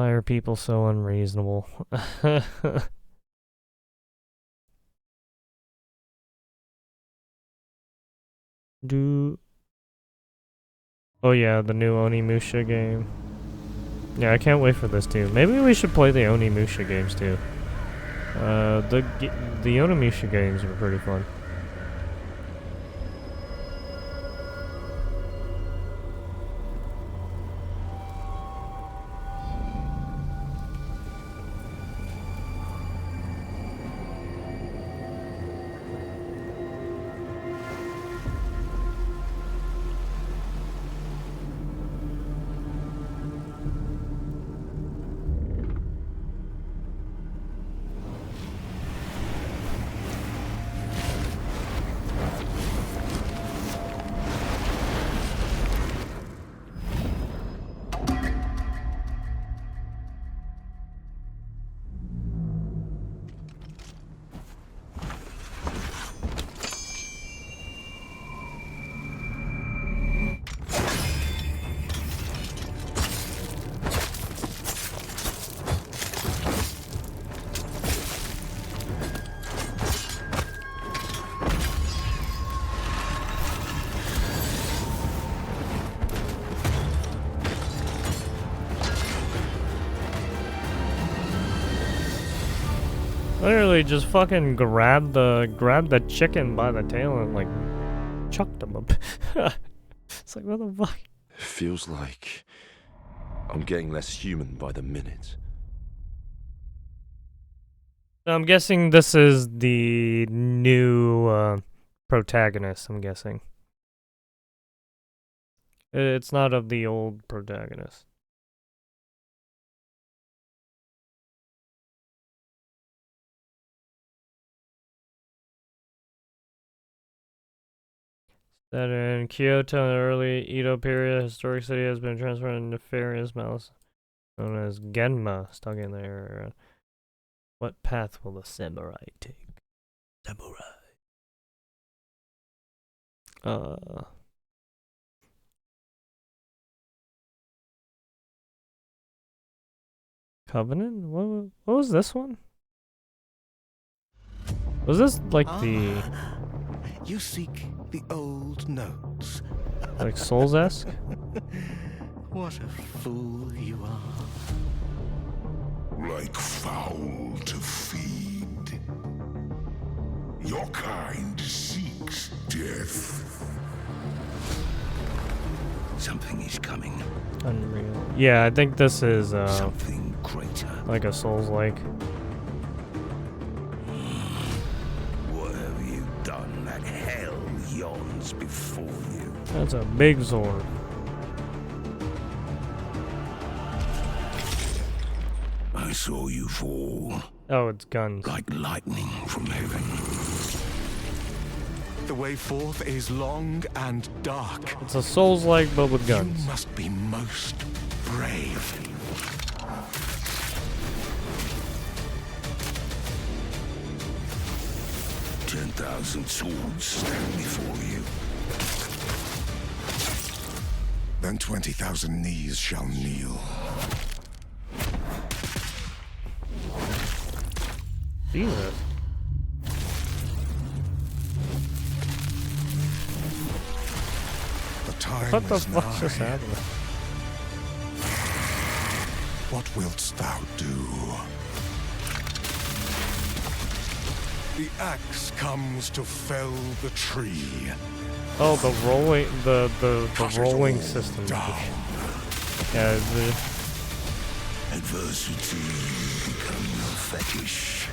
[SPEAKER 1] are people so unreasonable? Oh yeah, the new Onimusha game. Yeah, I can't wait for this too. Maybe we should play the Onimusha games too. The Onimusha games were pretty fun. Literally just fucking grabbed the chicken by the tail and like chucked him up. It's like, what the fuck?
[SPEAKER 5] It feels like I'm getting less human by the minute.
[SPEAKER 1] I'm guessing this is the new protagonist, I'm guessing. It's not of the old protagonist. That in Kyoto, in the early Edo period, historic city has been transformed into nefarious malice, known as Genma, stuck in there. What path will the samurai take? Samurai. Covenant? What was this one? Was this like the...
[SPEAKER 9] You seek the old notes.
[SPEAKER 1] Like Souls-esque?
[SPEAKER 9] What a fool you are.
[SPEAKER 15] Like fowl to feed. Your kind seeks death.
[SPEAKER 9] Something is coming.
[SPEAKER 1] Unreal. Yeah, I think this is
[SPEAKER 9] something greater.
[SPEAKER 1] Like a Souls-like.
[SPEAKER 9] What have you done? That hell yawns before you.
[SPEAKER 1] That's a big sword.
[SPEAKER 9] I saw you fall.
[SPEAKER 1] Oh, it's guns.
[SPEAKER 9] Like lightning from heaven.
[SPEAKER 10] The way forth is long and dark.
[SPEAKER 1] It's a Souls-like, but with guns.
[SPEAKER 9] You must be most brave. 10,000 swords stand before you.
[SPEAKER 15] Then 20,000 knees shall kneel.
[SPEAKER 1] Jesus.
[SPEAKER 15] The time
[SPEAKER 1] What the
[SPEAKER 15] is
[SPEAKER 1] fuck
[SPEAKER 15] nigh.
[SPEAKER 1] just happened?
[SPEAKER 15] What wilt thou do?
[SPEAKER 10] The axe comes to fell the tree.
[SPEAKER 1] Oh, the rolling, the rolling system. Yeah,
[SPEAKER 9] Adversity become your fetish.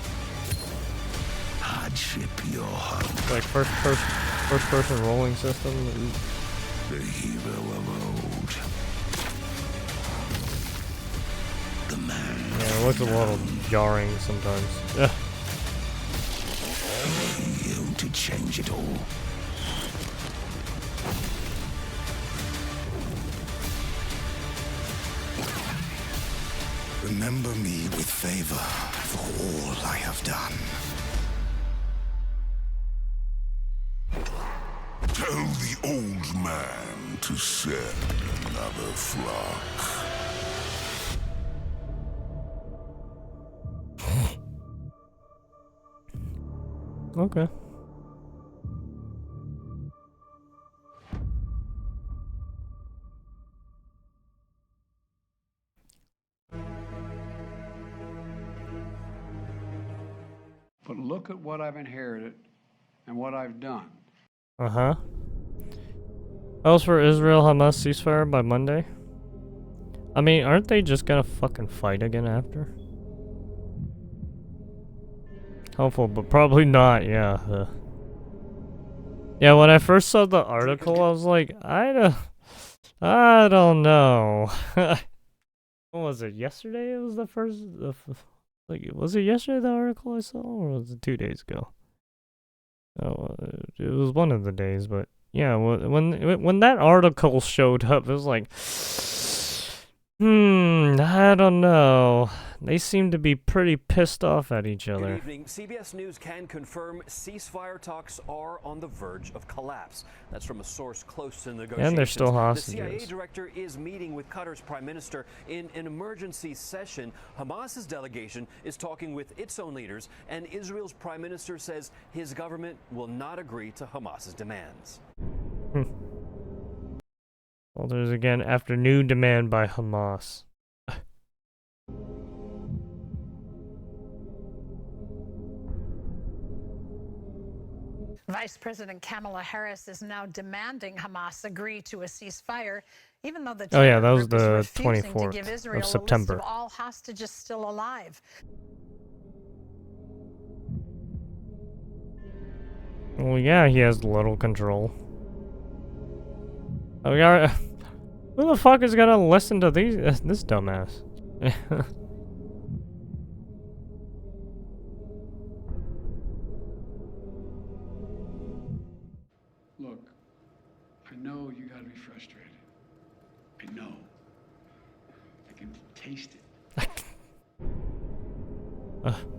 [SPEAKER 9] Hardship your home.
[SPEAKER 1] like first person rolling system.
[SPEAKER 9] The hero of old. The man.
[SPEAKER 1] Yeah, it looks a little jarring sometimes. Ugh.
[SPEAKER 9] You to change it all.
[SPEAKER 15] Remember me with favor for all I have done. Tell the old man to send another flock.
[SPEAKER 1] Okay.
[SPEAKER 17] But look at what I've inherited and what I've done.
[SPEAKER 1] Uh-huh. Else for Israel Hamas ceasefire by Monday? I mean, aren't they just gonna fucking fight again after? Hopeful, but probably not, yeah. Yeah, when I first saw the article, I was like, I don't know. What was it, yesterday? It was the first, like, was it yesterday the article I saw, or was it 2 days ago? Oh, it was one of the days, but yeah, when that article showed up, it was like, I don't know. They seem to be pretty pissed off at each other.
[SPEAKER 19] Good evening. CBS News can confirm ceasefire talks are on the verge of collapse. That's from a source close to the negotiations.
[SPEAKER 1] And they're still hostages.
[SPEAKER 19] The CIA director is meeting with Qatar's prime minister in an emergency session. Hamas's delegation is talking with its own leaders, and Israel's prime minister says his government will not agree to Hamas's demands.
[SPEAKER 1] Well, there's again after new demand by Hamas.
[SPEAKER 20] Vice President Kamala Harris is now demanding Hamas agree to a ceasefire, even though the
[SPEAKER 1] Oh yeah, that was
[SPEAKER 20] group is
[SPEAKER 1] the
[SPEAKER 20] refusing to
[SPEAKER 1] 24th
[SPEAKER 20] give Israel
[SPEAKER 1] of September.
[SPEAKER 20] a list of all hostages still alive.
[SPEAKER 1] Well, yeah, he has little control. Oh, yeah. Who the fuck is gonna listen to these? This dumbass.
[SPEAKER 17] Look, I know you gotta be frustrated. I know. I can taste it.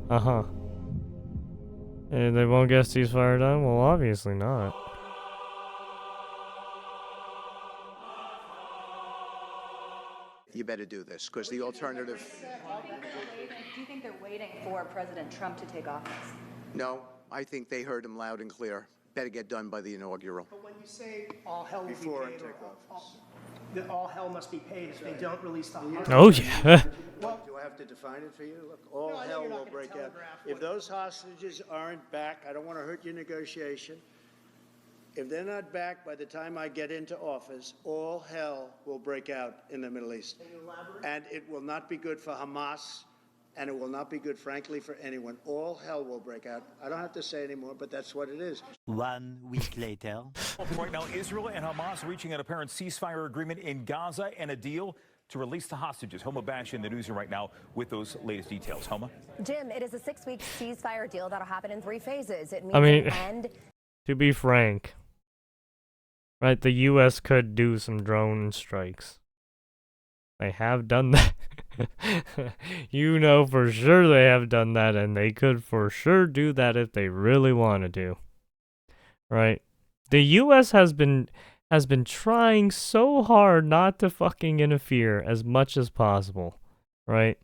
[SPEAKER 1] Uh-huh. And they won't get a ceasefire done? Well, obviously not.
[SPEAKER 21] You better do this, because the alternative...
[SPEAKER 22] Do you think they're waiting for President Trump to take office?
[SPEAKER 21] No, I think they heard him loud and clear. Better get done by the inaugural.
[SPEAKER 23] But when you say all hell will
[SPEAKER 21] Before
[SPEAKER 23] be
[SPEAKER 21] I
[SPEAKER 23] paid,
[SPEAKER 21] take
[SPEAKER 23] that all hell must be paid if they don't release the hostages.
[SPEAKER 1] Oh, yeah.
[SPEAKER 21] Well, do I have to define it for you? Look, all
[SPEAKER 23] No, I know
[SPEAKER 21] hell
[SPEAKER 23] you're not
[SPEAKER 21] will
[SPEAKER 23] gonna
[SPEAKER 21] break out.
[SPEAKER 23] telegraph
[SPEAKER 21] If those hostages aren't back, I don't want to hurt your negotiation. If they're not back by the time I get into office, all hell will break out in the Middle East.
[SPEAKER 23] Can you elaborate?
[SPEAKER 21] And it will not be good for Hamas, and it will not be good, frankly, for anyone. All hell will break out. I don't have to say anymore, but that's what it is.
[SPEAKER 27] 1 week later.
[SPEAKER 10] Right now, Israel and Hamas reaching an apparent ceasefire agreement in Gaza and a deal to release the hostages. Homa Bash in the newsroom right now with those latest details. Homa?
[SPEAKER 28] Jim, it is a 6-week ceasefire deal that'll happen in 3 phases. It means
[SPEAKER 1] I mean,
[SPEAKER 28] an end.
[SPEAKER 1] To be frank, right, the U.S. could do some drone strikes. They have done that. You know for sure they have done that, and they could for sure do that if they really wanted to. Right? The U.S. has been trying so hard not to fucking interfere as much as possible. Right?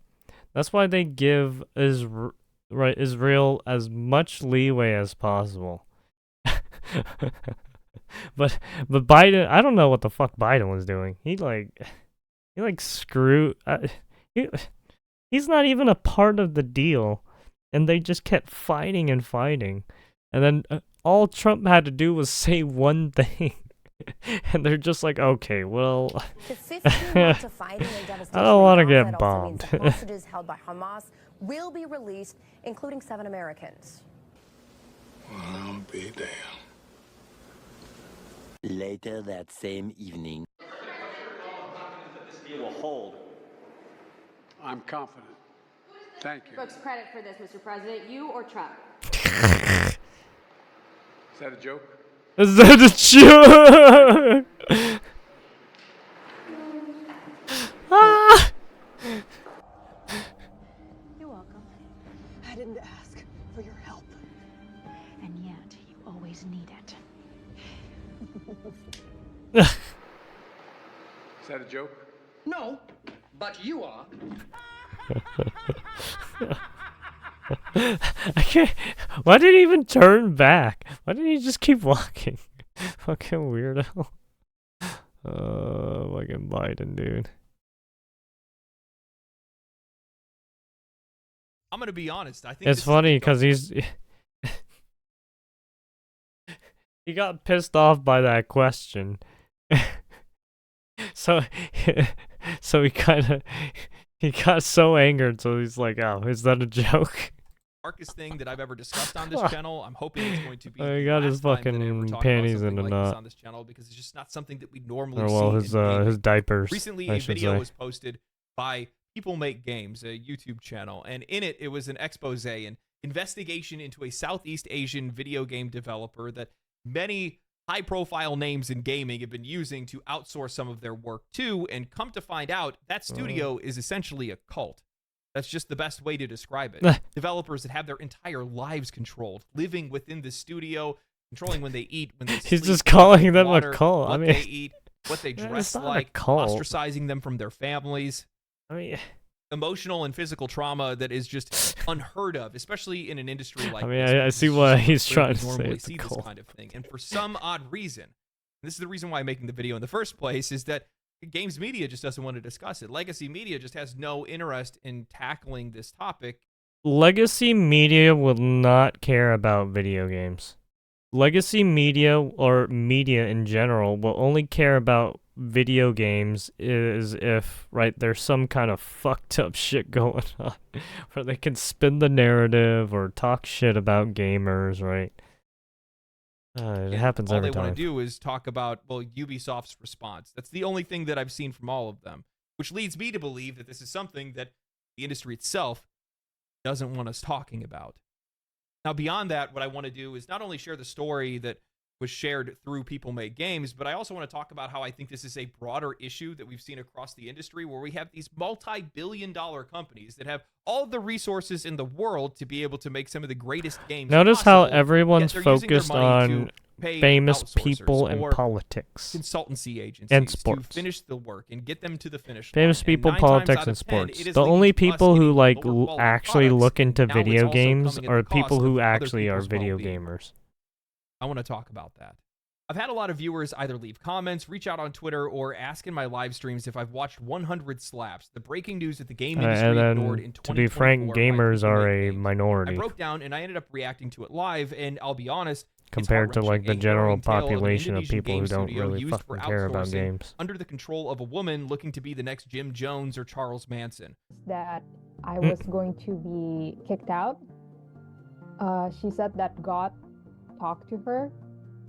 [SPEAKER 1] That's why they give Israel as much leeway as possible. But Biden, I don't know what the fuck Biden was doing. He screwed. He's not even a part of the deal, and they just kept fighting and fighting, and then all Trump had to do was say one thing, and they're just like, okay, well,
[SPEAKER 28] The 15 months of fighting and devastation
[SPEAKER 1] I don't want to
[SPEAKER 28] in Gaza,
[SPEAKER 1] get
[SPEAKER 28] it also means
[SPEAKER 1] bombed.
[SPEAKER 28] the hostages held by Hamas will be released, including 7 Americans.
[SPEAKER 15] Well, I'll be damned.
[SPEAKER 27] Later that same evening.
[SPEAKER 10] This deal will hold.
[SPEAKER 17] I'm confident. Thank you.
[SPEAKER 22] Folks, credit for this, Mr. President, you or Trump?
[SPEAKER 17] Is that a joke?
[SPEAKER 1] Is that a joke?
[SPEAKER 17] joke?
[SPEAKER 2] No, but you are.
[SPEAKER 1] I can't. Why did he even turn back? Why didn't he just keep walking? Fucking weirdo. Fucking Biden, dude.
[SPEAKER 3] I'm gonna be honest. I think
[SPEAKER 1] It's funny because he got pissed off by that question. so he got so angered, so he's like, "Oh, is that a joke?"
[SPEAKER 3] Darkest thing that I've ever discussed on this channel. I'm hoping it's going to be.
[SPEAKER 1] He got his fucking panties in a knot.
[SPEAKER 3] On this channel because it's just not something that we normally
[SPEAKER 1] Or well,
[SPEAKER 3] see.
[SPEAKER 1] his diapers.
[SPEAKER 3] Recently,
[SPEAKER 1] I
[SPEAKER 3] a
[SPEAKER 1] should
[SPEAKER 3] video
[SPEAKER 1] say.
[SPEAKER 3] was posted by People Make Games, a YouTube channel, and in it, it was an expose, an investigation into a Southeast Asian video game developer that many high-profile names in gaming have been using to outsource some of their work to, and come to find out, that studio is essentially a cult. That's just the best way to describe it. Developers that have their entire lives controlled, living within the studio, controlling when they eat, when they sleep.
[SPEAKER 1] He's just calling them
[SPEAKER 3] water,
[SPEAKER 1] a cult.
[SPEAKER 3] What
[SPEAKER 1] I mean,
[SPEAKER 3] they eat, what they
[SPEAKER 1] it's
[SPEAKER 3] dress
[SPEAKER 1] not a
[SPEAKER 3] like,
[SPEAKER 1] cult.
[SPEAKER 3] ostracizing them from their families.
[SPEAKER 1] I mean,
[SPEAKER 3] emotional and physical trauma that is just unheard of, especially in an industry like
[SPEAKER 1] I mean,
[SPEAKER 3] this.
[SPEAKER 1] I see what he's trying to say.
[SPEAKER 3] Normally
[SPEAKER 1] It's a
[SPEAKER 3] see this
[SPEAKER 1] cult.
[SPEAKER 3] kind of thing, and for some odd reason, this is the reason why I'm making the video in the first place, is that games media just doesn't want to discuss it. Legacy media just has no interest in tackling this topic.
[SPEAKER 1] Legacy media will not care about video games. Legacy media or media in general will only care about video games is if, right, there's some kind of fucked up shit going on where they can spin the narrative or talk shit about gamers, right? It happens
[SPEAKER 3] All
[SPEAKER 1] every
[SPEAKER 3] they
[SPEAKER 1] time.
[SPEAKER 3] want to do is talk about, well, Ubisoft's response. That's the only thing that I've seen from all of them, which leads me to believe that this is something that the industry itself doesn't want us talking about. Now, beyond that, what I want to do is not only share the story that was shared through People Make Games, but I also want to talk about how I think this is a broader issue that we've seen across the industry, where we have these multi-billion-dollar companies that have all the resources in the world to be able to make some of the greatest games
[SPEAKER 1] Notice how
[SPEAKER 3] possible,
[SPEAKER 1] everyone's
[SPEAKER 3] yet they're using their
[SPEAKER 1] focused
[SPEAKER 3] money
[SPEAKER 1] on
[SPEAKER 3] to pay
[SPEAKER 1] famous
[SPEAKER 3] outsourcers
[SPEAKER 1] people and
[SPEAKER 3] or
[SPEAKER 1] politics.
[SPEAKER 3] consultancy agencies
[SPEAKER 1] And sports.
[SPEAKER 3] to finish the work and get them to the finish
[SPEAKER 1] Famous
[SPEAKER 3] line.
[SPEAKER 1] people,
[SPEAKER 3] And 9 times
[SPEAKER 1] politics,
[SPEAKER 3] out
[SPEAKER 1] and
[SPEAKER 3] of 10,
[SPEAKER 1] sports.
[SPEAKER 3] it is
[SPEAKER 1] The
[SPEAKER 3] leading
[SPEAKER 1] only
[SPEAKER 3] to us
[SPEAKER 1] people who
[SPEAKER 3] getting
[SPEAKER 1] like
[SPEAKER 3] lower quality
[SPEAKER 1] actually
[SPEAKER 3] products,
[SPEAKER 1] look into
[SPEAKER 3] and now it's
[SPEAKER 1] video
[SPEAKER 3] also
[SPEAKER 1] games
[SPEAKER 3] coming at
[SPEAKER 1] are
[SPEAKER 3] the
[SPEAKER 1] people
[SPEAKER 3] cost
[SPEAKER 1] who
[SPEAKER 3] of other
[SPEAKER 1] actually are
[SPEAKER 3] people's
[SPEAKER 1] video
[SPEAKER 3] well-being.
[SPEAKER 1] gamers.
[SPEAKER 3] I want to talk about that. I've had a lot of viewers either leave comments, reach out on Twitter, or ask in my live streams if I've watched 100 Slaps, the breaking news that the game industry
[SPEAKER 1] And
[SPEAKER 3] ignored
[SPEAKER 1] then,
[SPEAKER 3] in
[SPEAKER 1] to be frank,
[SPEAKER 3] 2024 by
[SPEAKER 1] gamers
[SPEAKER 3] People
[SPEAKER 1] are
[SPEAKER 3] Make
[SPEAKER 1] a
[SPEAKER 3] Games.
[SPEAKER 1] minority
[SPEAKER 3] I broke down and I ended up reacting to it live, and I'll be honest, it's
[SPEAKER 1] compared to like the
[SPEAKER 3] heart-wrenching. A
[SPEAKER 1] general
[SPEAKER 3] harrowing tale of an
[SPEAKER 1] population of
[SPEAKER 3] Indonesian
[SPEAKER 1] people who
[SPEAKER 3] game
[SPEAKER 1] don't
[SPEAKER 3] studio
[SPEAKER 1] really
[SPEAKER 3] used for
[SPEAKER 1] fucking care about
[SPEAKER 3] outsourcing
[SPEAKER 1] games.
[SPEAKER 3] under the control of a woman looking to be the next Jim Jones or Charles Manson.
[SPEAKER 6] That I was going to be kicked out. She said that God talked to her,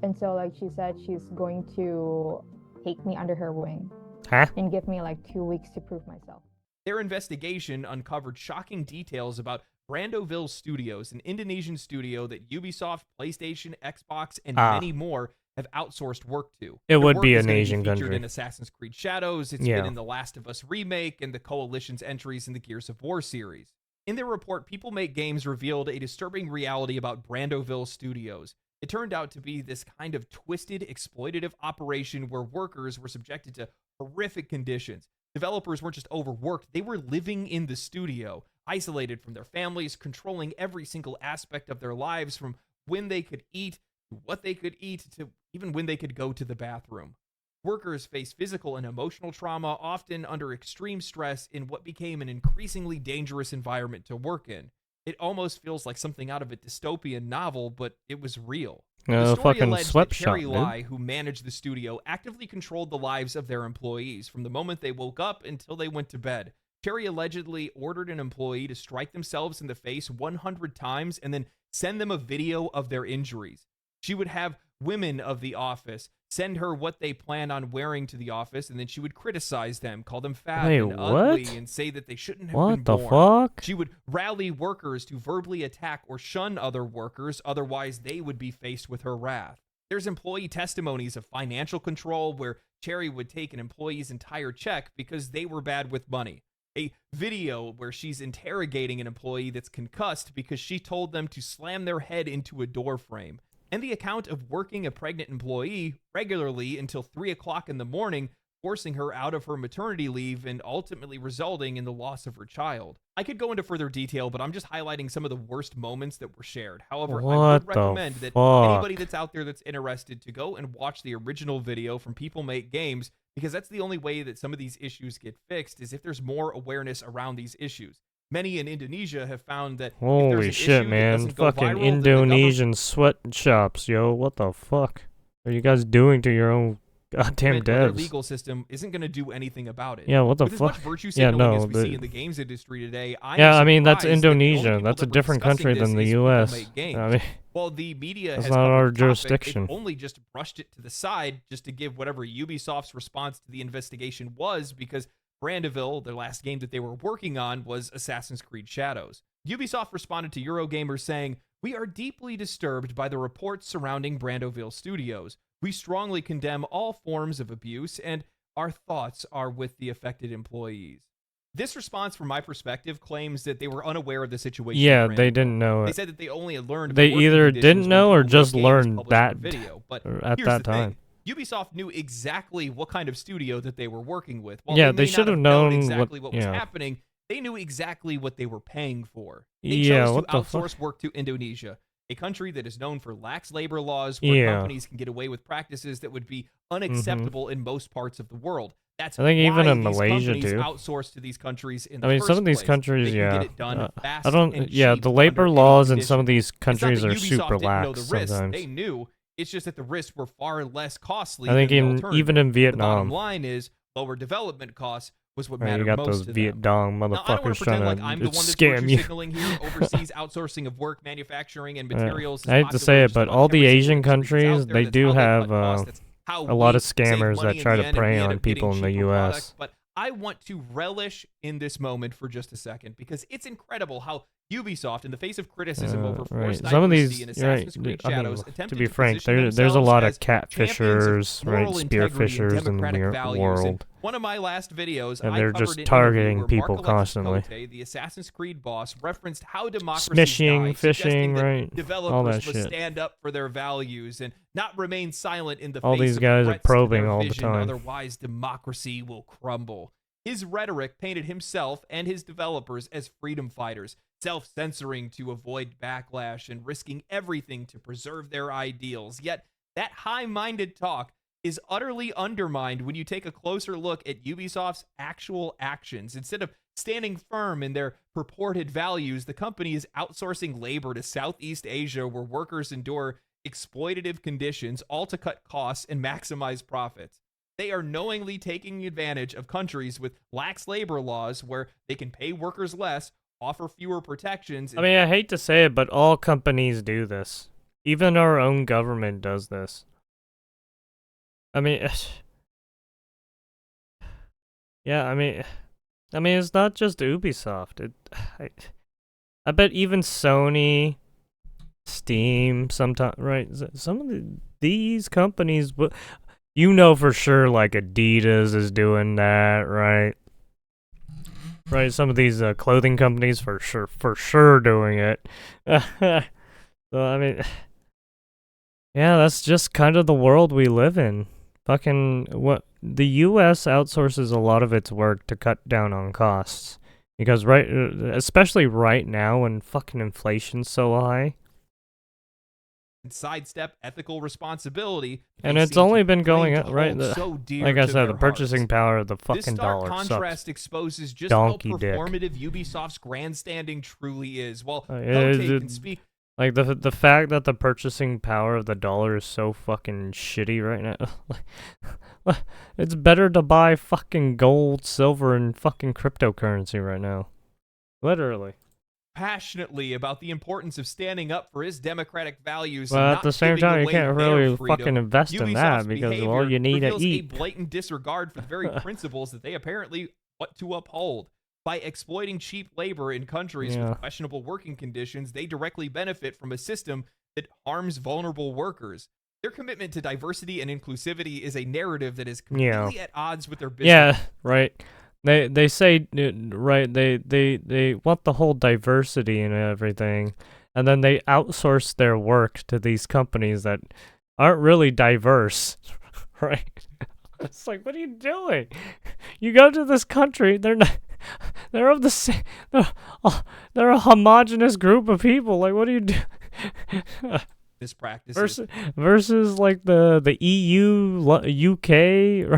[SPEAKER 6] and so like she said she's going to take me under her wing and give me like 2 weeks to prove myself.
[SPEAKER 3] Their investigation uncovered shocking details about Brandoville Studios, an Indonesian studio that Ubisoft, PlayStation, Xbox, and many more have outsourced work to.
[SPEAKER 1] It
[SPEAKER 3] Their
[SPEAKER 1] would
[SPEAKER 3] work
[SPEAKER 1] be
[SPEAKER 3] is
[SPEAKER 1] an
[SPEAKER 3] gonna
[SPEAKER 1] Asian
[SPEAKER 3] featured
[SPEAKER 1] country.
[SPEAKER 3] in Assassin's Creed Shadows. It's
[SPEAKER 1] Yeah.
[SPEAKER 3] been in the Last of Us remake and the Coalition's entries in the Gears of War series. In their report, People Make Games revealed a disturbing reality about Brandoville Studios. It turned out to be this kind of twisted, exploitative operation where workers were subjected to horrific conditions. Developers weren't just overworked, they were living in the studio, isolated from their families, controlling every single aspect of their lives, from when they could eat, to what they could eat, to even when they could go to the bathroom. Workers face physical and emotional trauma, often under extreme stress, in what became an increasingly dangerous environment to work in. It almost feels like something out of a dystopian novel, but it was real. The story
[SPEAKER 1] fucking
[SPEAKER 3] alleged that
[SPEAKER 1] sweatshop,
[SPEAKER 3] Terry
[SPEAKER 1] dude.
[SPEAKER 3] Lai, who managed the studio, actively controlled the lives of their employees from the moment they woke up until they went to bed. Terry allegedly ordered an employee to strike themselves in the face 100 times and then send them a video of their injuries. She would have women of the office send her what they planned on wearing to the office, and then she would criticize them, call them fat
[SPEAKER 1] Wait,
[SPEAKER 3] and ugly,
[SPEAKER 1] what?
[SPEAKER 3] and say that they shouldn't have
[SPEAKER 1] What
[SPEAKER 3] been
[SPEAKER 1] the
[SPEAKER 3] born.
[SPEAKER 1] fuck?
[SPEAKER 3] She would rally workers to verbally attack or shun other workers, otherwise they would be faced with her wrath. There's employee testimonies of financial control where Cherry would take an employee's entire check because they were bad with money. A video where she's interrogating an employee that's concussed because she told them to slam their head into a door frame. And the account of working a pregnant employee regularly until 3 o'clock in the morning, forcing her out of her maternity leave and ultimately resulting in the loss of her child. I could go into further detail, but I'm just highlighting some of the worst moments that were shared. However, I would
[SPEAKER 1] What the
[SPEAKER 3] recommend that
[SPEAKER 1] fuck?
[SPEAKER 3] anybody that's out there that's interested to go and watch the original video from People Make Games, because that's the only way that some of these issues get fixed, is if there's more awareness around these issues. Many in Indonesia have found that if there's
[SPEAKER 1] Holy
[SPEAKER 3] an
[SPEAKER 1] shit,
[SPEAKER 3] issue that
[SPEAKER 1] man.
[SPEAKER 3] doesn't go
[SPEAKER 1] Fucking
[SPEAKER 3] viral, then the
[SPEAKER 1] Indonesian sweatshops, yo. What the fuck are you guys doing to your own goddamn
[SPEAKER 3] government or their
[SPEAKER 1] devs?
[SPEAKER 3] legal system isn't going to do anything about it.
[SPEAKER 1] Yeah, what the
[SPEAKER 3] With
[SPEAKER 1] fuck?
[SPEAKER 3] As much virtue
[SPEAKER 1] Yeah,
[SPEAKER 3] signaling
[SPEAKER 1] no,
[SPEAKER 3] as we
[SPEAKER 1] but-
[SPEAKER 3] see in the games industry today,
[SPEAKER 1] Yeah, I mean, that's
[SPEAKER 3] surprised that the only
[SPEAKER 1] Indonesia.
[SPEAKER 3] people
[SPEAKER 1] That's a
[SPEAKER 3] that were
[SPEAKER 1] different
[SPEAKER 3] discussing
[SPEAKER 1] country
[SPEAKER 3] this
[SPEAKER 1] than the
[SPEAKER 3] is
[SPEAKER 1] US.
[SPEAKER 3] People Make Games.
[SPEAKER 1] I mean,
[SPEAKER 3] While the media
[SPEAKER 1] that's
[SPEAKER 3] has
[SPEAKER 1] not
[SPEAKER 3] covered
[SPEAKER 1] our
[SPEAKER 3] the topic,
[SPEAKER 1] jurisdiction.
[SPEAKER 3] they've only just brushed it to the side just to give whatever Ubisoft's response to the investigation was, because Brandeville, the last game that they were working on, was Assassin's Creed Shadows. Ubisoft responded to Eurogamer saying, "We are deeply disturbed by the reports surrounding Brandeville Studios. We strongly condemn all forms of abuse, and our thoughts are with the affected employees." This response, from my perspective, claims that they were unaware of the situation.
[SPEAKER 1] Yeah,
[SPEAKER 3] at
[SPEAKER 1] they
[SPEAKER 3] Brandeville.
[SPEAKER 1] didn't know
[SPEAKER 3] They
[SPEAKER 1] it.
[SPEAKER 3] said that they only had learned. Of
[SPEAKER 1] They
[SPEAKER 3] the working
[SPEAKER 1] either
[SPEAKER 3] conditions
[SPEAKER 1] didn't
[SPEAKER 3] when
[SPEAKER 1] know or
[SPEAKER 3] People Make
[SPEAKER 1] just
[SPEAKER 3] Games
[SPEAKER 1] learned
[SPEAKER 3] published their
[SPEAKER 1] that
[SPEAKER 3] video. But
[SPEAKER 1] at
[SPEAKER 3] here's
[SPEAKER 1] that
[SPEAKER 3] the thing.
[SPEAKER 1] time.
[SPEAKER 3] Ubisoft knew exactly what kind of studio that they were working with. While
[SPEAKER 1] Yeah,
[SPEAKER 3] they
[SPEAKER 1] they
[SPEAKER 3] may
[SPEAKER 1] should
[SPEAKER 3] not
[SPEAKER 1] have known
[SPEAKER 3] exactly
[SPEAKER 1] what-
[SPEAKER 3] what was
[SPEAKER 1] yeah.
[SPEAKER 3] happening. They knew exactly what they were paying for. They
[SPEAKER 1] Yeah,
[SPEAKER 3] chose
[SPEAKER 1] what
[SPEAKER 3] to
[SPEAKER 1] the fuck?
[SPEAKER 3] outsource work to Indonesia, a country that is known for lax labor laws, where
[SPEAKER 1] Yeah.
[SPEAKER 3] companies can get away with practices that would be unacceptable in most parts of the world. That's
[SPEAKER 1] I think even
[SPEAKER 3] why
[SPEAKER 1] in
[SPEAKER 3] these
[SPEAKER 1] Malaysia,
[SPEAKER 3] companies
[SPEAKER 1] too.
[SPEAKER 3] outsource to these countries in the
[SPEAKER 1] I mean,
[SPEAKER 3] first
[SPEAKER 1] some of these
[SPEAKER 3] place.
[SPEAKER 1] countries,
[SPEAKER 3] They
[SPEAKER 1] yeah.
[SPEAKER 3] can get it done fast
[SPEAKER 1] I don't.
[SPEAKER 3] and
[SPEAKER 1] Yeah,
[SPEAKER 3] cheap
[SPEAKER 1] the labor
[SPEAKER 3] under any
[SPEAKER 1] laws in some of
[SPEAKER 3] condition.
[SPEAKER 1] these countries
[SPEAKER 3] It's not
[SPEAKER 1] are
[SPEAKER 3] that
[SPEAKER 1] super
[SPEAKER 3] Ubisoft didn't know
[SPEAKER 1] lax
[SPEAKER 3] the risk.
[SPEAKER 1] sometimes.
[SPEAKER 3] They knew. It's just that the risks were far less costly.
[SPEAKER 1] I think
[SPEAKER 3] than the
[SPEAKER 1] in
[SPEAKER 3] alternative.
[SPEAKER 1] even in
[SPEAKER 3] The
[SPEAKER 1] Vietnam,
[SPEAKER 3] bottom line is lower development costs was what
[SPEAKER 1] right,
[SPEAKER 3] mattered
[SPEAKER 1] you got
[SPEAKER 3] most
[SPEAKER 1] those
[SPEAKER 3] to them.
[SPEAKER 1] Vietnam
[SPEAKER 3] Now, I don't want
[SPEAKER 1] motherfuckers
[SPEAKER 3] to
[SPEAKER 1] trying
[SPEAKER 3] pretend
[SPEAKER 1] to
[SPEAKER 3] like I'm the one that's
[SPEAKER 1] scam
[SPEAKER 3] virtue
[SPEAKER 1] you.
[SPEAKER 3] signaling here. Overseas outsourcing of work, manufacturing, and
[SPEAKER 1] Yeah.
[SPEAKER 3] materials. Is
[SPEAKER 1] I hate to
[SPEAKER 3] popular
[SPEAKER 1] say
[SPEAKER 3] in
[SPEAKER 1] it,
[SPEAKER 3] just
[SPEAKER 1] but
[SPEAKER 3] about
[SPEAKER 1] all the
[SPEAKER 3] every single
[SPEAKER 1] Asian
[SPEAKER 3] industry that's out
[SPEAKER 1] countries,
[SPEAKER 3] there.
[SPEAKER 1] they
[SPEAKER 3] That's
[SPEAKER 1] do
[SPEAKER 3] how they
[SPEAKER 1] have
[SPEAKER 3] cut costs. That's how
[SPEAKER 1] a lot
[SPEAKER 3] we
[SPEAKER 1] of
[SPEAKER 3] save
[SPEAKER 1] scammers
[SPEAKER 3] money
[SPEAKER 1] that
[SPEAKER 3] in
[SPEAKER 1] try
[SPEAKER 3] the
[SPEAKER 1] to
[SPEAKER 3] end, and
[SPEAKER 1] prey
[SPEAKER 3] we end
[SPEAKER 1] on
[SPEAKER 3] up getting
[SPEAKER 1] people in the
[SPEAKER 3] cheaper
[SPEAKER 1] U.S.
[SPEAKER 3] products. But I want to relish in this moment for just a second, because it's incredible how Ubisoft, in the face of criticism over forced
[SPEAKER 1] Some of
[SPEAKER 3] diversity
[SPEAKER 1] these,
[SPEAKER 3] in
[SPEAKER 1] right?
[SPEAKER 3] Assassin's Creed
[SPEAKER 1] I mean,
[SPEAKER 3] Shadows,
[SPEAKER 1] to
[SPEAKER 3] attempted
[SPEAKER 1] be
[SPEAKER 3] to
[SPEAKER 1] frank,
[SPEAKER 3] position
[SPEAKER 1] there's a lot of
[SPEAKER 3] themselves as champions
[SPEAKER 1] catfishers,
[SPEAKER 3] of
[SPEAKER 1] right?
[SPEAKER 3] moral integrity and
[SPEAKER 1] Spearfishers in the
[SPEAKER 3] democratic values. And
[SPEAKER 1] world.
[SPEAKER 3] one of my last videos,
[SPEAKER 1] And
[SPEAKER 3] I
[SPEAKER 1] they're
[SPEAKER 3] covered
[SPEAKER 1] just
[SPEAKER 3] an
[SPEAKER 1] targeting
[SPEAKER 3] interview where
[SPEAKER 1] people
[SPEAKER 3] Mark Alexis
[SPEAKER 1] constantly.
[SPEAKER 3] Cote, the Assassin's Creed boss, referenced how democracy
[SPEAKER 1] Smishing,
[SPEAKER 3] died, suggesting
[SPEAKER 1] phishing,
[SPEAKER 3] that
[SPEAKER 1] right? All
[SPEAKER 3] developers
[SPEAKER 1] that
[SPEAKER 3] must
[SPEAKER 1] shit.
[SPEAKER 3] stand up for their values and not remain silent in the
[SPEAKER 1] All
[SPEAKER 3] face
[SPEAKER 1] these
[SPEAKER 3] of
[SPEAKER 1] guys are
[SPEAKER 3] threats to
[SPEAKER 1] probing
[SPEAKER 3] their
[SPEAKER 1] all the
[SPEAKER 3] vision,
[SPEAKER 1] time.
[SPEAKER 3] otherwise democracy will crumble. His rhetoric painted himself and his developers as freedom fighters, self-censoring to avoid backlash and risking everything to preserve their ideals. Yet, that high-minded talk is utterly undermined when you take a closer look at Ubisoft's actual actions. Instead of standing firm in their purported values, the company is outsourcing labor to Southeast Asia, where workers endure exploitative conditions, all to cut costs and maximize profits. They are knowingly taking advantage of countries with lax labor laws where they can pay workers less, offer fewer protections.
[SPEAKER 1] I mean, I hate to say it, but all companies do this. Even our own government does this. I mean, yeah, I mean, it's not just Ubisoft. I bet even Sony, Steam, sometimes, right? Some of these companies, you know for sure, like Adidas is doing that, right? Right, some of these clothing companies for sure doing it. So I mean, yeah, that's just kind of the world we live in. Fucking what the U.S. outsources a lot of its work to cut down on costs because especially right now when fucking inflation's so high.
[SPEAKER 3] And sidestep ethical responsibility.
[SPEAKER 1] And
[SPEAKER 3] they
[SPEAKER 1] it's
[SPEAKER 3] seem
[SPEAKER 1] only
[SPEAKER 3] to
[SPEAKER 1] been going
[SPEAKER 3] claim
[SPEAKER 1] up,
[SPEAKER 3] to
[SPEAKER 1] right?
[SPEAKER 3] hold so dear
[SPEAKER 1] Like I
[SPEAKER 3] to
[SPEAKER 1] said, the
[SPEAKER 3] their
[SPEAKER 1] purchasing
[SPEAKER 3] hearts.
[SPEAKER 1] power of the
[SPEAKER 3] This
[SPEAKER 1] fucking
[SPEAKER 3] stark
[SPEAKER 1] dollar
[SPEAKER 3] contrast
[SPEAKER 1] sucks.
[SPEAKER 3] exposes just
[SPEAKER 1] Donkey
[SPEAKER 3] how
[SPEAKER 1] dick.
[SPEAKER 3] performative Ubisoft's grandstanding truly is. While
[SPEAKER 1] It-
[SPEAKER 3] Cote can speak.
[SPEAKER 1] Like the fact that the purchasing power of the dollar is so fucking shitty right now. It's better to buy fucking gold, silver, and fucking cryptocurrency right now. Literally.
[SPEAKER 3] Passionately about the importance of standing up for his democratic values.
[SPEAKER 1] Well,
[SPEAKER 3] and
[SPEAKER 1] at
[SPEAKER 3] not
[SPEAKER 1] the same
[SPEAKER 3] giving
[SPEAKER 1] time, you
[SPEAKER 3] away
[SPEAKER 1] can't
[SPEAKER 3] their
[SPEAKER 1] really
[SPEAKER 3] freedom.
[SPEAKER 1] fucking invest in
[SPEAKER 3] Ubisoft's
[SPEAKER 1] that because, well,
[SPEAKER 3] behavior
[SPEAKER 1] you need to
[SPEAKER 3] reveals
[SPEAKER 1] eat.
[SPEAKER 3] a blatant disregard for the very principles that they apparently want to uphold. By exploiting cheap labor in countries
[SPEAKER 1] Yeah.
[SPEAKER 3] with questionable working conditions, they directly benefit from a system that harms vulnerable workers. Their commitment to diversity and inclusivity is a narrative that is completely at odds with their business.
[SPEAKER 1] Yeah, right. They say right. They want the whole diversity and everything, and then they outsource their work to these companies that aren't really diverse, right? It's like, what are you doing? You go to this country, they're not, they're of the same, they're a homogenous group of people. Like, what do you do?
[SPEAKER 3] This practice
[SPEAKER 1] versus like the EU, UK,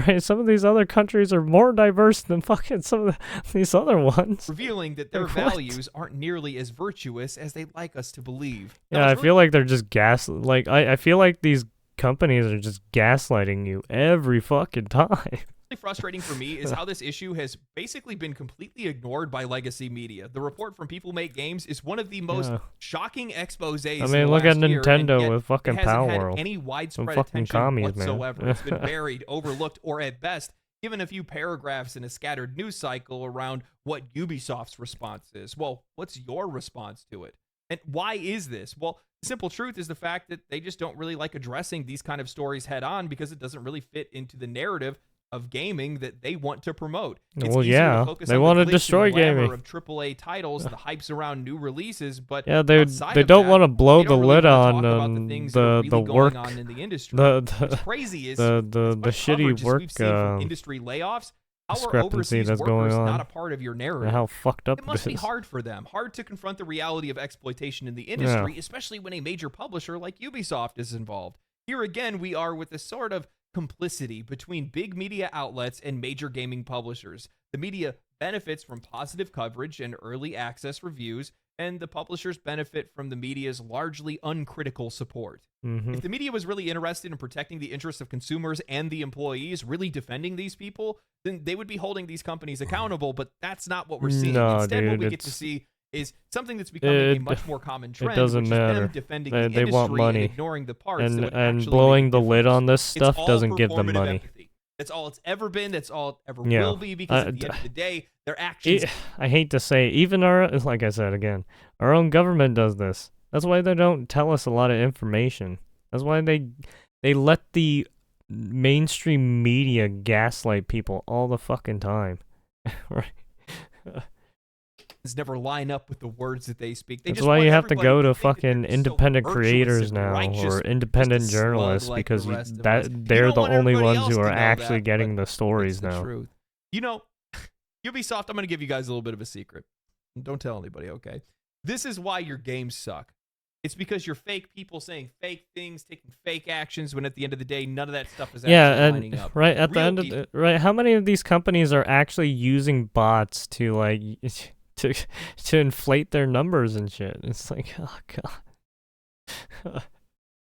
[SPEAKER 1] right? Some of these other countries are more diverse than fucking some of these other ones.
[SPEAKER 3] revealing that their
[SPEAKER 1] Like, what?
[SPEAKER 3] values aren't nearly as virtuous as they'd like us to believe.
[SPEAKER 1] Yeah, I feel like they're just I feel like these companies are just gaslighting you every fucking time.
[SPEAKER 3] Frustrating for me is how this issue has basically been completely ignored by legacy media. The report from People Make Games is one of the most shocking exposés.
[SPEAKER 1] I mean, look at Nintendo with fucking
[SPEAKER 3] it hasn't
[SPEAKER 1] Power
[SPEAKER 3] had
[SPEAKER 1] World.
[SPEAKER 3] any
[SPEAKER 1] Some
[SPEAKER 3] widespread
[SPEAKER 1] fucking
[SPEAKER 3] attention
[SPEAKER 1] commies,
[SPEAKER 3] whatsoever.
[SPEAKER 1] man.
[SPEAKER 3] It's been buried, overlooked, or at best, given a few paragraphs in a scattered news cycle around what Ubisoft's response is. Well, what's your response to it? And why is this? Well, the simple truth is the fact that they just don't really like addressing these kind of stories head on because it doesn't really fit into the narrative of gaming that they want to promote. It's
[SPEAKER 1] Well,
[SPEAKER 3] easier
[SPEAKER 1] yeah,
[SPEAKER 3] to focus
[SPEAKER 1] they
[SPEAKER 3] on
[SPEAKER 1] want
[SPEAKER 3] the
[SPEAKER 1] to
[SPEAKER 3] glitz and
[SPEAKER 1] destroy
[SPEAKER 3] glamour
[SPEAKER 1] gaming.
[SPEAKER 3] of AAA titles, the hypes around new releases, but
[SPEAKER 1] Yeah, they
[SPEAKER 3] outside
[SPEAKER 1] they
[SPEAKER 3] of
[SPEAKER 1] don't
[SPEAKER 3] that,
[SPEAKER 1] want to blow
[SPEAKER 3] they
[SPEAKER 1] the
[SPEAKER 3] don't really
[SPEAKER 1] lid
[SPEAKER 3] wanna
[SPEAKER 1] on
[SPEAKER 3] talk about the things that are really
[SPEAKER 1] the
[SPEAKER 3] going
[SPEAKER 1] work,
[SPEAKER 3] on in the industry.
[SPEAKER 1] the
[SPEAKER 3] What's crazy is
[SPEAKER 1] the
[SPEAKER 3] much
[SPEAKER 1] shitty
[SPEAKER 3] coverage as
[SPEAKER 1] work
[SPEAKER 3] we've seen from industry layoffs. Our
[SPEAKER 1] discrepancy
[SPEAKER 3] overseas
[SPEAKER 1] that's
[SPEAKER 3] workers
[SPEAKER 1] going on.
[SPEAKER 3] not a part of your narrative.
[SPEAKER 1] And how fucked up
[SPEAKER 3] It must be
[SPEAKER 1] is.
[SPEAKER 3] hard for them, hard to confront the reality of exploitation in the industry, especially when a major publisher like Ubisoft is involved. Here again, we are with a sort of complicity between big media outlets and major gaming publishers. The media benefits from positive coverage and early access reviews, and the publishers benefit from the media's largely uncritical support.
[SPEAKER 1] Mhm.
[SPEAKER 3] If the media was really interested in protecting the interests of consumers and the employees, really defending these people, then they would be holding these companies accountable, but that's not what we're seeing.
[SPEAKER 1] No,
[SPEAKER 3] Instead, what
[SPEAKER 1] dude,
[SPEAKER 3] we get to
[SPEAKER 1] it's-
[SPEAKER 3] see is something that's becoming a much more common trend,
[SPEAKER 1] It doesn't
[SPEAKER 3] which
[SPEAKER 1] matter.
[SPEAKER 3] is them defending
[SPEAKER 1] They,
[SPEAKER 3] the
[SPEAKER 1] they
[SPEAKER 3] industry
[SPEAKER 1] want money,
[SPEAKER 3] and ignoring the parts
[SPEAKER 1] and
[SPEAKER 3] that would
[SPEAKER 1] and
[SPEAKER 3] actually
[SPEAKER 1] blowing
[SPEAKER 3] make
[SPEAKER 1] the
[SPEAKER 3] a
[SPEAKER 1] lid on this
[SPEAKER 3] difference.
[SPEAKER 1] stuff
[SPEAKER 3] It's all
[SPEAKER 1] doesn't give them
[SPEAKER 3] performative
[SPEAKER 1] money.
[SPEAKER 3] empathy. That's all it's ever been. That's all it ever
[SPEAKER 1] Yeah.
[SPEAKER 3] will be, because at the end of the day, their actions.
[SPEAKER 1] I hate to say, even like I said again, our own government does this. That's why they don't tell us a lot of information. That's why they let the mainstream media gaslight people all the fucking time. Right?
[SPEAKER 3] Never line up with the words that they speak. They
[SPEAKER 1] That's
[SPEAKER 3] just
[SPEAKER 1] why
[SPEAKER 3] want
[SPEAKER 1] you have to
[SPEAKER 3] everybody
[SPEAKER 1] go to
[SPEAKER 3] think that
[SPEAKER 1] fucking
[SPEAKER 3] they're so
[SPEAKER 1] independent
[SPEAKER 3] virtuous
[SPEAKER 1] creators
[SPEAKER 3] and
[SPEAKER 1] now,
[SPEAKER 3] righteous,
[SPEAKER 1] or
[SPEAKER 3] just a
[SPEAKER 1] independent
[SPEAKER 3] slug
[SPEAKER 1] journalists,
[SPEAKER 3] like
[SPEAKER 1] because
[SPEAKER 3] the rest of us.
[SPEAKER 1] they're
[SPEAKER 3] You
[SPEAKER 1] the
[SPEAKER 3] don't want
[SPEAKER 1] only
[SPEAKER 3] everybody
[SPEAKER 1] ones
[SPEAKER 3] else
[SPEAKER 1] who
[SPEAKER 3] to
[SPEAKER 1] are
[SPEAKER 3] know
[SPEAKER 1] actually
[SPEAKER 3] that,
[SPEAKER 1] getting
[SPEAKER 3] but
[SPEAKER 1] the stories
[SPEAKER 3] it's the
[SPEAKER 1] now.
[SPEAKER 3] truth. You know, Ubisoft, I'm going to give you guys a little bit of a secret. Don't tell anybody, okay? This is why your games suck. It's because you're fake people saying fake things, taking fake actions, when at the end of the day, none of that stuff is actually lining up.
[SPEAKER 1] Right at the
[SPEAKER 3] Real
[SPEAKER 1] end of
[SPEAKER 3] people-
[SPEAKER 1] right, how many of these companies are actually using bots to like to inflate their numbers and shit? It's like, oh god.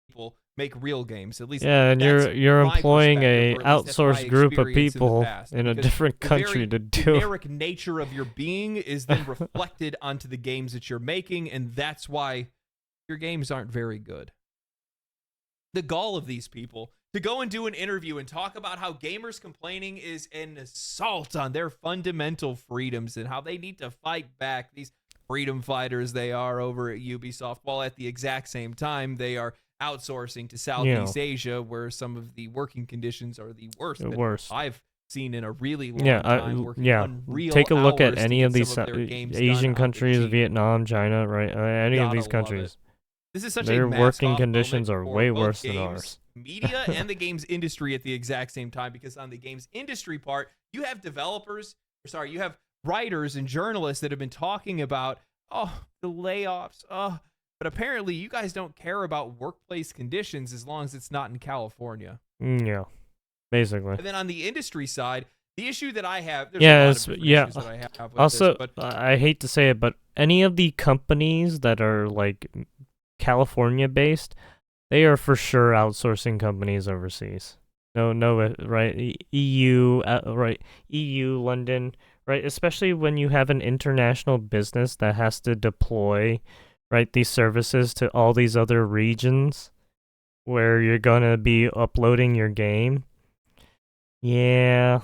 [SPEAKER 3] people make real games. At least
[SPEAKER 1] Yeah, and
[SPEAKER 3] that's
[SPEAKER 1] you're
[SPEAKER 3] my
[SPEAKER 1] employing a
[SPEAKER 3] perspective, or at least that's my
[SPEAKER 1] outsourced group of
[SPEAKER 3] experience in the
[SPEAKER 1] people
[SPEAKER 3] past,
[SPEAKER 1] in a
[SPEAKER 3] because
[SPEAKER 1] different
[SPEAKER 3] the very
[SPEAKER 1] country to do it.
[SPEAKER 3] generic nature of your being is then reflected onto the games that you're making, and that's why your games aren't very good. The gall of these people to go and do an interview and talk about how gamers complaining is an assault on their fundamental freedoms and how they need to fight back, these freedom fighters they are over at Ubisoft, while at the exact same time they are outsourcing to Southeast Asia, where some of the working conditions are the worst
[SPEAKER 1] The
[SPEAKER 3] that
[SPEAKER 1] worst.
[SPEAKER 3] I've seen in a really long
[SPEAKER 1] Yeah,
[SPEAKER 3] time. Working
[SPEAKER 1] yeah.
[SPEAKER 3] unreal
[SPEAKER 1] Take a look at
[SPEAKER 3] hours to
[SPEAKER 1] any
[SPEAKER 3] get
[SPEAKER 1] of these
[SPEAKER 3] some of their games
[SPEAKER 1] Asian
[SPEAKER 3] done out
[SPEAKER 1] countries,
[SPEAKER 3] the
[SPEAKER 1] Vietnam, China, right? Any of
[SPEAKER 3] Gotta
[SPEAKER 1] these
[SPEAKER 3] love
[SPEAKER 1] countries.
[SPEAKER 3] it. This is such a
[SPEAKER 1] Their
[SPEAKER 3] mask
[SPEAKER 1] working
[SPEAKER 3] off
[SPEAKER 1] conditions
[SPEAKER 3] moment
[SPEAKER 1] are
[SPEAKER 3] for
[SPEAKER 1] way
[SPEAKER 3] both
[SPEAKER 1] worse than
[SPEAKER 3] games,
[SPEAKER 1] ours.
[SPEAKER 3] media and the games industry at the exact same time, because on the games industry part, you have you have writers and journalists that have been talking about, the layoffs, but apparently you guys don't care about workplace conditions as long as it's not in California.
[SPEAKER 1] Yeah, basically.
[SPEAKER 3] And then on the industry side, the issue that I have, there's
[SPEAKER 1] Yeah,
[SPEAKER 3] a lot
[SPEAKER 1] it's,
[SPEAKER 3] of different
[SPEAKER 1] yeah.
[SPEAKER 3] issues that I have with
[SPEAKER 1] Also,
[SPEAKER 3] this, but
[SPEAKER 1] I hate to say it, but any of the companies that are like California based, they are for sure outsourcing companies overseas. No, right? EU, right? EU, London, right? Especially when you have an international business that has to deploy, right, these services to all these other regions where you're gonna be uploading your game. Yeah,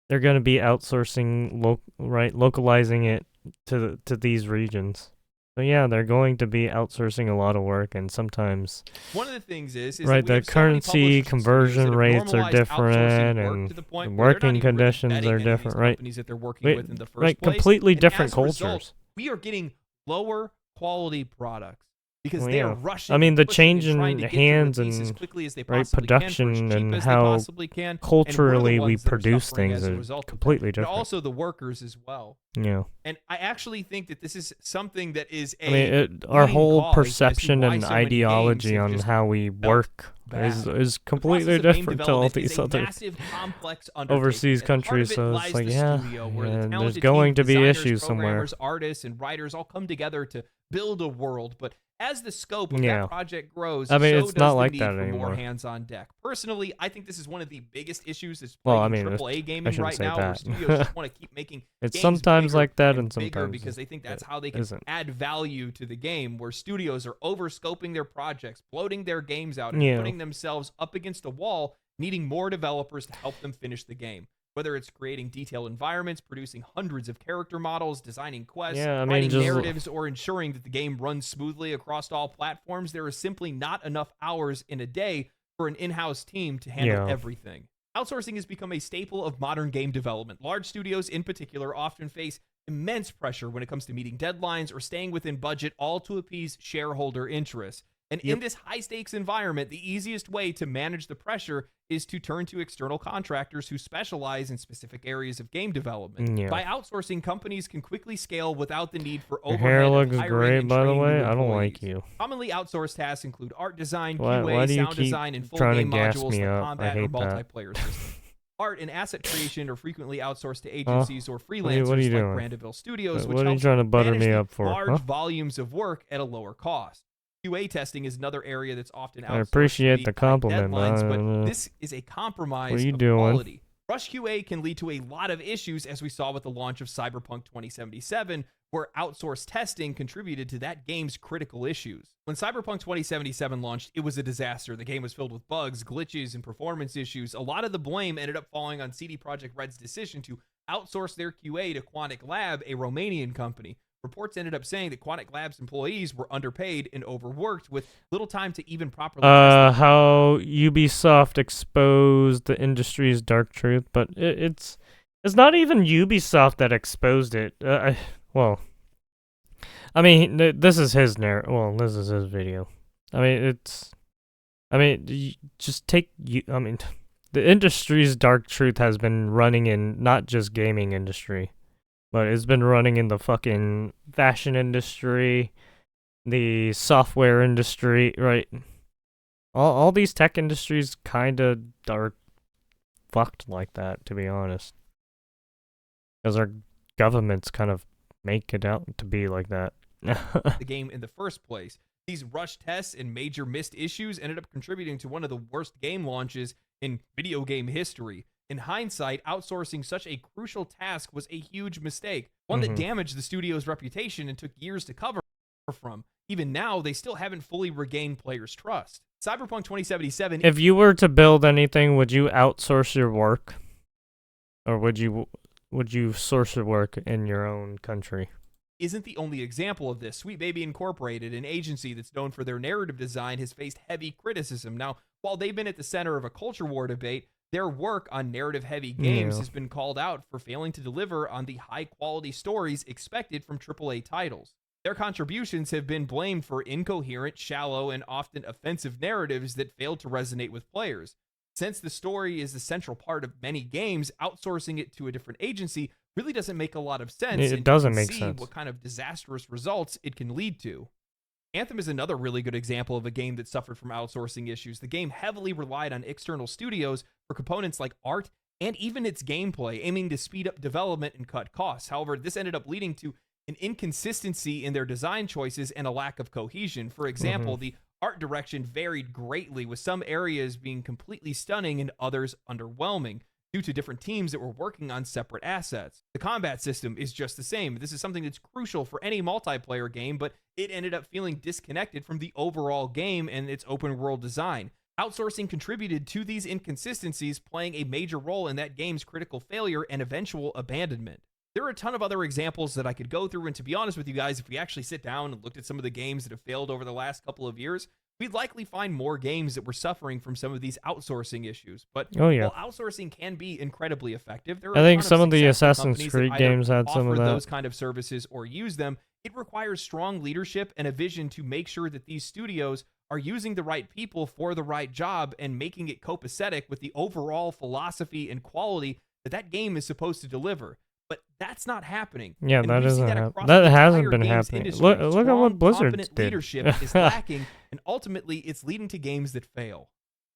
[SPEAKER 1] they're gonna be outsourcing, localizing it to these regions. So yeah, they're going to be outsourcing a lot of work, and sometimes
[SPEAKER 3] one of the things is
[SPEAKER 1] right,
[SPEAKER 3] that we
[SPEAKER 1] the
[SPEAKER 3] have so many
[SPEAKER 1] currency
[SPEAKER 3] publishers and
[SPEAKER 1] conversion
[SPEAKER 3] studios that have
[SPEAKER 1] rates are
[SPEAKER 3] normalized outsourcing
[SPEAKER 1] different,
[SPEAKER 3] work
[SPEAKER 1] and
[SPEAKER 3] to the point
[SPEAKER 1] the
[SPEAKER 3] where they're not
[SPEAKER 1] working
[SPEAKER 3] even really
[SPEAKER 1] conditions
[SPEAKER 3] vetting
[SPEAKER 1] are
[SPEAKER 3] any of these
[SPEAKER 1] different, right?
[SPEAKER 3] companies that they're working
[SPEAKER 1] Wait,
[SPEAKER 3] with in the first
[SPEAKER 1] right,
[SPEAKER 3] place.
[SPEAKER 1] completely
[SPEAKER 3] And
[SPEAKER 1] different
[SPEAKER 3] as a result,
[SPEAKER 1] cultures.
[SPEAKER 3] we are getting lower quality products. because
[SPEAKER 1] Well,
[SPEAKER 3] they are
[SPEAKER 1] yeah.
[SPEAKER 3] rushing.
[SPEAKER 1] I mean,
[SPEAKER 3] and
[SPEAKER 1] the
[SPEAKER 3] pushing
[SPEAKER 1] change
[SPEAKER 3] and
[SPEAKER 1] in
[SPEAKER 3] trying to get to
[SPEAKER 1] hands
[SPEAKER 3] release as
[SPEAKER 1] and
[SPEAKER 3] quickly as they
[SPEAKER 1] right
[SPEAKER 3] possibly can, for as
[SPEAKER 1] production
[SPEAKER 3] cheap
[SPEAKER 1] and
[SPEAKER 3] as they
[SPEAKER 1] how
[SPEAKER 3] possibly can, and we're the
[SPEAKER 1] culturally we
[SPEAKER 3] ones that are
[SPEAKER 1] produce
[SPEAKER 3] suffering
[SPEAKER 1] things
[SPEAKER 3] as a
[SPEAKER 1] are
[SPEAKER 3] result of that.
[SPEAKER 1] completely
[SPEAKER 3] And
[SPEAKER 1] different.
[SPEAKER 3] also the workers as well.
[SPEAKER 1] Yeah.
[SPEAKER 3] And I actually think that this is something that is a
[SPEAKER 1] I mean, our
[SPEAKER 3] leading
[SPEAKER 1] whole
[SPEAKER 3] cause as to
[SPEAKER 1] perception
[SPEAKER 3] why
[SPEAKER 1] and
[SPEAKER 3] so many games
[SPEAKER 1] ideology
[SPEAKER 3] have
[SPEAKER 1] on
[SPEAKER 3] just
[SPEAKER 1] how we work is
[SPEAKER 3] bad.
[SPEAKER 1] completely
[SPEAKER 3] The process of game
[SPEAKER 1] different to all
[SPEAKER 3] development is
[SPEAKER 1] these
[SPEAKER 3] a
[SPEAKER 1] other
[SPEAKER 3] massive, complex undertaking,
[SPEAKER 1] overseas
[SPEAKER 3] and part of
[SPEAKER 1] countries.
[SPEAKER 3] it
[SPEAKER 1] So
[SPEAKER 3] lies
[SPEAKER 1] it's like,
[SPEAKER 3] the
[SPEAKER 1] yeah,
[SPEAKER 3] studio, where the
[SPEAKER 1] yeah, there's
[SPEAKER 3] talented
[SPEAKER 1] going
[SPEAKER 3] team,
[SPEAKER 1] to be
[SPEAKER 3] designers,
[SPEAKER 1] issues somewhere.
[SPEAKER 3] programmers, artists, and writers all come together to build a world. But as the scope of
[SPEAKER 1] Yeah.
[SPEAKER 3] that project grows,
[SPEAKER 1] I mean,
[SPEAKER 3] so
[SPEAKER 1] it's
[SPEAKER 3] does
[SPEAKER 1] not
[SPEAKER 3] the
[SPEAKER 1] like
[SPEAKER 3] need
[SPEAKER 1] that
[SPEAKER 3] for more
[SPEAKER 1] anymore.
[SPEAKER 3] hands on deck. Personally, I think this is one of the biggest issues that's
[SPEAKER 1] Well,
[SPEAKER 3] plaguing
[SPEAKER 1] I mean,
[SPEAKER 3] AAA
[SPEAKER 1] I
[SPEAKER 3] gaming
[SPEAKER 1] shouldn't
[SPEAKER 3] right
[SPEAKER 1] say
[SPEAKER 3] now, where
[SPEAKER 1] that.
[SPEAKER 3] studios just want to keep making
[SPEAKER 1] It's
[SPEAKER 3] games
[SPEAKER 1] sometimes
[SPEAKER 3] bigger
[SPEAKER 1] like that
[SPEAKER 3] and
[SPEAKER 1] and
[SPEAKER 3] bigger
[SPEAKER 1] sometimes
[SPEAKER 3] because they think that's
[SPEAKER 1] it
[SPEAKER 3] how they can
[SPEAKER 1] isn't.
[SPEAKER 3] add value to the game, where studios are over-scoping their projects, bloating their games out, and
[SPEAKER 1] Yeah.
[SPEAKER 3] putting themselves up against a wall, needing more developers to help them finish the game. Whether it's creating detailed environments, producing hundreds of character models, designing quests,
[SPEAKER 1] Yeah, I mean,
[SPEAKER 3] writing
[SPEAKER 1] just-
[SPEAKER 3] narratives, or ensuring that the game runs smoothly across all platforms, there is simply not enough hours in a day for an in-house team to handle
[SPEAKER 1] Yeah.
[SPEAKER 3] everything. Outsourcing has become a staple of modern game development. Large studios in particular often face immense pressure when it comes to meeting deadlines or staying within budget, all to appease shareholder interests. And in this high-stakes environment, the easiest way to manage the pressure is to turn to external contractors who specialize in specific areas of game development.
[SPEAKER 1] Yeah.
[SPEAKER 3] By outsourcing, companies can quickly scale without the need for
[SPEAKER 1] Your
[SPEAKER 3] overhead
[SPEAKER 1] hair
[SPEAKER 3] of
[SPEAKER 1] looks
[SPEAKER 3] hiring
[SPEAKER 1] great,
[SPEAKER 3] and
[SPEAKER 1] by the
[SPEAKER 3] training
[SPEAKER 1] way.
[SPEAKER 3] new
[SPEAKER 1] I don't
[SPEAKER 3] employees.
[SPEAKER 1] like you.
[SPEAKER 3] Commonly outsourced tasks include art design,
[SPEAKER 1] Why
[SPEAKER 3] QA,
[SPEAKER 1] do you
[SPEAKER 3] sound
[SPEAKER 1] keep
[SPEAKER 3] design, and full
[SPEAKER 1] trying to
[SPEAKER 3] game
[SPEAKER 1] gas
[SPEAKER 3] modules
[SPEAKER 1] me
[SPEAKER 3] like
[SPEAKER 1] up? I
[SPEAKER 3] combat or
[SPEAKER 1] hate that.
[SPEAKER 3] multiplayer systems. Art and asset creation are frequently outsourced to agencies or
[SPEAKER 1] What
[SPEAKER 3] freelancers
[SPEAKER 1] are you
[SPEAKER 3] like
[SPEAKER 1] doing?
[SPEAKER 3] Brandeville Studios, which
[SPEAKER 1] What are you
[SPEAKER 3] helps
[SPEAKER 1] trying to butter
[SPEAKER 3] manage
[SPEAKER 1] me
[SPEAKER 3] the
[SPEAKER 1] up for?
[SPEAKER 3] large
[SPEAKER 1] Huh?
[SPEAKER 3] volumes of work at a lower cost. QA testing is another area that's often outsourced
[SPEAKER 1] I appreciate
[SPEAKER 3] to
[SPEAKER 1] the
[SPEAKER 3] meet tight
[SPEAKER 1] compliment,
[SPEAKER 3] deadlines, but
[SPEAKER 1] but
[SPEAKER 3] this is a compromise
[SPEAKER 1] what are you
[SPEAKER 3] of
[SPEAKER 1] doing?
[SPEAKER 3] quality. Rush QA can lead to a lot of issues, as we saw with the launch of Cyberpunk 2077, where outsourced testing contributed to that game's critical issues. When Cyberpunk 2077 launched, it was a disaster. The game was filled with bugs, glitches, and performance issues. A lot of the blame ended up falling on CD Projekt Red's decision to outsource their QA to Quantic Lab, a Romanian company. Reports ended up saying that Quantic Lab's employees were underpaid and overworked, with little time to even properly test the
[SPEAKER 1] how Ubisoft exposed the industry's dark truth, but it's not even Ubisoft that exposed it. Well, I mean, this is his Well, this is his video. I mean, just take you. I mean, the industry's dark truth has been running in not just gaming industry, but it's been running in the fucking fashion industry, the software industry, right? All these tech industries kind of are fucked like that, to be honest. Because our governments kind of make it out to be like that.
[SPEAKER 3] the game in the first place. These rushed tests and major missed issues ended up contributing to one of the worst game launches in video game history. In hindsight, outsourcing such a crucial task was a huge mistake, one that damaged the studio's reputation and took years to recover from. Even now, they still haven't fully regained players' trust. Cyberpunk 2077...
[SPEAKER 1] If you were to build anything, would you outsource your work? Or would you source your work in your own country?
[SPEAKER 3] Isn't the only example of this. Sweet Baby Incorporated, an agency that's known for their narrative design, has faced heavy criticism. Now, while they've been at the center of a culture war debate, their work on narrative-heavy games has been called out for failing to deliver on the high-quality stories expected from AAA titles. Their contributions have been blamed for incoherent, shallow, and often offensive narratives that failed to resonate with players. Since the story is the central part of many games, outsourcing it to a different agency really doesn't make a lot of sense.
[SPEAKER 1] It doesn't
[SPEAKER 3] make
[SPEAKER 1] make
[SPEAKER 3] see
[SPEAKER 1] sense.
[SPEAKER 3] what kind of disastrous results it can lead to. Anthem is another really good example of a game that suffered from outsourcing issues. The game heavily relied on external studios for components like art and even its gameplay, aiming to speed up development and cut costs. However, this ended up leading to an inconsistency in their design choices and a lack of cohesion. For example, the art direction varied greatly, with some areas being completely stunning and others underwhelming, due to different teams that were working on separate assets. The combat system is just the same. This is something that's crucial for any multiplayer game, but it ended up feeling disconnected from the overall game and its open world design. Outsourcing contributed to these inconsistencies, playing a major role in that game's critical failure and eventual abandonment. There are a ton of other examples that I could go through, and to be honest with you guys, if we actually sit down and looked at some of the games that have failed over the last couple of years, we'd likely find more games that were suffering from some of these outsourcing issues. But while outsourcing can be incredibly effective, there are
[SPEAKER 1] I think
[SPEAKER 3] a ton
[SPEAKER 1] some of the
[SPEAKER 3] successful
[SPEAKER 1] Assassin's
[SPEAKER 3] companies
[SPEAKER 1] Creed
[SPEAKER 3] that either
[SPEAKER 1] games had some
[SPEAKER 3] offer
[SPEAKER 1] of that.
[SPEAKER 3] those kind of services or use them, It requires strong leadership and a vision to make sure that these studios are using the right people for the right job and making it copacetic with the overall philosophy and quality that game is supposed to deliver. But that's not happening.
[SPEAKER 1] Yeah,
[SPEAKER 3] And
[SPEAKER 1] that
[SPEAKER 3] we see
[SPEAKER 1] isn't
[SPEAKER 3] that
[SPEAKER 1] happening.
[SPEAKER 3] across
[SPEAKER 1] That
[SPEAKER 3] the
[SPEAKER 1] hasn't
[SPEAKER 3] entire
[SPEAKER 1] been
[SPEAKER 3] games
[SPEAKER 1] happening.
[SPEAKER 3] industry.
[SPEAKER 1] Look at
[SPEAKER 3] Strong,
[SPEAKER 1] what Blizzard
[SPEAKER 3] competent
[SPEAKER 1] did.
[SPEAKER 3] leadership is lacking, and ultimately it's leading to games that fail.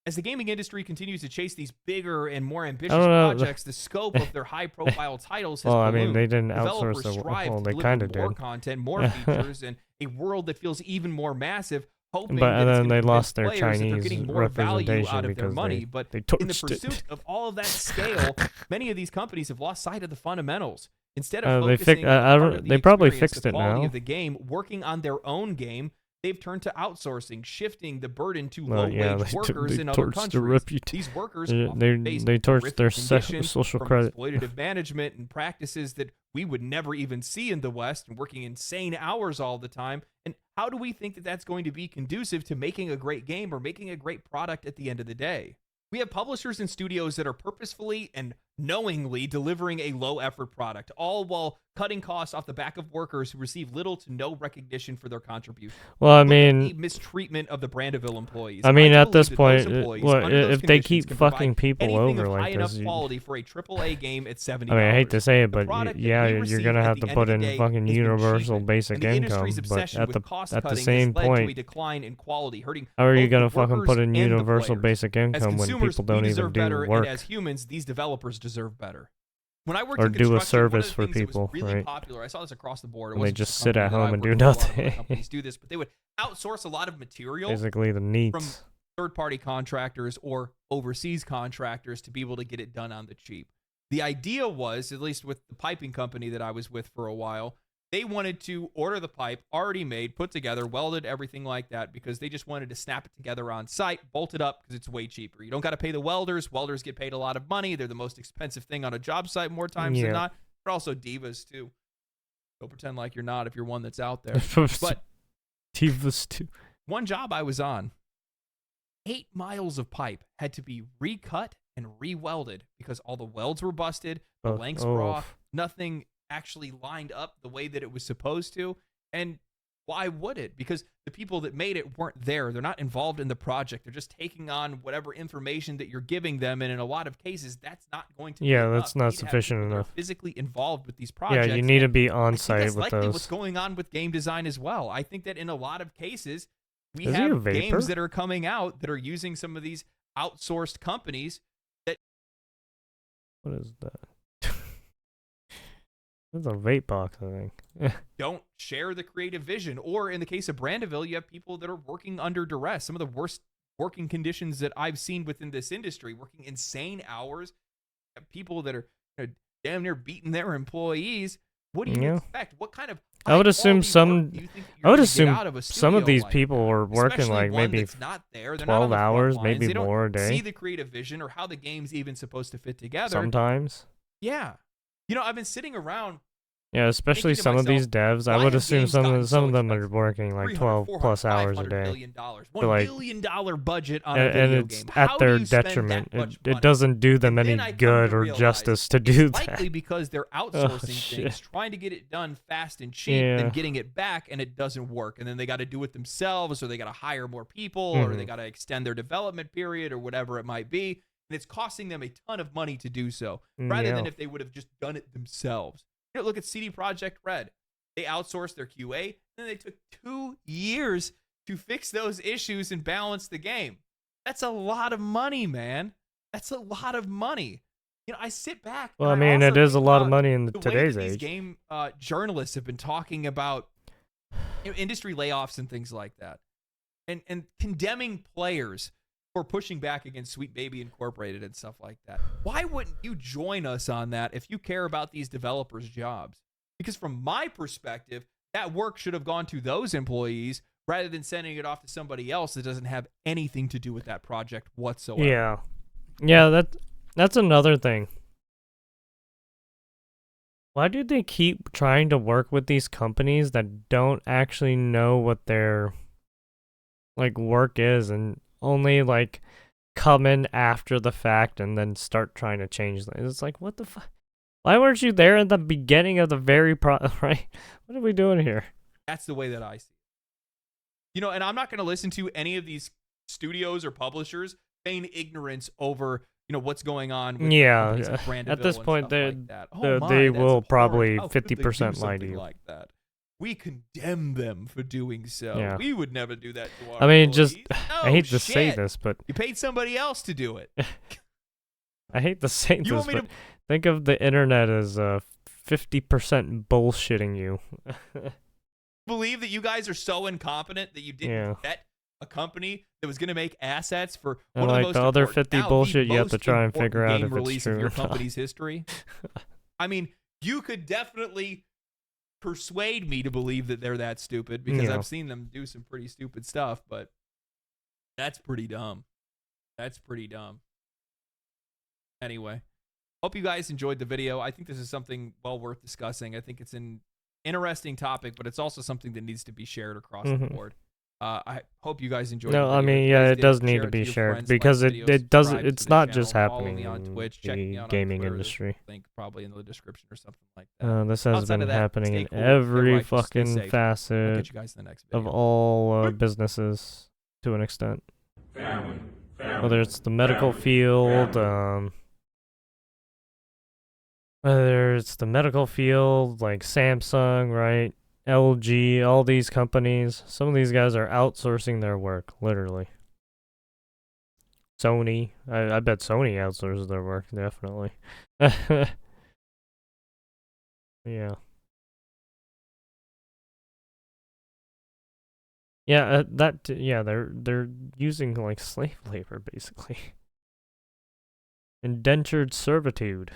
[SPEAKER 3] As the gaming industry continues to chase these bigger and more ambitious projects, the scope of their high-profile titles has
[SPEAKER 1] Well, I
[SPEAKER 3] ballooned.
[SPEAKER 1] mean, they didn't
[SPEAKER 3] Developers
[SPEAKER 1] outsource the
[SPEAKER 3] strive
[SPEAKER 1] well,
[SPEAKER 3] to
[SPEAKER 1] they
[SPEAKER 3] deliver
[SPEAKER 1] kind of
[SPEAKER 3] more
[SPEAKER 1] did.
[SPEAKER 3] content, more features, and a world that feels even more massive, hoping
[SPEAKER 1] But
[SPEAKER 3] that
[SPEAKER 1] and
[SPEAKER 3] it's
[SPEAKER 1] then
[SPEAKER 3] gonna
[SPEAKER 1] they
[SPEAKER 3] convince
[SPEAKER 1] lost their
[SPEAKER 3] players that they're
[SPEAKER 1] Chinese
[SPEAKER 3] getting more value
[SPEAKER 1] representation
[SPEAKER 3] out of their
[SPEAKER 1] because
[SPEAKER 3] money. But
[SPEAKER 1] they
[SPEAKER 3] in the
[SPEAKER 1] torched it.
[SPEAKER 3] pursuit of all of that scale, many of these companies have lost sight of the fundamentals. Instead of
[SPEAKER 1] They
[SPEAKER 3] focusing
[SPEAKER 1] fix-
[SPEAKER 3] on
[SPEAKER 1] I
[SPEAKER 3] part
[SPEAKER 1] don't-
[SPEAKER 3] of the
[SPEAKER 1] they probably
[SPEAKER 3] experience,
[SPEAKER 1] fixed
[SPEAKER 3] the
[SPEAKER 1] it
[SPEAKER 3] quality
[SPEAKER 1] now.
[SPEAKER 3] of the game, working on their own game, they've turned to outsourcing, shifting the burden to
[SPEAKER 1] Well, yeah,
[SPEAKER 3] low-wage workers
[SPEAKER 1] they
[SPEAKER 3] in other
[SPEAKER 1] torched their
[SPEAKER 3] countries.
[SPEAKER 1] reputa-
[SPEAKER 3] These workers
[SPEAKER 1] they
[SPEAKER 3] often face
[SPEAKER 1] they torched their
[SPEAKER 3] horrific conditions
[SPEAKER 1] social
[SPEAKER 3] from
[SPEAKER 1] credit.
[SPEAKER 3] exploitative management and practices that we would never even see in the West, and working insane hours all the time. And how do we think that that's going to be conducive to making a great game or making a great product at the end of the day? We have publishers and studios that are purposefully and knowingly delivering a low-effort product, all while cutting costs off the back of workers who receive little to no recognition for their contribution.
[SPEAKER 1] Well, I
[SPEAKER 3] Look at
[SPEAKER 1] mean-
[SPEAKER 3] the mistreatment of the Brandeville employees.
[SPEAKER 1] I mean,
[SPEAKER 3] do
[SPEAKER 1] at this
[SPEAKER 3] believe that those
[SPEAKER 1] point,
[SPEAKER 3] employees,
[SPEAKER 1] what
[SPEAKER 3] under those
[SPEAKER 1] if they
[SPEAKER 3] conditions,
[SPEAKER 1] keep
[SPEAKER 3] can
[SPEAKER 1] fucking
[SPEAKER 3] provide
[SPEAKER 1] people
[SPEAKER 3] anything
[SPEAKER 1] over
[SPEAKER 3] of high
[SPEAKER 1] like
[SPEAKER 3] enough
[SPEAKER 1] this?
[SPEAKER 3] quality for a AAA game at $70.
[SPEAKER 1] I mean, I hate to say it,
[SPEAKER 3] The
[SPEAKER 1] but
[SPEAKER 3] product that
[SPEAKER 1] yeah,
[SPEAKER 3] we
[SPEAKER 1] you're
[SPEAKER 3] receive
[SPEAKER 1] gonna
[SPEAKER 3] at
[SPEAKER 1] have
[SPEAKER 3] the
[SPEAKER 1] to
[SPEAKER 3] end
[SPEAKER 1] put
[SPEAKER 3] of the
[SPEAKER 1] in
[SPEAKER 3] day
[SPEAKER 1] fucking
[SPEAKER 3] has been
[SPEAKER 1] universal
[SPEAKER 3] cheapened,
[SPEAKER 1] basic
[SPEAKER 3] and the
[SPEAKER 1] income,
[SPEAKER 3] industry's
[SPEAKER 1] but
[SPEAKER 3] obsession
[SPEAKER 1] at
[SPEAKER 3] with
[SPEAKER 1] the
[SPEAKER 3] cost-cutting
[SPEAKER 1] same
[SPEAKER 3] has led to a
[SPEAKER 1] point,
[SPEAKER 3] decline in quality, hurting
[SPEAKER 1] how are you
[SPEAKER 3] both
[SPEAKER 1] gonna
[SPEAKER 3] the
[SPEAKER 1] fucking
[SPEAKER 3] workers
[SPEAKER 1] put in
[SPEAKER 3] and the
[SPEAKER 1] universal
[SPEAKER 3] players.
[SPEAKER 1] basic
[SPEAKER 3] As
[SPEAKER 1] income when
[SPEAKER 3] consumers,
[SPEAKER 1] people
[SPEAKER 3] we
[SPEAKER 1] don't
[SPEAKER 3] deserve
[SPEAKER 1] even do
[SPEAKER 3] better,
[SPEAKER 1] work
[SPEAKER 3] and as humans, these developers deserve better. When I worked
[SPEAKER 1] or
[SPEAKER 3] in
[SPEAKER 1] do a
[SPEAKER 3] construction, one of
[SPEAKER 1] service
[SPEAKER 3] the
[SPEAKER 1] for
[SPEAKER 3] things that was
[SPEAKER 1] people,
[SPEAKER 3] really
[SPEAKER 1] right?
[SPEAKER 3] popular, I saw this across the board. It
[SPEAKER 1] And they
[SPEAKER 3] wasn't
[SPEAKER 1] just
[SPEAKER 3] a
[SPEAKER 1] sit at
[SPEAKER 3] company that I
[SPEAKER 1] home and
[SPEAKER 3] worked
[SPEAKER 1] do
[SPEAKER 3] for. A lot of other
[SPEAKER 1] nothing.
[SPEAKER 3] companies do this, but they would outsource a lot of material
[SPEAKER 1] Basically, the
[SPEAKER 3] from
[SPEAKER 1] needs.
[SPEAKER 3] third-party contractors or overseas contractors to be able to get it done on the cheap. The idea was, at least with the piping company that I was with for a while, they wanted to order the pipe already made, put together, welded, everything like that, because they just wanted to snap it together on site, bolt it up, because it's way cheaper. You don't got to pay the welders. Welders get paid a lot of money. They're the most expensive thing on a job site more times than not. They're also divas, too. Don't pretend like you're not if you're one that's out there. But
[SPEAKER 1] divas, too.
[SPEAKER 3] One job I was on, 8 miles of pipe had to be recut and re-welded because all the welds were busted, the lengths were off, nothing actually lined up the way that it was supposed to. And why would it? Because the people that made it weren't there. They're not involved in the project. They're just taking on whatever information that you're giving them. And in a lot of cases, that's not going to be enough.
[SPEAKER 1] That's
[SPEAKER 3] You
[SPEAKER 1] not
[SPEAKER 3] need to have
[SPEAKER 1] sufficient
[SPEAKER 3] people that are
[SPEAKER 1] enough.
[SPEAKER 3] physically involved with these projects.
[SPEAKER 1] Yeah, you need to
[SPEAKER 3] and
[SPEAKER 1] be
[SPEAKER 3] I
[SPEAKER 1] on
[SPEAKER 3] think
[SPEAKER 1] site
[SPEAKER 3] that's
[SPEAKER 1] with
[SPEAKER 3] likely
[SPEAKER 1] those.
[SPEAKER 3] what's going on with game design as well. I think that in a lot of cases, we
[SPEAKER 1] Is he a
[SPEAKER 3] have
[SPEAKER 1] vapor?
[SPEAKER 3] games that are coming out that are using some of these outsourced companies that
[SPEAKER 1] What is that? That's a vape box, I think.
[SPEAKER 3] don't share the creative vision. Or in the case of Brandeville, you have people that are working under duress. Some of the worst working conditions that I've seen within this industry, working insane hours. You have people that are damn near beating their employees. What do you expect? What kind of
[SPEAKER 1] I would assume some. I would assume
[SPEAKER 3] out of a
[SPEAKER 1] some of
[SPEAKER 3] studio
[SPEAKER 1] these
[SPEAKER 3] like
[SPEAKER 1] people are working
[SPEAKER 3] especially
[SPEAKER 1] like
[SPEAKER 3] one
[SPEAKER 1] maybe
[SPEAKER 3] that's not there. They're not on
[SPEAKER 1] 12
[SPEAKER 3] the front
[SPEAKER 1] hours,
[SPEAKER 3] lines.
[SPEAKER 1] maybe
[SPEAKER 3] They don't
[SPEAKER 1] more a day.
[SPEAKER 3] see the creative vision or how the game's even supposed to fit together.
[SPEAKER 1] Sometimes.
[SPEAKER 3] Yeah. I've been sitting around.
[SPEAKER 1] Yeah, especially
[SPEAKER 3] thinking to
[SPEAKER 1] some of these
[SPEAKER 3] myself,
[SPEAKER 1] devs. I
[SPEAKER 3] why
[SPEAKER 1] would
[SPEAKER 3] have
[SPEAKER 1] assume
[SPEAKER 3] games
[SPEAKER 1] some
[SPEAKER 3] gotten
[SPEAKER 1] of
[SPEAKER 3] so
[SPEAKER 1] them are working like 12 plus hours a
[SPEAKER 3] $500
[SPEAKER 1] day.
[SPEAKER 3] million.
[SPEAKER 1] But,
[SPEAKER 3] $1
[SPEAKER 1] like,
[SPEAKER 3] billion budget on a
[SPEAKER 1] and
[SPEAKER 3] video
[SPEAKER 1] it's
[SPEAKER 3] game.
[SPEAKER 1] at
[SPEAKER 3] How
[SPEAKER 1] their
[SPEAKER 3] do you spend that
[SPEAKER 1] detriment.
[SPEAKER 3] much
[SPEAKER 1] It
[SPEAKER 3] money?
[SPEAKER 1] doesn't do them
[SPEAKER 3] And
[SPEAKER 1] any
[SPEAKER 3] then I come
[SPEAKER 1] good
[SPEAKER 3] to
[SPEAKER 1] or
[SPEAKER 3] realize
[SPEAKER 1] justice to do
[SPEAKER 3] it's
[SPEAKER 1] that.
[SPEAKER 3] likely because they're
[SPEAKER 1] Oh,
[SPEAKER 3] outsourcing
[SPEAKER 1] shit.
[SPEAKER 3] things, trying to get it done fast and cheap,
[SPEAKER 1] Yeah.
[SPEAKER 3] then getting it back, and it doesn't work. And then they got to do it themselves, or they got to hire more people, or they
[SPEAKER 1] Mhm.
[SPEAKER 3] got to extend their development period, or whatever it might be. And it's costing them a ton of money to do so, rather than
[SPEAKER 1] Yeah.
[SPEAKER 3] if they would have just done it themselves. Look at CD Projekt Red. They outsourced their QA, and then they took 2 years to fix those issues and balance the game. That's a lot of money, man. That's a lot of money. I sit back.
[SPEAKER 1] Well, I
[SPEAKER 3] and
[SPEAKER 1] mean,
[SPEAKER 3] also
[SPEAKER 1] it is a
[SPEAKER 3] think
[SPEAKER 1] lot of
[SPEAKER 3] about
[SPEAKER 1] money in
[SPEAKER 3] the way
[SPEAKER 1] today's
[SPEAKER 3] that these
[SPEAKER 1] age.
[SPEAKER 3] game journalists have been talking about industry layoffs and things like that, and condemning players for pushing back against Sweet Baby Incorporated and stuff like that. Why wouldn't you join us on that if you care about these developers' jobs? Because from my perspective, that work should have gone to those employees rather than sending it off to somebody else that doesn't have anything to do with that project whatsoever.
[SPEAKER 1] Yeah, that's another thing. Why do they keep trying to work with these companies that don't actually know what their work is and only come in after the fact and then start trying to change things? It's like, what the fuck? Why weren't you there at the beginning of the very right? What are we doing here?
[SPEAKER 3] That's the way that I see it. You know, and I'm not going to listen to any of these studios or publishers feign ignorance over, you know, what's going on with companies like Brandeville
[SPEAKER 1] at this
[SPEAKER 3] and
[SPEAKER 1] point,
[SPEAKER 3] stuff like that.
[SPEAKER 1] they
[SPEAKER 3] that's
[SPEAKER 1] will probably
[SPEAKER 3] abhorrent. How could they do
[SPEAKER 1] 50% lie to
[SPEAKER 3] something
[SPEAKER 1] you.
[SPEAKER 3] like that? We condemn them for doing so.
[SPEAKER 1] Yeah.
[SPEAKER 3] We would never do that to our
[SPEAKER 1] I mean,
[SPEAKER 3] employees.
[SPEAKER 1] just I hate to say this, but
[SPEAKER 3] you paid somebody else to do it.
[SPEAKER 1] I hate to say
[SPEAKER 3] You
[SPEAKER 1] this,
[SPEAKER 3] want me
[SPEAKER 1] but think of the internet as 50% bullshitting you.
[SPEAKER 3] Believe that you guys are so incompetent that you didn't vet a company that was going to make assets for
[SPEAKER 1] And
[SPEAKER 3] one of
[SPEAKER 1] like
[SPEAKER 3] the most
[SPEAKER 1] the other
[SPEAKER 3] important-
[SPEAKER 1] 50
[SPEAKER 3] now, the
[SPEAKER 1] bullshit, you have to
[SPEAKER 3] most
[SPEAKER 1] try and
[SPEAKER 3] important
[SPEAKER 1] figure out
[SPEAKER 3] game
[SPEAKER 1] if it's
[SPEAKER 3] release
[SPEAKER 1] true
[SPEAKER 3] of your
[SPEAKER 1] or not.
[SPEAKER 3] company's history. I mean, you could definitely persuade me to believe that they're that stupid because
[SPEAKER 1] Yeah.
[SPEAKER 3] I've seen them do some pretty stupid stuff, but that's pretty dumb. That's pretty dumb. Anyway, hope you guys enjoyed the video. I think this is something well worth discussing. I think it's an interesting topic, but it's also something that needs to be shared across the board. I hope you guys enjoyed
[SPEAKER 1] No,
[SPEAKER 3] the
[SPEAKER 1] I
[SPEAKER 3] video.
[SPEAKER 1] mean,
[SPEAKER 3] If you
[SPEAKER 1] yeah,
[SPEAKER 3] guys
[SPEAKER 1] it
[SPEAKER 3] did,
[SPEAKER 1] does need
[SPEAKER 3] share
[SPEAKER 1] to
[SPEAKER 3] it
[SPEAKER 1] be
[SPEAKER 3] your
[SPEAKER 1] shared
[SPEAKER 3] friends,
[SPEAKER 1] because
[SPEAKER 3] like
[SPEAKER 1] it
[SPEAKER 3] the video,
[SPEAKER 1] it does
[SPEAKER 3] subscribe
[SPEAKER 1] it's
[SPEAKER 3] to the
[SPEAKER 1] not just
[SPEAKER 3] channel, follow
[SPEAKER 1] happening
[SPEAKER 3] me on
[SPEAKER 1] in
[SPEAKER 3] Twitch, check me
[SPEAKER 1] the
[SPEAKER 3] out on
[SPEAKER 1] gaming
[SPEAKER 3] Twitter.
[SPEAKER 1] industry.
[SPEAKER 3] Link probably in the description or something like that.
[SPEAKER 1] This has
[SPEAKER 3] Outside
[SPEAKER 1] been
[SPEAKER 3] of that,
[SPEAKER 1] happening
[SPEAKER 3] stay
[SPEAKER 1] in
[SPEAKER 3] cool, stay
[SPEAKER 1] every
[SPEAKER 3] righteous, stay
[SPEAKER 1] fucking
[SPEAKER 3] safe. I'll
[SPEAKER 1] facet
[SPEAKER 3] catch you guys in the next
[SPEAKER 1] of
[SPEAKER 3] video.
[SPEAKER 1] all businesses to an extent. Whether it's the medical field, whether it's the medical field, like Samsung, right? LG, all these companies, some of these guys are outsourcing their work, literally. Sony, I bet Sony outsources their work, definitely. Yeah. Yeah, they're using like slave labor basically. Indentured servitude.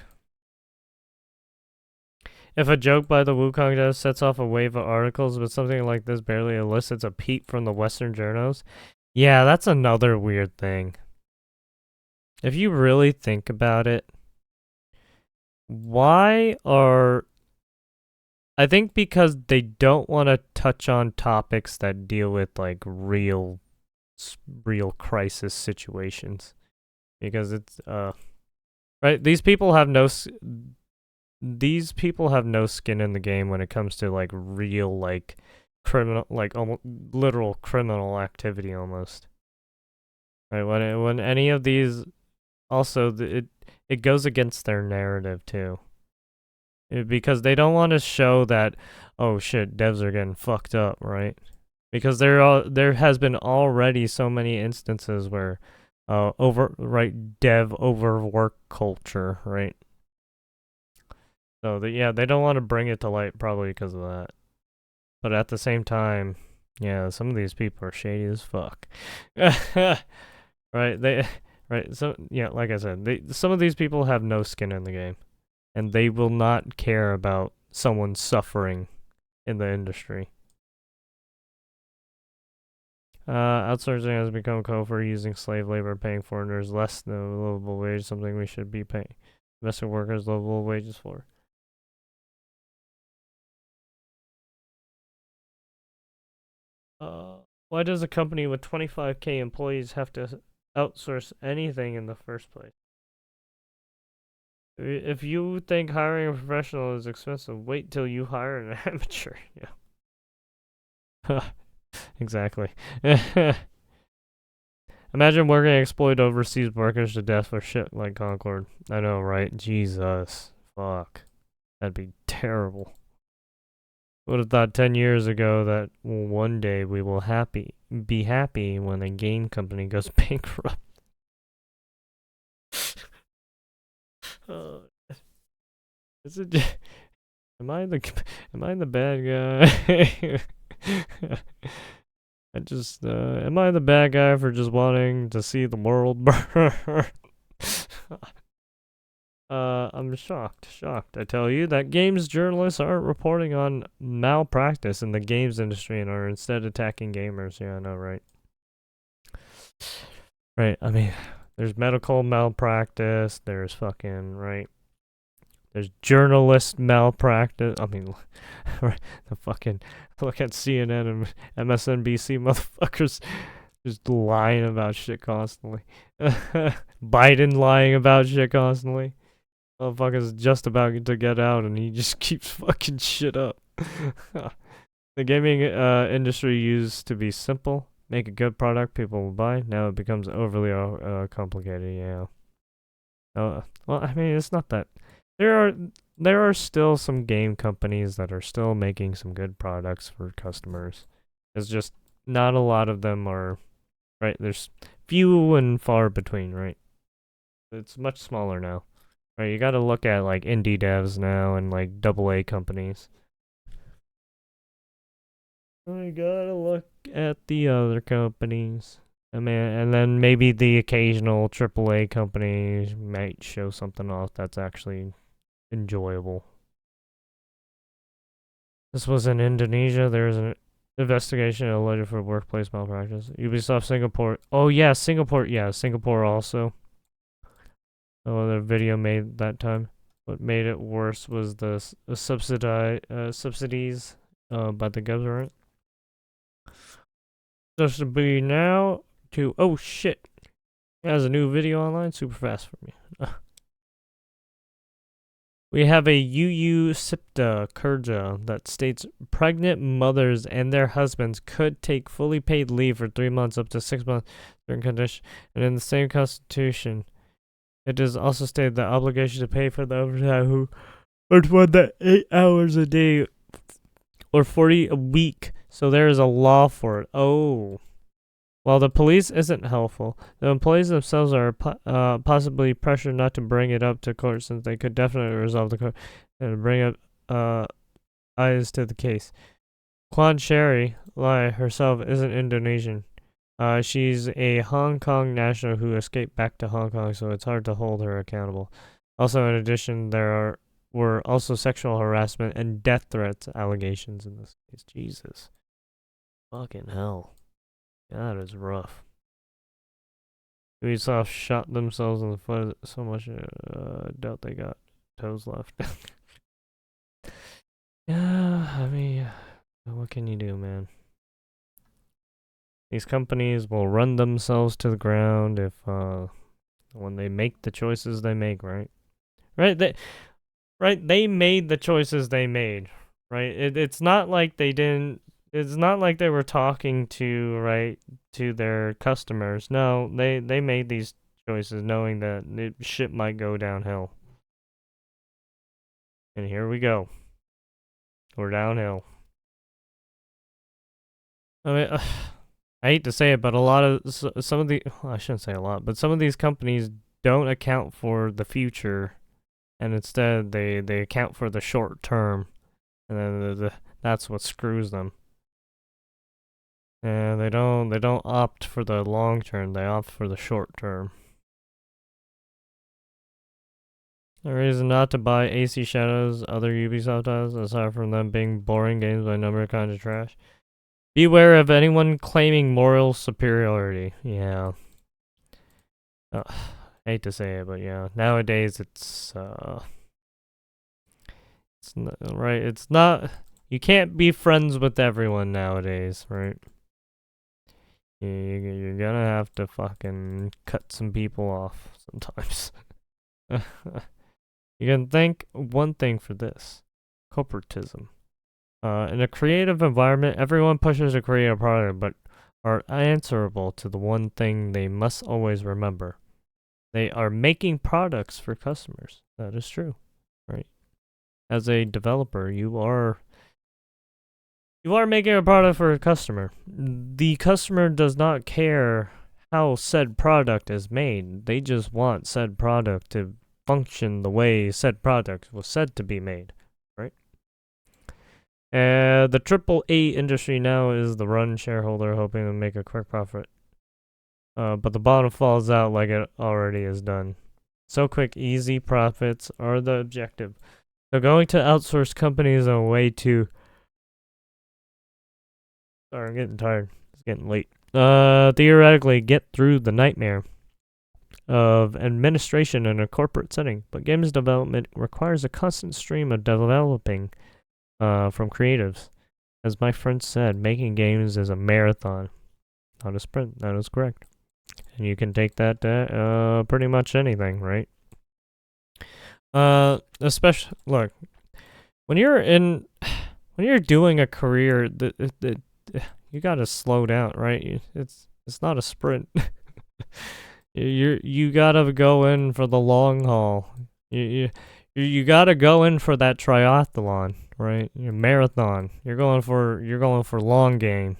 [SPEAKER 1] If a joke by the Wukong devs sets off a wave of articles, but something like this barely elicits a peep from the Western journos, yeah, that's another weird thing. If you really think about it, why are... I think because they don't want to touch on topics that deal with like real crisis situations, because it's right. These people have no skin in the game when it comes to like real like criminal, like almost literal criminal activity almost. Right, when any of these, also it goes against their narrative too. Because they don't want to show that, oh shit, devs are getting fucked up, right? Because there has been already so many instances where dev overwork culture, right? So they don't want to bring it to light probably because of that. But at the same time, yeah, some of these people are shady as fuck. Right? So yeah, like I said, some of these people have no skin in the game. And they will not care about someone suffering in the industry. Outsourcing has become code for using slave labor, paying foreigners less than a livable wage, something we should be paying domestic workers livable wages for. Why does a company with 25k employees have to outsource anything in the first place? If you think hiring a professional is expensive, wait till you hire an amateur. Yeah. Exactly. Imagine working to exploit overseas workers to death for shit like Concord. I know, right? Jesus. Fuck. That'd be terrible. Would have thought 10 years ago that one day we will be happy when a game company goes bankrupt. Is it? Am I the bad guy? Am I the bad guy for just wanting to see the world burn? I'm shocked. I tell you that games journalists aren't reporting on malpractice in the games industry and are instead attacking gamers. Yeah, I know, right? Right. I mean, there's medical malpractice. There's fucking right. There's journalist malpractice. I mean, the fucking look at CNN and MSNBC motherfuckers just lying about shit constantly. Biden lying about shit constantly. Motherfucker's just about to get out and he just keeps fucking shit up. The gaming industry used to be simple, make a good product people will buy. Now it becomes overly complicated, yeah. Well, I mean, it's not that. There are still some game companies that are still making some good products for customers. It's just not a lot of them are, right? There's few and far between, right? It's much smaller now. Right, you gotta look at like indie devs now and like AA companies. You gotta look at the other companies. I mean, and then maybe the occasional AAA company might show something off that's actually enjoyable. This was in Indonesia. There was an investigation alleged for workplace malpractice. Ubisoft Singapore. Oh yeah, Singapore. Yeah, Singapore also. Oh, the video made that time. What made it worse was the subsidies by the government. Just to be now to oh shit. It has a new video online, super fast for me. We have a UU SIPTA Kurja that states pregnant mothers and their husbands could take fully paid leave for 3 months up to 6 months during condition, and in the same constitution. It is also stated the obligation to pay for the overtime who worked more than 8 hours a day or 40 a week. So there is a law for it. Oh. While the police isn't helpful, the employees themselves are possibly pressured not to bring it up to court since they could definitely resolve the court and bring up eyes to the case. Kwan Sherry Lai herself isn't Indonesian. She's a Hong Kong national who escaped back to Hong Kong, so it's hard to hold her accountable. Also, in addition, there were also sexual harassment and death threats allegations in this case. Jesus. Fucking hell. That is rough. Ubisoft shot themselves in the foot so much, doubt they got toes left. Yeah, I mean, what can you do, man? These companies will run themselves to the ground if when they make the choices they make, right? They made the choices they made, right? It's not like they didn't. It's not like they were talking to their customers. No, they made these choices knowing that shit might go downhill. And here we go. We're downhill. I mean. I hate to say it, but a lot of some of the well, I shouldn't say a lot, but some of these companies don't account for the future, and instead they account for the short term, and then that's what screws them. And they don't opt for the long term; they opt for the short term. The reason not to buy AC Shadows, other Ubisoft titles, aside from them being boring games by number kind of trash. Beware of anyone claiming moral superiority. Yeah. I hate to say it, but yeah. Nowadays, it's not, right. It's not. You can't be friends with everyone nowadays, right? You're gonna have to fucking cut some people off sometimes. You can thank one thing for this: corporatism. In a creative environment, everyone pushes to create a product, but are answerable to the one thing they must always remember. They are making products for customers. That is true, right? As a developer, you are making a product for a customer. The customer does not care how said product is made. They just want said product to function the way said product was said to be made, right? The AAA industry now is the run shareholder hoping to make a quick profit. But the bottom falls out like it already is done. So quick, easy profits are the objective. So going to outsource companies is a way to... Sorry, I'm getting tired. It's getting late. Theoretically get through the nightmare of administration in a corporate setting. But games development requires a constant stream of developing from creatives. As my friend said, making games is a marathon, not a sprint. That is correct. And you can take that to pretty much anything, right? Especially look, when you're doing a career, you gotta slow down, right? It's not a sprint. You gotta go in for the long haul. You gotta go in for that triathlon, right? Your marathon. You're going for long game.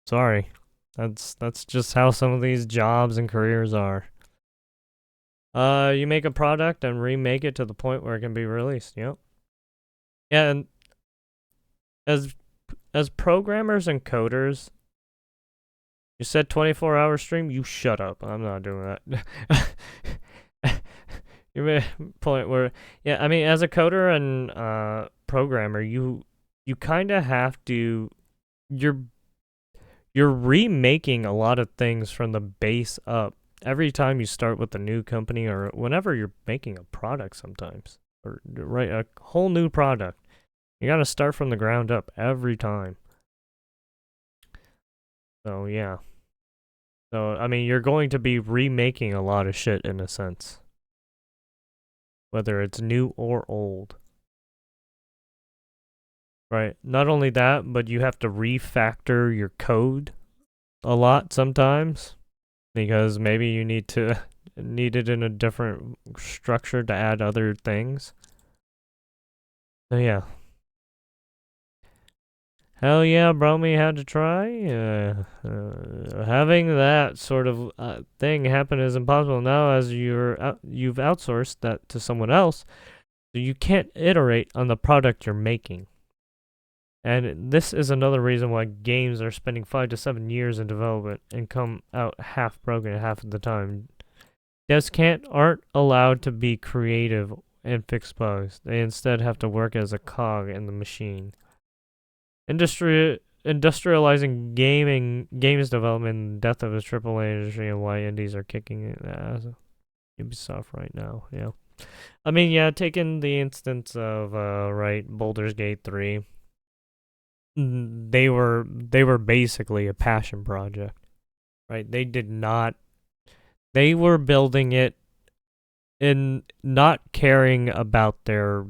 [SPEAKER 1] Sorry, that's just how some of these jobs and careers are. You make a product and remake it to the point where it can be released. Yep. Yeah, and as programmers and coders, you said 24-hour stream. You shut up. I'm not doing that. You made a point where, yeah, I mean, as a coder and programmer, you kind of have to. You're remaking a lot of things from the base up. Every time you start with a new company or whenever you're making a product sometimes, or right, a whole new product, you got to start from the ground up every time. So, yeah. So, I mean, you're going to be remaking a lot of shit in a sense. Whether it's new or old. Right. Not only that, but you have to refactor your code a lot sometimes. Because maybe you need it in a different structure to add other things. So yeah. Hell yeah, Bromy had to try. Having that sort of thing happen is impossible now, as you've outsourced that to someone else, so you can't iterate on the product you're making. And this is another reason why games are spending 5 to 7 years in development and come out half broken half of the time. Devs aren't allowed to be creative and fix bugs. They instead have to work as a cog in the machine. Industrializing games development and the death of the AAA industry, and why indies are kicking ass. Ubisoft right now, yeah. I mean, yeah, taking the instance of Baldur's Gate 3. They were basically a passion project, right? They were building it and not caring about their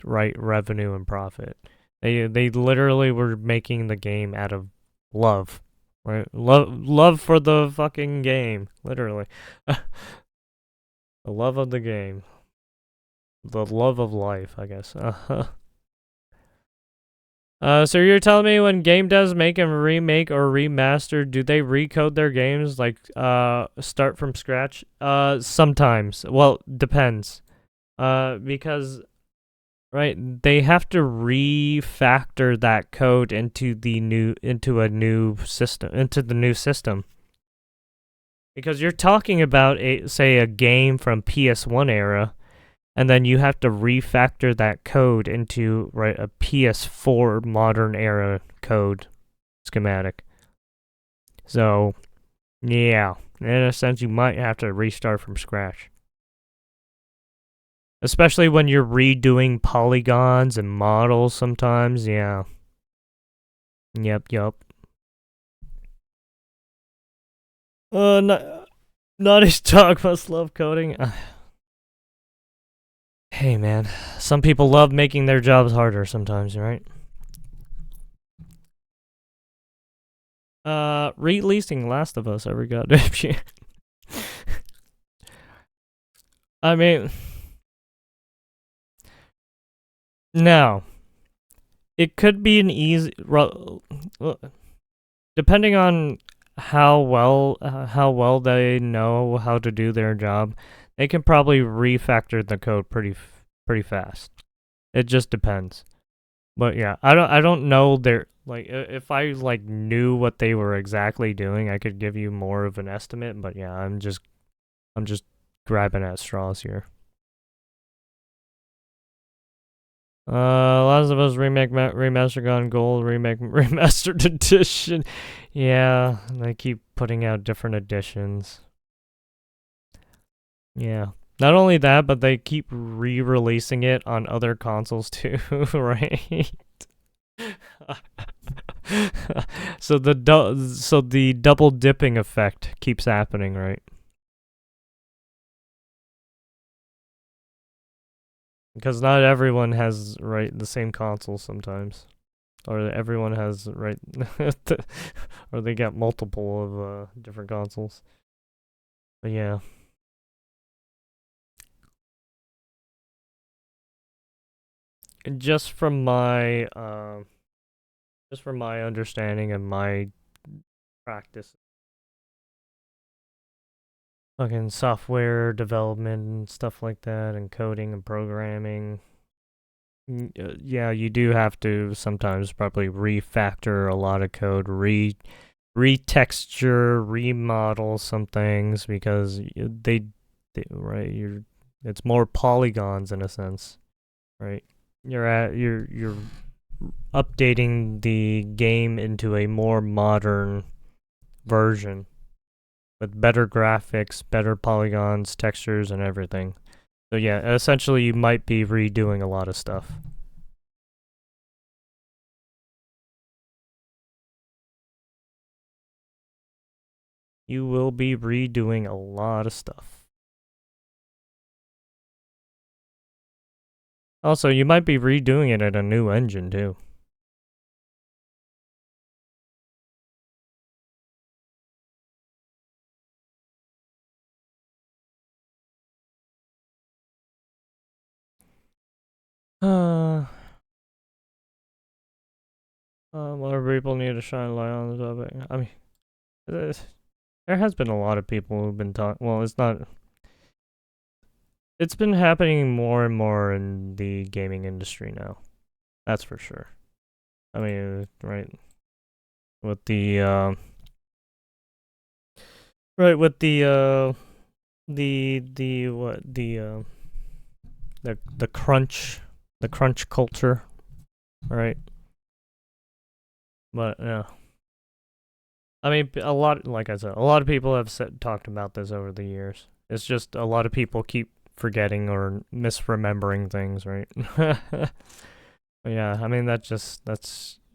[SPEAKER 1] revenue and profit. They literally were making the game out of love, right? Love for the fucking game, literally. The love of the game. The love of life, I guess. So you're telling me when game devs make and remake or remaster, do they recode their games, like, start from scratch? Sometimes. Well, depends. Because, right, they have to refactor that code into the new system. Because you're talking about a game from PS1 era, and then you have to refactor that code into a PS4 modern era code schematic. So, yeah, in a sense, you might have to restart from scratch. Especially when you're redoing polygons and models sometimes, yeah. Yep. Naughty's Dog must love coding. Hey man, some people love making their jobs harder sometimes, right? Releasing Last of Us every goddamn year. I mean, now, it could be an easy, depending on how well they know how to do their job. They can probably refactor the code pretty fast. It just depends. But yeah, I don't know their, like, if I knew what they were exactly doing, I could give you more of an estimate, but yeah, I'm just grabbing at straws here. Last of Us remake remaster gone gold, remake remastered edition. Yeah, they keep putting out different editions. Yeah. Not only that, but they keep re-releasing it on other consoles too, right? So the double dipping effect keeps happening, right? Because not everyone has the same console sometimes, or everyone has or they get multiple of different consoles. But yeah. And just from my understanding and my practice, fucking software development and stuff like that, and coding and programming. Yeah, you do have to sometimes probably refactor a lot of code, retexture, remodel some things because it's more polygons in a sense, right? You're updating the game into a more modern version with better graphics, better polygons, textures, and everything. So yeah, essentially you might be redoing a lot of stuff. You will be redoing a lot of stuff. Also, you might be redoing it at a new engine too. More people need to shine light on the topic. I mean, there has been a lot of people who've been talking. Well, it's been happening more and more in the gaming industry now. That's for sure. I mean, right. With the crunch culture, right? But yeah, I mean, like I said, a lot of people have talked about this over the years. It's just a lot of people keep forgetting or misremembering things, right? But yeah, I mean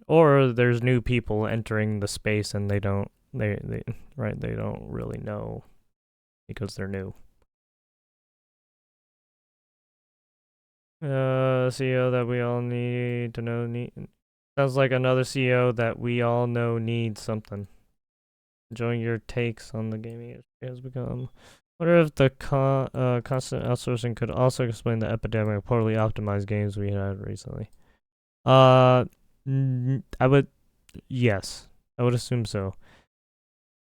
[SPEAKER 1] or there's new people entering the space and they don't really know because they're new. CEO that we all need to know sounds like another CEO that we all know needs something. Enjoying your takes on the gaming industry has become. Wonder if the constant outsourcing could also explain the epidemic of poorly optimized games we had recently. Yes, I would assume so.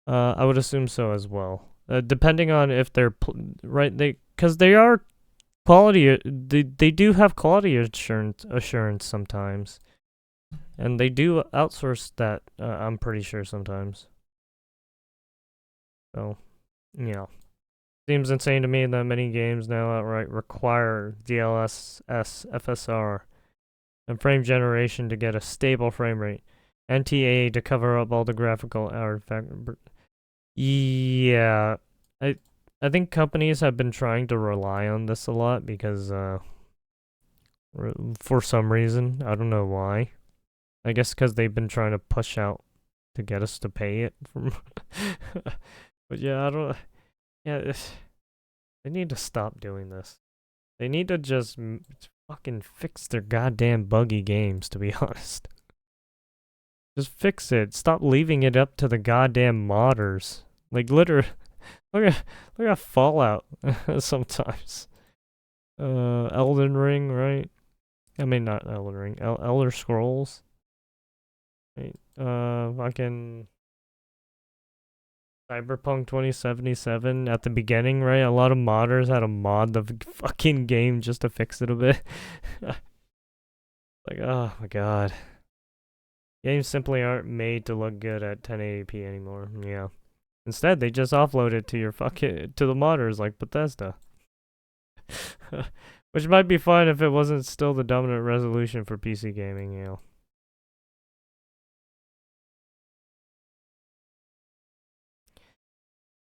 [SPEAKER 1] I would assume so as well. Depending on if they're because they are quality. They do have quality assurance sometimes, and they do outsource that. I'm pretty sure sometimes. So, yeah. Seems insane to me that many games now outright require DLSS, FSR, and frame generation to get a stable frame rate. NTA to cover up all the graphical artifact. Yeah, I think companies have been trying to rely on this a lot because for some reason, I don't know why. I guess because they've been trying to push out to get us to pay it from. But yeah, they need to stop doing this. They need to just fucking fix their goddamn buggy games, to be honest. Just fix it. Stop leaving it up to the goddamn modders. Like, literally, look at Fallout sometimes. Elden Ring, right? I mean, not Elden Ring. Elder Scrolls. Right. Fucking Cyberpunk 2077 at the beginning, right? A lot of modders had to mod the fucking game just to fix it a bit. Like, oh my god. Games simply aren't made to look good at 1080p anymore. Yeah. Instead, they just offload it to to the modders like Bethesda. Which might be fine if it wasn't still the dominant resolution for PC gaming, you know.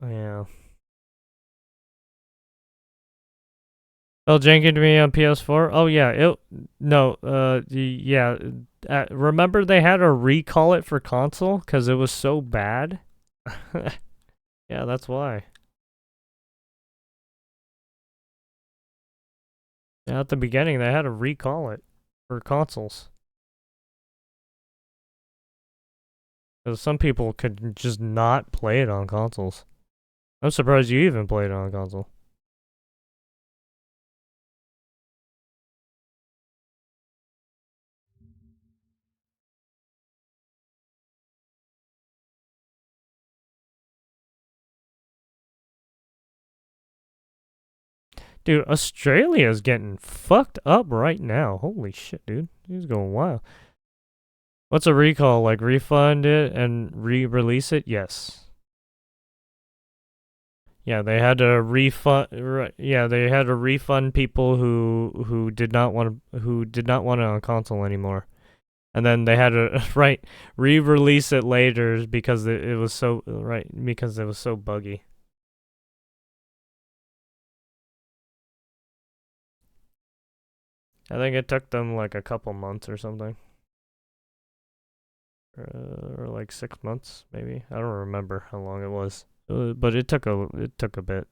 [SPEAKER 1] Yeah. Oh, janking to me on PS4? Oh yeah, remember they had to recall it for console because it was so bad? Yeah, that's why. Yeah, at the beginning, they had to recall it for consoles. Because some people could just not play it on consoles. I'm surprised you even played it on console. Dude, Australia's getting fucked up right now. Holy shit, dude. He's going wild. What's a recall? Like refund it and re-release it? Yes. Yeah, they had to refund. Yeah, they had to refund people who did not want it on console anymore, and then they had to re-release it later because it was so because it was so buggy. I think it took them like a couple months or something. Or like 6 months, maybe. I don't remember how long it was. But it took a bit.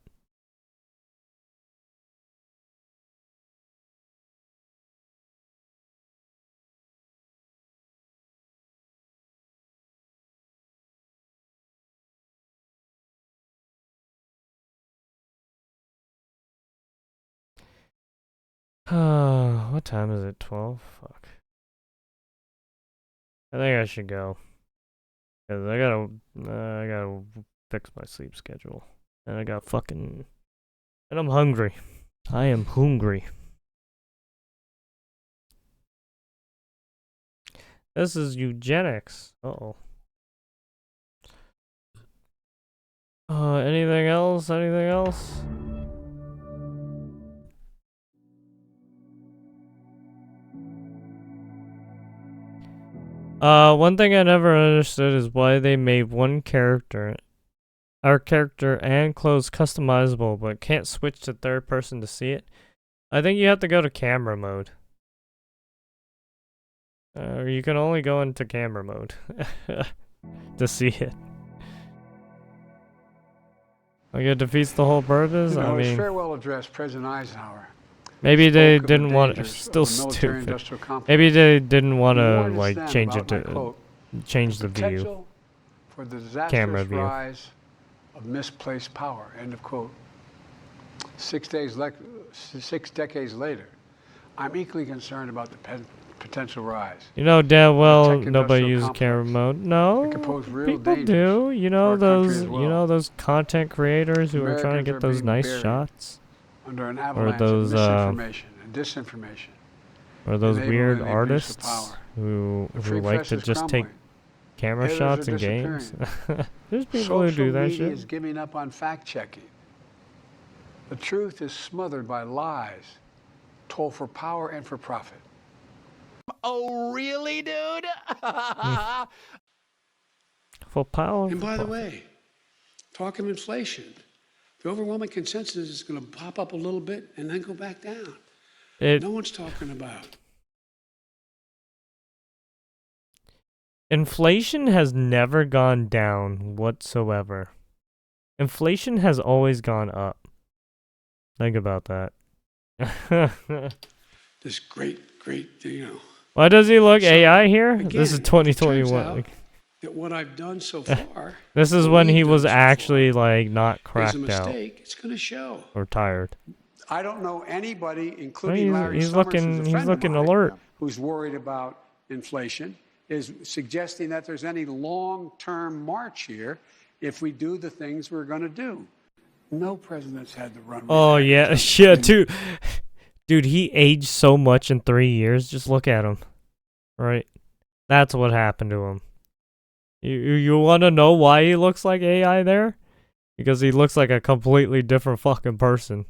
[SPEAKER 1] What time is it? 12? Fuck. I think I should go. 'Cause I gotta fix my sleep schedule. And and I'm hungry. I am hungry. This is eugenics. Uh-oh. Anything else? Anything else? One thing I never understood is why they made our character and clothes customizable, but can't switch to third person to see it. I think you have to go to camera mode. You can only go into camera mode to see it. Like it defeats the whole purpose. I
[SPEAKER 17] his
[SPEAKER 1] mean,
[SPEAKER 17] farewell address, President Eisenhower.
[SPEAKER 1] maybe they didn't want it. Still stupid. Maybe they didn't want to like change it to change the view.
[SPEAKER 17] For the disastrous
[SPEAKER 1] Camera view.
[SPEAKER 17] rise of misplaced power. End of quote. 6 decades later, I'm equally concerned about the potential rise.
[SPEAKER 1] You know damn well
[SPEAKER 17] Tech
[SPEAKER 1] nobody
[SPEAKER 17] industrial
[SPEAKER 1] uses camera mode. No,
[SPEAKER 17] could pose real
[SPEAKER 1] people
[SPEAKER 17] dangers
[SPEAKER 1] do. You know
[SPEAKER 17] for our country
[SPEAKER 1] those.
[SPEAKER 17] as well.
[SPEAKER 1] You know those content creators who are trying to
[SPEAKER 17] Americans
[SPEAKER 1] get
[SPEAKER 17] are
[SPEAKER 1] those
[SPEAKER 17] being
[SPEAKER 1] nice
[SPEAKER 17] buried
[SPEAKER 1] shots,
[SPEAKER 17] under an
[SPEAKER 1] or
[SPEAKER 17] avalanche
[SPEAKER 1] those
[SPEAKER 17] of misinformation and disinformation.
[SPEAKER 1] or those
[SPEAKER 17] enabling
[SPEAKER 1] weird
[SPEAKER 17] the abuse of
[SPEAKER 1] artists
[SPEAKER 17] power.
[SPEAKER 1] who
[SPEAKER 17] The free
[SPEAKER 1] like
[SPEAKER 17] press
[SPEAKER 1] to
[SPEAKER 17] is
[SPEAKER 1] just take
[SPEAKER 17] crumbling.
[SPEAKER 1] camera
[SPEAKER 17] Haters
[SPEAKER 1] shots
[SPEAKER 17] are
[SPEAKER 1] in games.
[SPEAKER 17] disappearing.
[SPEAKER 1] There's people who do that
[SPEAKER 17] Social media
[SPEAKER 1] shit.
[SPEAKER 17] is giving up on fact-checking. The truth is smothered by lies, told for power and for profit.
[SPEAKER 9] Oh, really, dude?
[SPEAKER 1] For power.
[SPEAKER 17] And by the way, talk of inflation. The overwhelming consensus is going to pop up a little bit and then go back down. No one's talking about.
[SPEAKER 1] Inflation has never gone down whatsoever. Inflation has always gone up. Think about that.
[SPEAKER 17] This great,
[SPEAKER 1] Why does he look AI here?
[SPEAKER 17] Again,
[SPEAKER 1] This is
[SPEAKER 17] it turns
[SPEAKER 1] 2021.
[SPEAKER 17] out that what I've done so far,
[SPEAKER 1] This is
[SPEAKER 17] what
[SPEAKER 1] when
[SPEAKER 17] we've
[SPEAKER 1] he
[SPEAKER 17] done
[SPEAKER 1] was
[SPEAKER 17] so
[SPEAKER 1] actually like not
[SPEAKER 17] is a
[SPEAKER 1] cracked out
[SPEAKER 17] mistake. It's going to show.
[SPEAKER 1] or tired.
[SPEAKER 17] I don't know anybody, including Larry
[SPEAKER 1] he's
[SPEAKER 17] Summers,
[SPEAKER 1] looking-
[SPEAKER 17] who's a
[SPEAKER 1] he's
[SPEAKER 17] friend
[SPEAKER 1] looking
[SPEAKER 17] of mine,
[SPEAKER 1] alert.
[SPEAKER 17] who's worried about inflation, is suggesting that there's any long-term march here if we do the things we're going to do. No president's had the run.
[SPEAKER 1] Oh yeah, yeah, dude. Dude, he aged so much in 3 years. Just look at him. Right? That's what happened to him. You want to know why he looks like AI there? Because he looks like a completely different fucking person.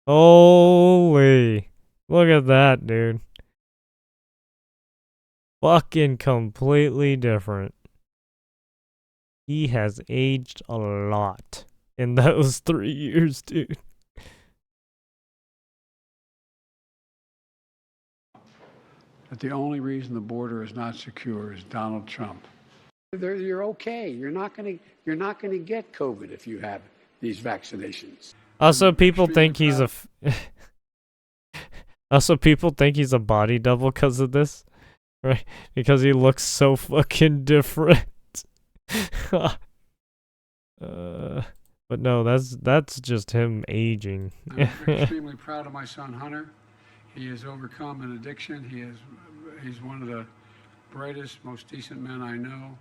[SPEAKER 1] Holy. Look at that, dude. Fucking completely different. He has aged a lot in those 3 years, dude.
[SPEAKER 17] That the only reason the border is not secure is Donald Trump. You're okay. You're not going to get COVID if you have it. these vaccinations.
[SPEAKER 1] Also, people
[SPEAKER 17] extremely
[SPEAKER 1] think he's also, people think he's a body double because of this, right? Because he looks so fucking different. But no, that's just him aging.
[SPEAKER 17] I'm extremely proud of my son Hunter. He has overcome an addiction. He's one of the brightest, most decent men I know,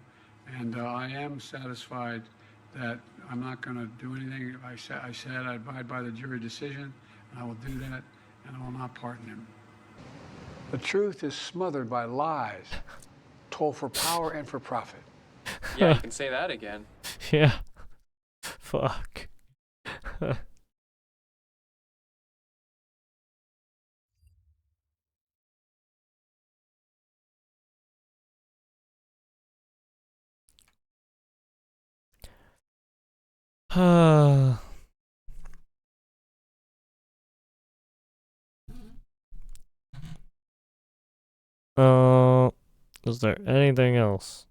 [SPEAKER 17] and I am satisfied that I'm not going to do anything. I said I'd abide by the jury decision, and I will do that, and I will not pardon him. The truth is smothered by lies, told for power and for profit.
[SPEAKER 7] Yeah, you can say that again.
[SPEAKER 1] Yeah. Fuck. Is there anything else?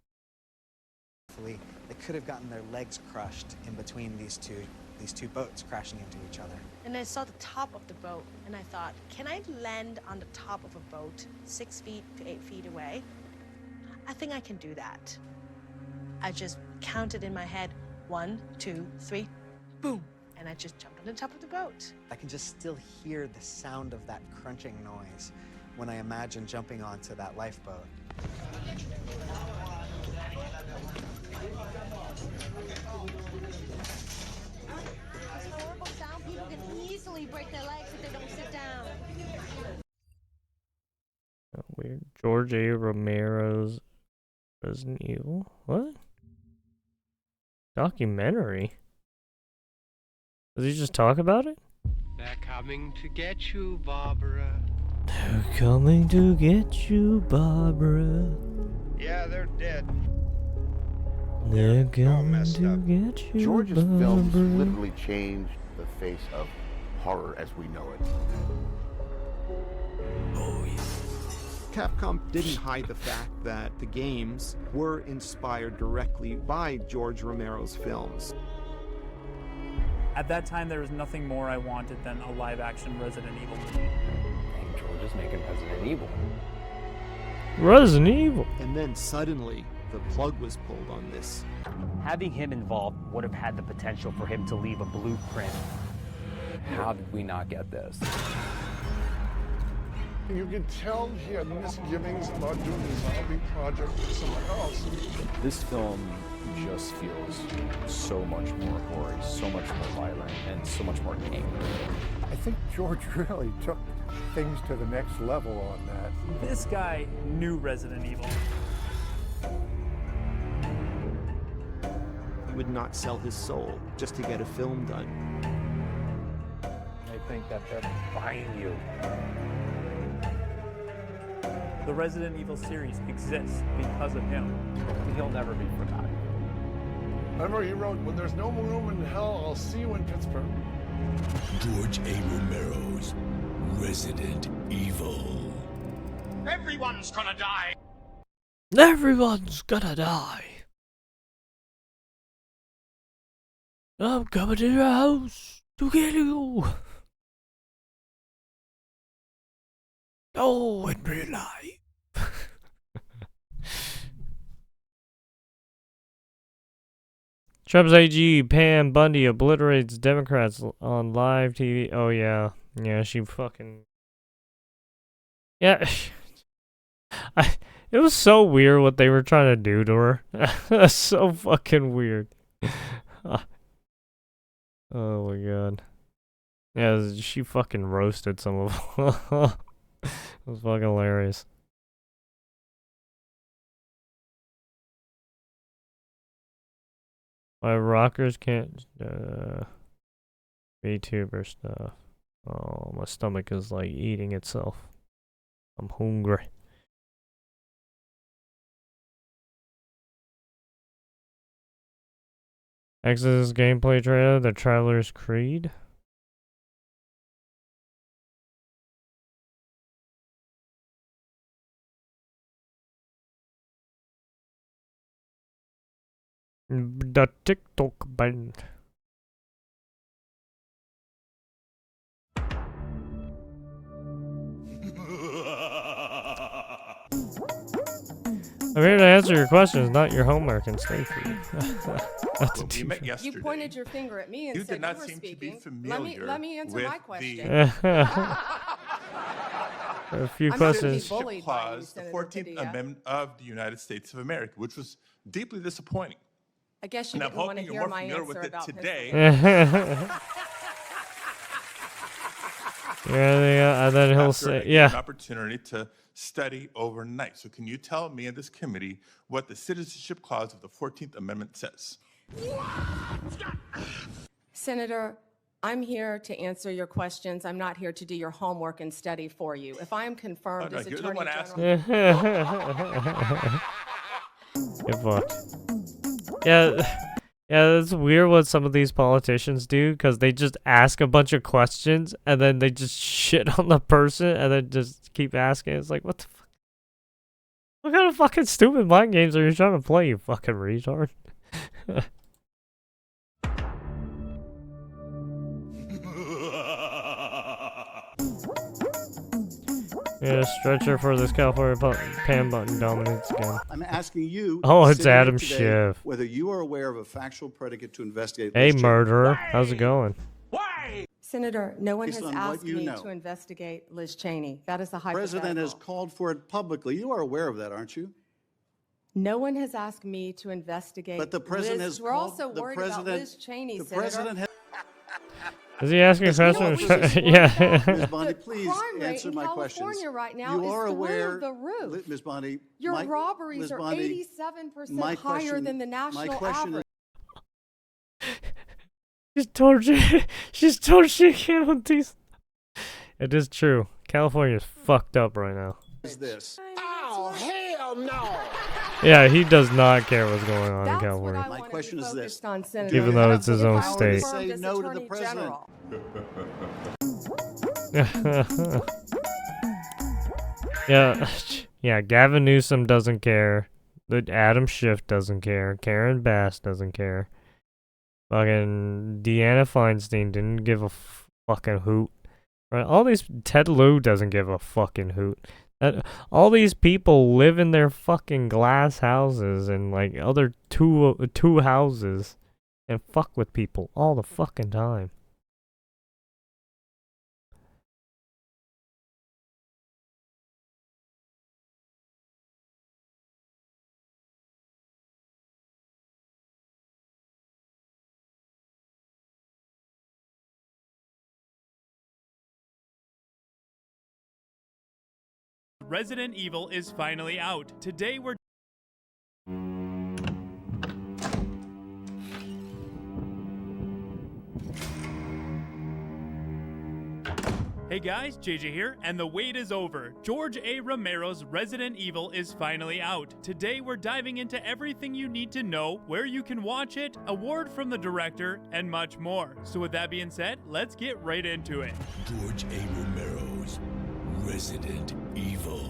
[SPEAKER 8] They could have gotten their legs crushed in between these two boats crashing into each other.
[SPEAKER 12] And I saw the top of the boat, and I thought, can I land on the top of a boat 6 feet to 8 feet away? I think I can do that. I just counted in my head, 1, 2, 3, boom, and I just jumped on the top of the boat.
[SPEAKER 8] I can just still hear the sound of that crunching noise when I imagine jumping onto that lifeboat.
[SPEAKER 12] Horrible sound. People can easily break their legs if they don't sit down.
[SPEAKER 1] Weird. George A. Romero's Resident Evil. What? Documentary? Does he just talk about it?
[SPEAKER 13] They're coming to get you, Barbara.
[SPEAKER 1] They're coming to get you, Barbara.
[SPEAKER 13] Yeah, they're dead.
[SPEAKER 1] They're coming to get you,
[SPEAKER 18] George's
[SPEAKER 1] Barbara.
[SPEAKER 18] films literally changed the face of horror as we know it.
[SPEAKER 1] Oh, yeah.
[SPEAKER 24] Capcom didn't hide the fact that the games were inspired directly by George Romero's films.
[SPEAKER 25] At that time, there was nothing more I wanted than a live-action Resident Evil movie.
[SPEAKER 7] And George is making Resident Evil.
[SPEAKER 1] Resident Evil.
[SPEAKER 24] And then suddenly, the plug was pulled on this.
[SPEAKER 26] Having him involved would have had the potential for him to leave a blueprint.
[SPEAKER 7] How did we not get this?
[SPEAKER 29] You can tell he had misgivings about doing the zombie project with someone else.
[SPEAKER 30] This film just feels so much more gory, so much more violent, and so much more angry.
[SPEAKER 31] I think George really took things to the next level on that.
[SPEAKER 25] This guy knew Resident Evil.
[SPEAKER 24] He would not sell his soul just to get a film done.
[SPEAKER 30] I think that they're buying you.
[SPEAKER 25] The Resident Evil series exists because of him.
[SPEAKER 30] He'll never be forgotten.
[SPEAKER 29] Remember, he wrote, "When there's no room in hell, I'll see you in Pittsburgh."
[SPEAKER 15] George A. Romero's Resident Evil.
[SPEAKER 9] Everyone's gonna die.
[SPEAKER 1] Everyone's gonna die. I'm coming to your house to get you. Oh, in real life. Trump's AG, Pam Bundy obliterates Democrats on live TV. Oh, yeah. Yeah, she fucking... Yeah. It was so weird what they were trying to do to her. That's so fucking weird. Oh, my God. Yeah, she fucking roasted some of them. It was fucking hilarious. Why rockers can't VTuber stuff. Oh, my stomach is like eating itself. I'm hungry. Exodus gameplay trailer, The Traveler's Creed. The TikTok band. I'm here to answer your questions, not your homework, and stay free. That's a
[SPEAKER 4] We met
[SPEAKER 1] teacher.
[SPEAKER 4] yesterday.
[SPEAKER 5] You pointed your finger at me and
[SPEAKER 4] You
[SPEAKER 5] said
[SPEAKER 4] did not
[SPEAKER 5] you were
[SPEAKER 4] seem to be
[SPEAKER 5] speaking.
[SPEAKER 4] familiar
[SPEAKER 5] Let me answer
[SPEAKER 4] with
[SPEAKER 5] my question.
[SPEAKER 1] A few
[SPEAKER 5] I'm not gonna be
[SPEAKER 1] questions.
[SPEAKER 5] bullied by you,
[SPEAKER 4] Clause, the
[SPEAKER 5] Senator
[SPEAKER 4] 14th
[SPEAKER 5] Padilla.
[SPEAKER 4] Amendment of the United States of America, which was deeply disappointing.
[SPEAKER 5] I guess you
[SPEAKER 4] And I'm
[SPEAKER 5] didn't want to
[SPEAKER 4] hoping
[SPEAKER 5] hear
[SPEAKER 4] you're more
[SPEAKER 5] my
[SPEAKER 4] familiar
[SPEAKER 5] answer
[SPEAKER 4] with it
[SPEAKER 5] about
[SPEAKER 4] today.
[SPEAKER 1] Yeah, and then he'll
[SPEAKER 4] After I
[SPEAKER 1] say,
[SPEAKER 4] get an
[SPEAKER 1] yeah.
[SPEAKER 4] opportunity to study overnight. So can you tell me in this committee what the Citizenship Clause of the 14th Amendment says?
[SPEAKER 5] Senator, I'm here to answer your questions. I'm not here to do your homework and study for you. If I am confirmed
[SPEAKER 4] no,
[SPEAKER 5] as
[SPEAKER 4] you're the
[SPEAKER 5] Attorney
[SPEAKER 4] one
[SPEAKER 5] General...
[SPEAKER 1] Get fucked. Yeah, it's weird what some of these politicians do, because they just ask a bunch of questions, and then they just shit on the person, and then just keep asking. It's like, what the fuck? What kind of fucking stupid mind games are you trying to play, you fucking retard? Yeah, stretcher for this California pan button dominates again.
[SPEAKER 11] I'm asking you.
[SPEAKER 1] Oh, it's
[SPEAKER 11] sitting here
[SPEAKER 1] Adam
[SPEAKER 11] today,
[SPEAKER 1] Schiff.
[SPEAKER 11] Whether you are aware of a factual predicate to investigate.
[SPEAKER 1] Hey,
[SPEAKER 11] Liz Cheney.
[SPEAKER 1] murderer. How's it going?
[SPEAKER 5] Senator, no one
[SPEAKER 11] Based
[SPEAKER 5] has
[SPEAKER 11] on what
[SPEAKER 5] asked
[SPEAKER 11] you
[SPEAKER 5] me
[SPEAKER 11] know.
[SPEAKER 5] to investigate Liz Cheney. That is a
[SPEAKER 11] The
[SPEAKER 5] hypothetical.
[SPEAKER 11] president has called for it publicly. You are aware of that, aren't you?
[SPEAKER 5] No one has asked me to investigate
[SPEAKER 11] But the president
[SPEAKER 5] Liz.
[SPEAKER 11] has
[SPEAKER 5] We're
[SPEAKER 11] called-
[SPEAKER 5] also
[SPEAKER 11] the
[SPEAKER 5] worried
[SPEAKER 11] president-
[SPEAKER 5] about Liz Cheney,
[SPEAKER 11] the
[SPEAKER 5] Senator.
[SPEAKER 11] president has.
[SPEAKER 1] Is he asking a question? Yeah.
[SPEAKER 11] Ms. Bondi, please
[SPEAKER 5] crime rate
[SPEAKER 11] answer
[SPEAKER 5] in
[SPEAKER 11] my
[SPEAKER 5] California
[SPEAKER 11] questions.
[SPEAKER 5] right now
[SPEAKER 11] You
[SPEAKER 5] is
[SPEAKER 11] are
[SPEAKER 5] through
[SPEAKER 11] aware,
[SPEAKER 5] the roof.
[SPEAKER 11] Ms. Bondi.
[SPEAKER 5] Your
[SPEAKER 11] my-
[SPEAKER 5] robberies
[SPEAKER 11] Ms.
[SPEAKER 5] are
[SPEAKER 11] Bondi,
[SPEAKER 5] 87%
[SPEAKER 11] my
[SPEAKER 5] higher
[SPEAKER 11] question-
[SPEAKER 5] than the
[SPEAKER 11] my
[SPEAKER 5] national
[SPEAKER 11] question
[SPEAKER 5] average.
[SPEAKER 1] She's told you. She's told she can't on these. It is true. California's fucked up right now.
[SPEAKER 11] Is this?
[SPEAKER 29] Oh, hell no!
[SPEAKER 1] Yeah, he does not care what's going on in
[SPEAKER 5] That's what
[SPEAKER 1] California.
[SPEAKER 5] I
[SPEAKER 11] My
[SPEAKER 5] want to
[SPEAKER 11] question
[SPEAKER 5] be
[SPEAKER 11] is this.
[SPEAKER 5] focused on,
[SPEAKER 11] Do
[SPEAKER 5] Senator.
[SPEAKER 1] Even
[SPEAKER 11] you
[SPEAKER 1] though
[SPEAKER 11] have
[SPEAKER 1] it's his
[SPEAKER 11] the
[SPEAKER 1] own
[SPEAKER 11] power
[SPEAKER 1] state.
[SPEAKER 11] to say
[SPEAKER 5] As
[SPEAKER 11] no to the
[SPEAKER 5] Attorney
[SPEAKER 11] president?
[SPEAKER 5] General.
[SPEAKER 1] yeah, Gavin Newsom doesn't care. Adam Schiff doesn't care. Karen Bass doesn't care. Fucking Deanna Feinstein didn't give a fucking hoot. Right? All these Ted Lieu doesn't give a fucking hoot. All these people live in their fucking glass houses and like other two houses and fuck with people all the fucking time.
[SPEAKER 14] Resident Evil is finally out. Today we're Hey guys, JJ here, and the wait is over. George A. Romero's Resident Evil is finally out. Today we're diving into everything you need to know, where you can watch it, a word from the director, and much more. So with that being said, let's get right into it.
[SPEAKER 15] George A. Romero's Resident Evil.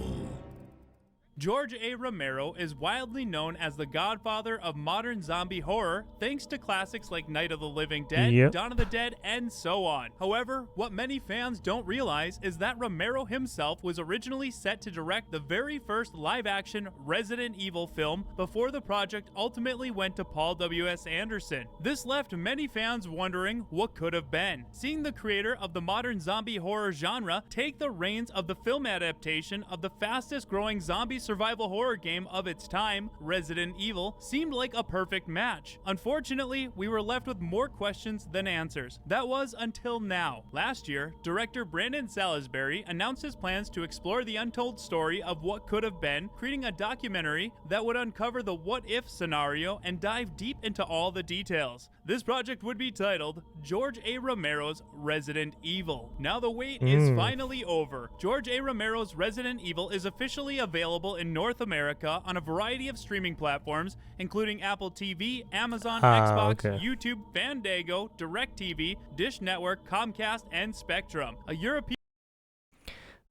[SPEAKER 14] George A. Romero is widely known as the godfather of modern zombie horror, thanks to classics like Night of the Living Dead,
[SPEAKER 1] Yep.
[SPEAKER 14] Dawn of the Dead, and so on. However, what many fans don't realize is that Romero himself was originally set to direct the very first live-action Resident Evil film before the project ultimately went to Paul W.S. Anderson. This left many fans wondering what could have been. Seeing the creator of the modern zombie horror genre take the reins of the film adaptation of the fastest-growing zombie survival horror game of its time, Resident Evil, seemed like a perfect match. Unfortunately, we were left with more questions than answers. That was until now. Last year, director Brandon Salisbury announced his plans to explore the untold story of what could have been, creating a documentary that would uncover the what-if scenario and dive deep into all the details. This project would be titled George A. Romero's Resident Evil. Now the wait is finally over. George A. Romero's Resident Evil is officially available in North America on a variety of streaming platforms, including Apple TV, Amazon, Xbox,
[SPEAKER 1] okay.
[SPEAKER 14] YouTube, Fandango, DirecTV, Dish Network, Comcast, and Spectrum. A European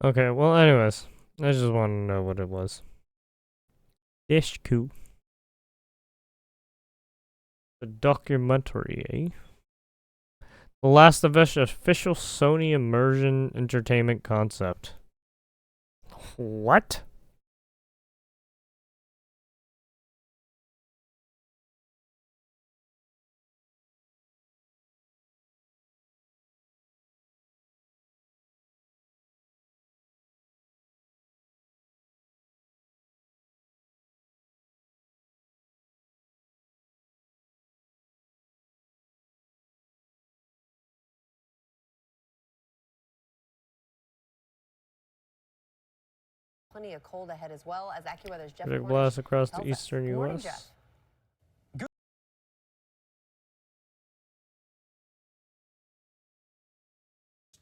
[SPEAKER 1] Okay, well, anyways, I just want to know what it was. Ish cool. The documentary, eh? The last official Sony immersion entertainment concept. What?
[SPEAKER 2] Plenty of cold ahead as well as AccuWeather's Jeff
[SPEAKER 1] Big
[SPEAKER 2] Cornish
[SPEAKER 1] blast across the
[SPEAKER 2] tells us.
[SPEAKER 1] eastern
[SPEAKER 2] Good morning,
[SPEAKER 1] U.S.
[SPEAKER 2] Jeff.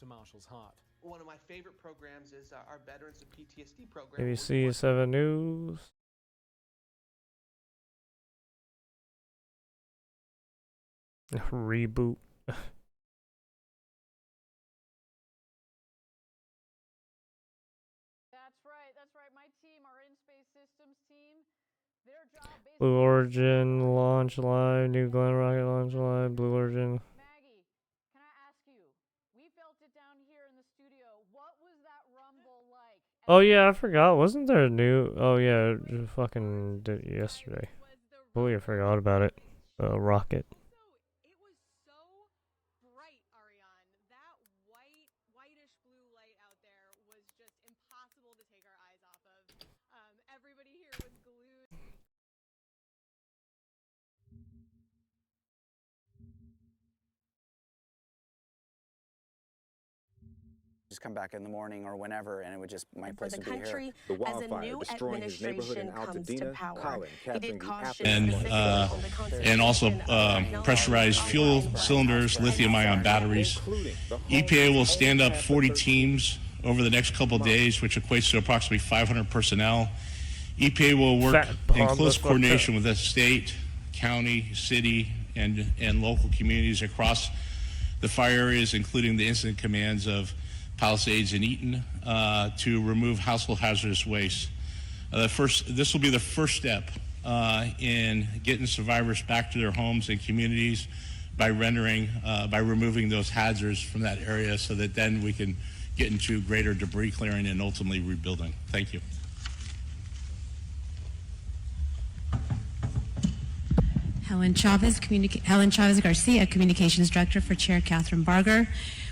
[SPEAKER 6] To Marshall's heart. One of my favorite programs is our Veterans of PTSD program.
[SPEAKER 1] ABC 7 News. Reboot.
[SPEAKER 10] That's right. My team, our in-space systems team, their job basically...
[SPEAKER 1] Blue Origin launch live. New Glen Rocket launch live. Blue Origin.
[SPEAKER 10] Maggie, can I ask you? We felt it down here in the studio. What was that rumble like?
[SPEAKER 1] Oh yeah, I forgot. Wasn't there a new? Oh yeah, it fucking did it yesterday. Totally forgot about it. Rocket.
[SPEAKER 16] Just come back in the morning or whenever, and it would just my place
[SPEAKER 2] For the
[SPEAKER 16] would be
[SPEAKER 2] country,
[SPEAKER 16] here.
[SPEAKER 2] The as a wildfire new destroying his neighborhood in administration comes to
[SPEAKER 16] Altadena,
[SPEAKER 2] power,
[SPEAKER 16] Colin,
[SPEAKER 2] he did
[SPEAKER 16] Catherine,
[SPEAKER 2] caution
[SPEAKER 19] and
[SPEAKER 2] specifically
[SPEAKER 19] also pressurized fuel cylinders, lithium-ion batteries. EPA will stand up 40 teams over the next couple of days, which equates to approximately 500 personnel. EPA will work in close coordination with the state, county, city, and local communities across the fire areas, including the incident commands of Palisades and Eaton, to remove household hazardous waste. This will be the first step in getting survivors back to their homes and communities by removing those hazards from that area, so that then we can get into greater debris clearing and ultimately rebuilding. Thank you.
[SPEAKER 20] Helen Chavez Garcia, Communications Director for Chair Catherine Barger.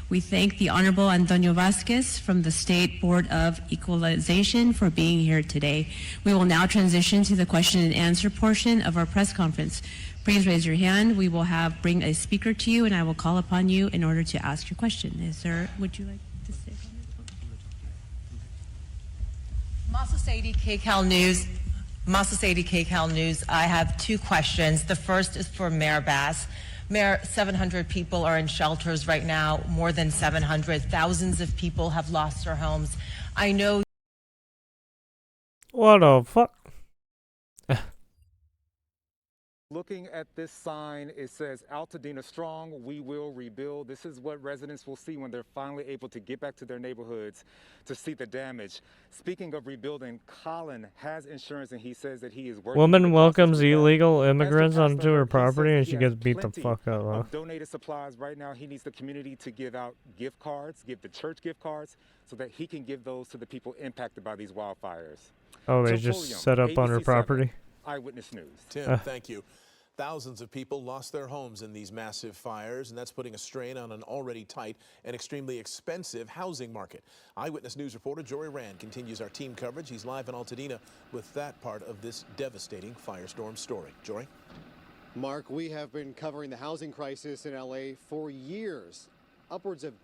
[SPEAKER 20] We thank the Honorable Antonio Vasquez from the State Board of Equalization for being here today. We will now transition to the question and answer portion of our press conference. Please raise your hand. We will bring a speaker to you, and I will call upon you in order to ask your question. Would you like to say something?
[SPEAKER 21] Masa Sadie, KCAL News. Masa Sadie, KCAL News. I have two questions. The first is for Mayor Bass. Mayor, 700 people are in shelters right now, more than 700. Thousands of people have lost their homes. I know.
[SPEAKER 1] What the fuck?
[SPEAKER 24] Looking at this sign, it says Altadena strong, we will rebuild. This is what residents will see when they're finally able to get back to their neighborhoods to see the damage. Speaking of rebuilding, Colin has insurance, and he says that he is working.
[SPEAKER 1] Woman welcomes illegal immigrants onto her property and she gets beat the fuck up, huh?
[SPEAKER 24] Donated supplies right now. He needs the community to give out gift cards, give the church gift cards, so that he can give those to the people impacted by these wildfires.
[SPEAKER 1] Oh, they just set up on her property?
[SPEAKER 24] Eyewitness News.
[SPEAKER 22] Tim, thank you. Thousands of people lost their homes in these massive fires, and that's putting a strain on an already tight and extremely expensive housing market. Eyewitness News reporter Jory Rand continues our team coverage. He's live in Altadena with that part of this devastating firestorm story. Jory?
[SPEAKER 23] Mark, we have been covering the housing crisis in LA for years. Upwards of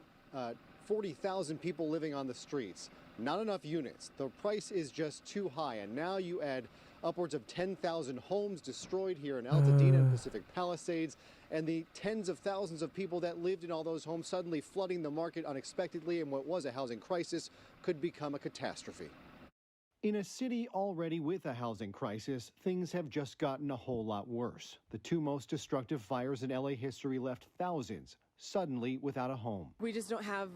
[SPEAKER 23] 40,000 people living on the streets. Not enough units. The price is just too high, and now you add upwards of 10,000 homes destroyed here in Altadena and Pacific Palisades, and the tens of thousands of people that lived in all those homes suddenly flooding the market unexpectedly, and what was a housing crisis could become a catastrophe. In a city already with a housing crisis, things have just gotten a whole lot worse. The two most destructive fires in LA history left thousands suddenly without a home.
[SPEAKER 22] We just don't have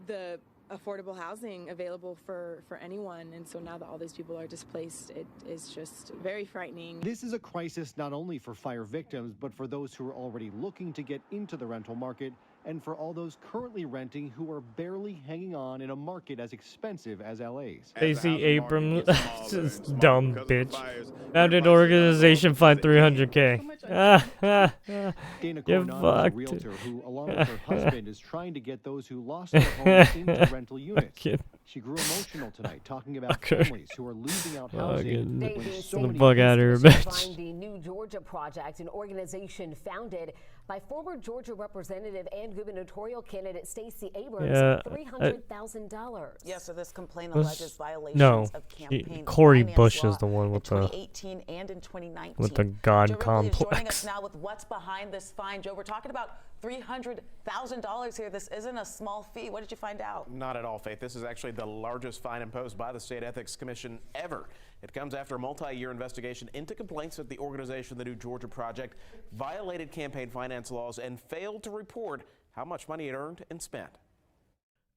[SPEAKER 22] the affordable housing available for anyone, and so now that all these people are displaced, it is just very frightening.
[SPEAKER 23] This is a crisis not only for fire victims, but for those who are already looking to get into the rental market, and for all those currently renting who are barely hanging on in a market as expensive as LA's.
[SPEAKER 1] Stacey Abrams, this dumb bitch. Founded organization, fined $300K.
[SPEAKER 23] Dana
[SPEAKER 1] You're
[SPEAKER 23] Coronado is a
[SPEAKER 1] fucked.
[SPEAKER 23] realtor who, along with her husband, is trying to get those who lost their homes into rental units. She grew emotional tonight, talking about families who are losing out housing.
[SPEAKER 1] Get the fuck out of here, bitch.
[SPEAKER 2] The New Georgia Project, an organization founded by
[SPEAKER 3] by former Georgia Representative and gubernatorial candidate Stacey Abrams
[SPEAKER 1] Yeah,
[SPEAKER 3] for $300,000.
[SPEAKER 7] Yeah, so this complaint
[SPEAKER 1] Was-
[SPEAKER 7] alleges violations
[SPEAKER 1] no,
[SPEAKER 7] of campaign
[SPEAKER 1] Cory
[SPEAKER 7] finance
[SPEAKER 1] Bush
[SPEAKER 7] law
[SPEAKER 1] is the one with
[SPEAKER 7] in
[SPEAKER 1] the
[SPEAKER 7] 2018 and in 2019.
[SPEAKER 1] with the God
[SPEAKER 7] Joe Ripley is joining
[SPEAKER 1] complex.
[SPEAKER 7] us now with what's behind this fine. Joe, we're talking about $300,000 here. This isn't a small fee. What did you find out?
[SPEAKER 8] Not at all, Faith. This is actually the largest fine imposed by the State Ethics Commission ever. It comes after a multi-year investigation into complaints that the organization, the New Georgia Project, violated campaign finance laws and failed to report how much money it earned and spent.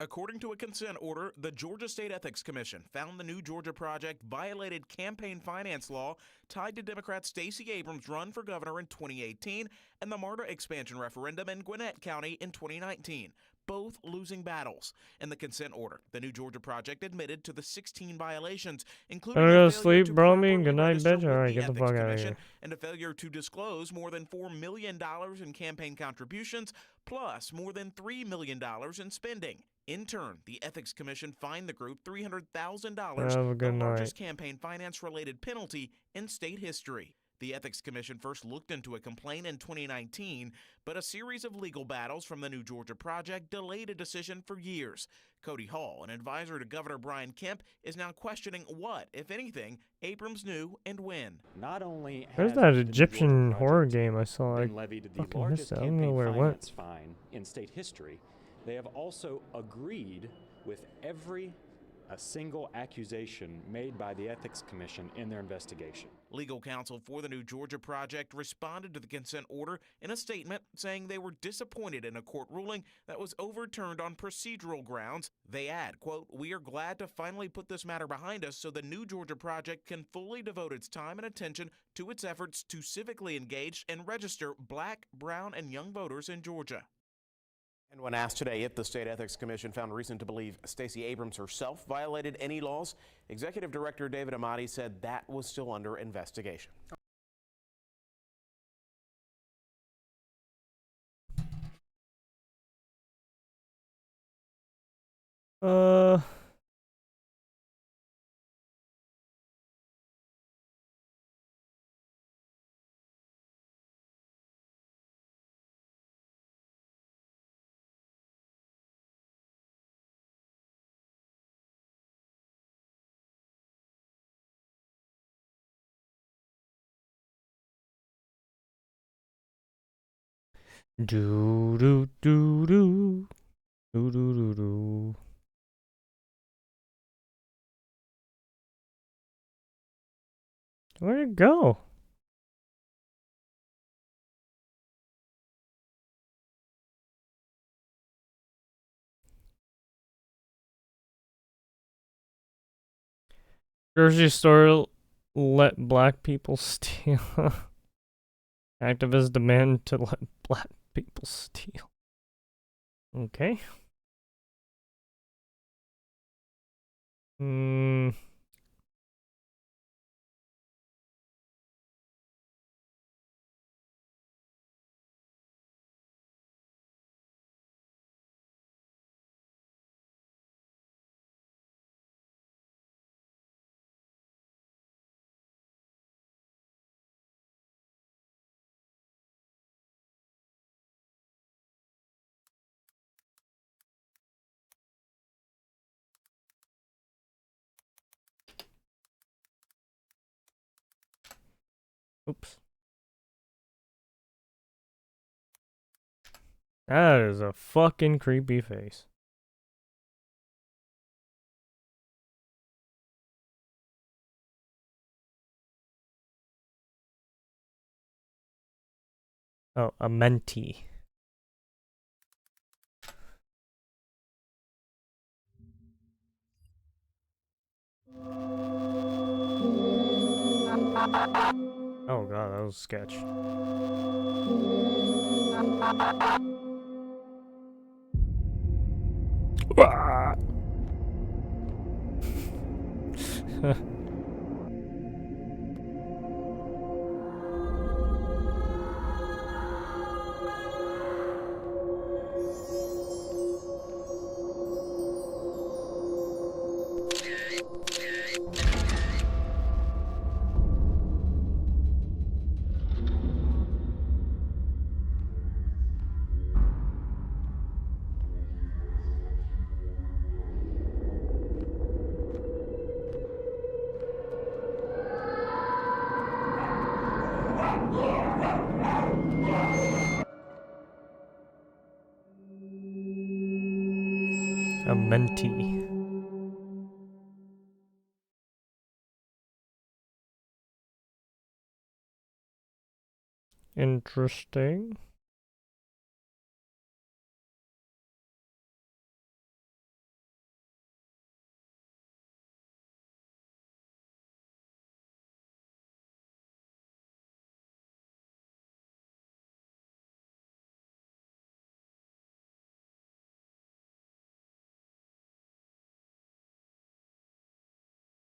[SPEAKER 12] According to a consent order, the Georgia State Ethics Commission found the New Georgia Project violated campaign finance law tied to Democrat Stacey Abrams' run for governor in 2018 and the MARTA expansion referendum in Gwinnett County in 2019, both losing battles. In the consent order, the New Georgia Project admitted to the 16 violations, including
[SPEAKER 1] I'm
[SPEAKER 12] a
[SPEAKER 1] gonna
[SPEAKER 12] failure
[SPEAKER 1] sleep,
[SPEAKER 12] to
[SPEAKER 1] bro.
[SPEAKER 12] properly
[SPEAKER 1] Good night,
[SPEAKER 12] register
[SPEAKER 1] bitch.
[SPEAKER 12] with
[SPEAKER 1] Alright,
[SPEAKER 12] the
[SPEAKER 1] get the
[SPEAKER 12] Ethics
[SPEAKER 1] fuck out of
[SPEAKER 12] Commission
[SPEAKER 1] here.
[SPEAKER 12] and a failure to disclose more than $4 million in campaign contributions, plus more than $3 million in spending. In turn, the Ethics Commission fined the group $300,000,
[SPEAKER 1] Have a
[SPEAKER 12] the
[SPEAKER 1] good
[SPEAKER 12] largest
[SPEAKER 1] night.
[SPEAKER 12] campaign finance-related penalty in state history. The Ethics Commission first looked into a complaint in 2019, but a series of legal battles from the New Georgia Project delayed a decision for years. Cody Hall, an advisor to Governor Brian Kemp, is now questioning what, if anything, Abrams knew and when.
[SPEAKER 13] Not only
[SPEAKER 1] Where's
[SPEAKER 13] has
[SPEAKER 1] that
[SPEAKER 13] the New
[SPEAKER 1] Egyptian
[SPEAKER 13] Georgia
[SPEAKER 1] horror
[SPEAKER 13] Project
[SPEAKER 1] game I saw? I
[SPEAKER 13] been levied the
[SPEAKER 1] fucking
[SPEAKER 13] largest
[SPEAKER 1] missed it. I don't know
[SPEAKER 13] campaign
[SPEAKER 1] where it went.
[SPEAKER 13] finance fine in state history, they have also agreed with every single accusation made by the Ethics Commission in their investigation.
[SPEAKER 12] Legal counsel for the New Georgia Project responded to the consent order in a statement saying they were disappointed in a court ruling that was overturned on procedural grounds. They add, quote, "We are glad to finally put this matter behind us so the New Georgia Project can fully devote its time and attention to its efforts to civically engage and register Black, brown, and young voters in Georgia."
[SPEAKER 8] And when asked today if the State Ethics Commission found reason to believe Stacey Abrams herself violated any laws, Executive Director David Amati said that was still under investigation.
[SPEAKER 1] Do do do do do do do do. Where'd it go? Grocery store let black people steal. Activists demand to let black people steal. Okay. Oops. That is a fucking creepy face. Oh, a mentee. Oh god, that was a sketch. A mentee. Interesting.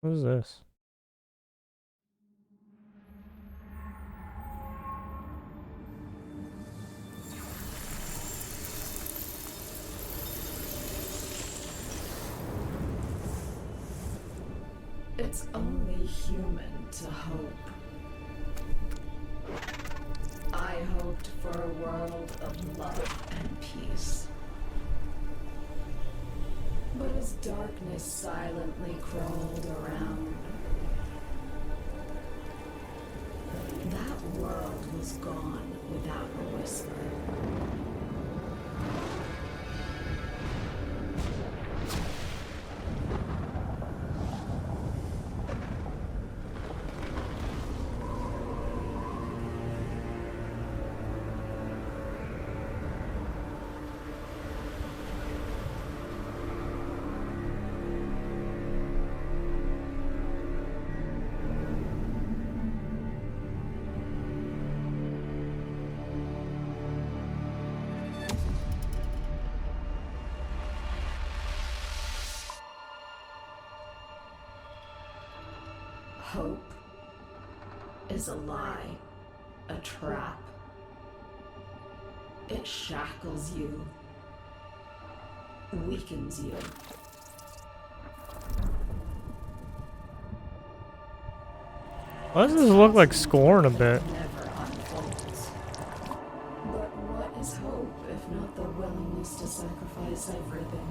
[SPEAKER 1] What is this?
[SPEAKER 4] It's only human to hope. I hoped for a world of love and peace. But as darkness silently crawled around, that world was gone without a whisper. Hope is a lie, a trap. It shackles you, weakens you.
[SPEAKER 1] Why does this look like Scorn a bit?
[SPEAKER 4] Never unfolds. But what is hope if not the willingness to sacrifice everything?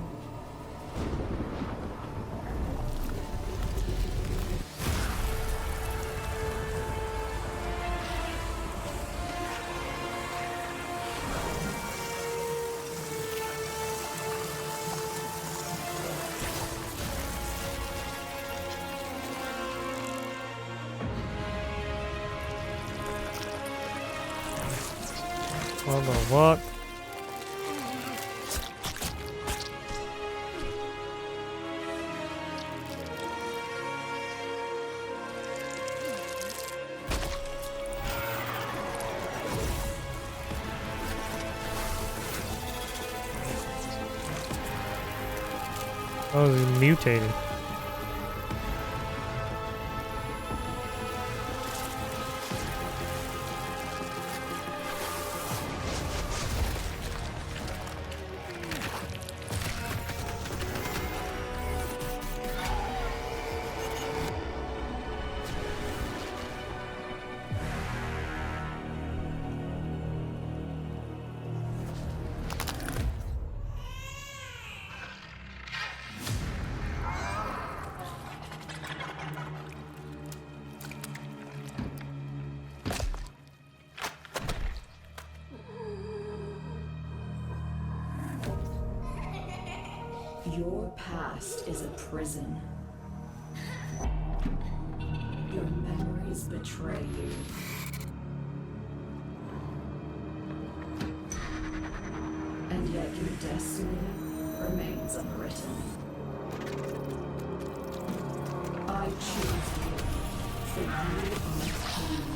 [SPEAKER 1] What the fuck? Oh, he's mutating.
[SPEAKER 4] Your past is a prison. Your memories betray you. And yet your destiny remains unwritten. I choose you, for you are king.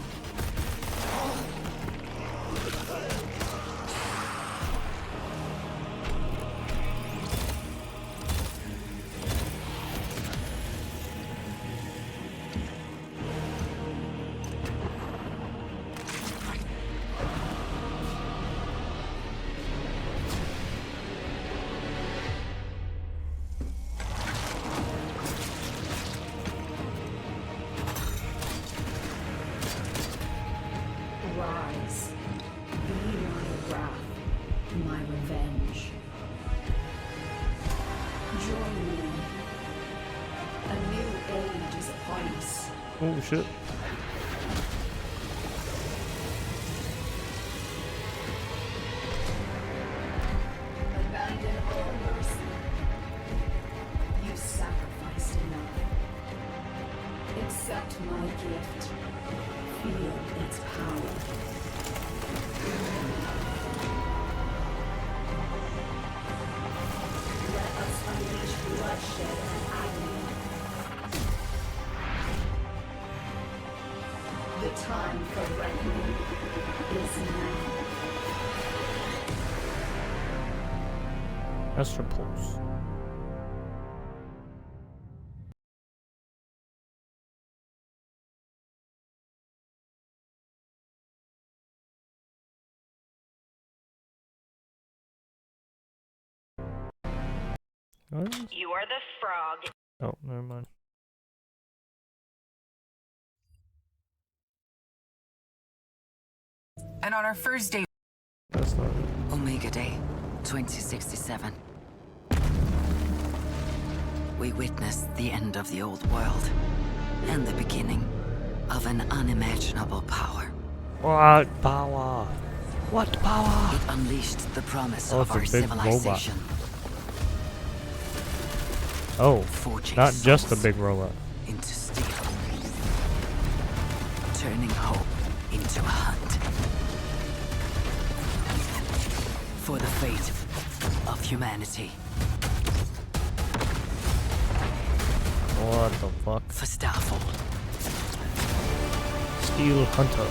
[SPEAKER 4] Rise, be my wrath, my revenge. Join me. A new age is upon us.
[SPEAKER 1] Oh shit.
[SPEAKER 4] Abandon all mercy. Accept my gift. Feel its power. Let us unleash bloodshed and agony. The time for reckoning is now.
[SPEAKER 1] Astro Pulse.
[SPEAKER 9] You are the frog.
[SPEAKER 1] Oh, never mind.
[SPEAKER 11] And on our first day,
[SPEAKER 1] That's not it.
[SPEAKER 11] Omega Day, 2067, we witnessed the end of the old world and the beginning of an unimaginable power.
[SPEAKER 1] What power? What power?
[SPEAKER 11] It unleashed the promise
[SPEAKER 1] Oh,
[SPEAKER 11] of our
[SPEAKER 1] it's a big
[SPEAKER 11] civilization.
[SPEAKER 1] Oh,
[SPEAKER 11] Forging
[SPEAKER 1] not just a
[SPEAKER 11] souls
[SPEAKER 1] big robot.
[SPEAKER 11] into steel, turning hope into a hunt for the fate of humanity.
[SPEAKER 1] What the fuck?
[SPEAKER 11] For Starfall.
[SPEAKER 1] Steel Hunter.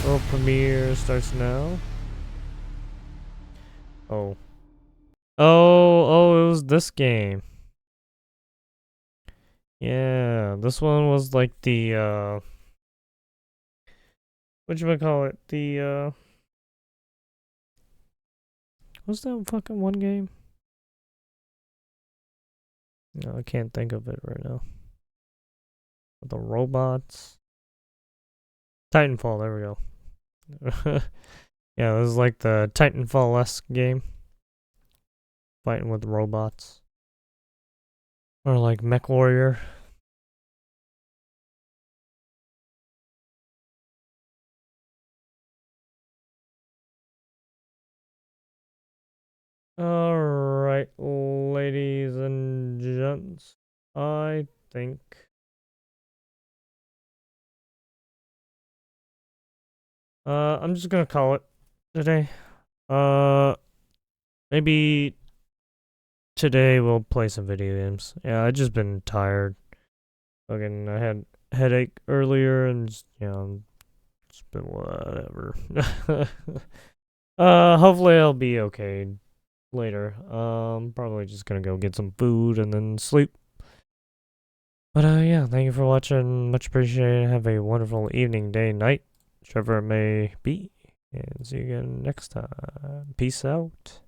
[SPEAKER 1] World premiere starts now. Oh. Oh, it was this game. Yeah, this one was like the, whatchamacallit? The, what's that fucking one game? No, I can't think of it right now. The robots. Titanfall, there we go. Yeah, this is like the Titanfall-esque game. Fighting with robots. Or like MechWarrior. Alright, ladies and gents. I think I'm just gonna call it today. Maybe today we'll play some video games. Yeah, I just been tired. Fucking, I had a headache earlier and just, you know, it's been whatever. Hopefully I'll be okay later. Probably just gonna go get some food and then sleep. But yeah, thank you for watching. Much appreciated. Have a wonderful evening, day, night, whichever it may be. And see you again next time. Peace out.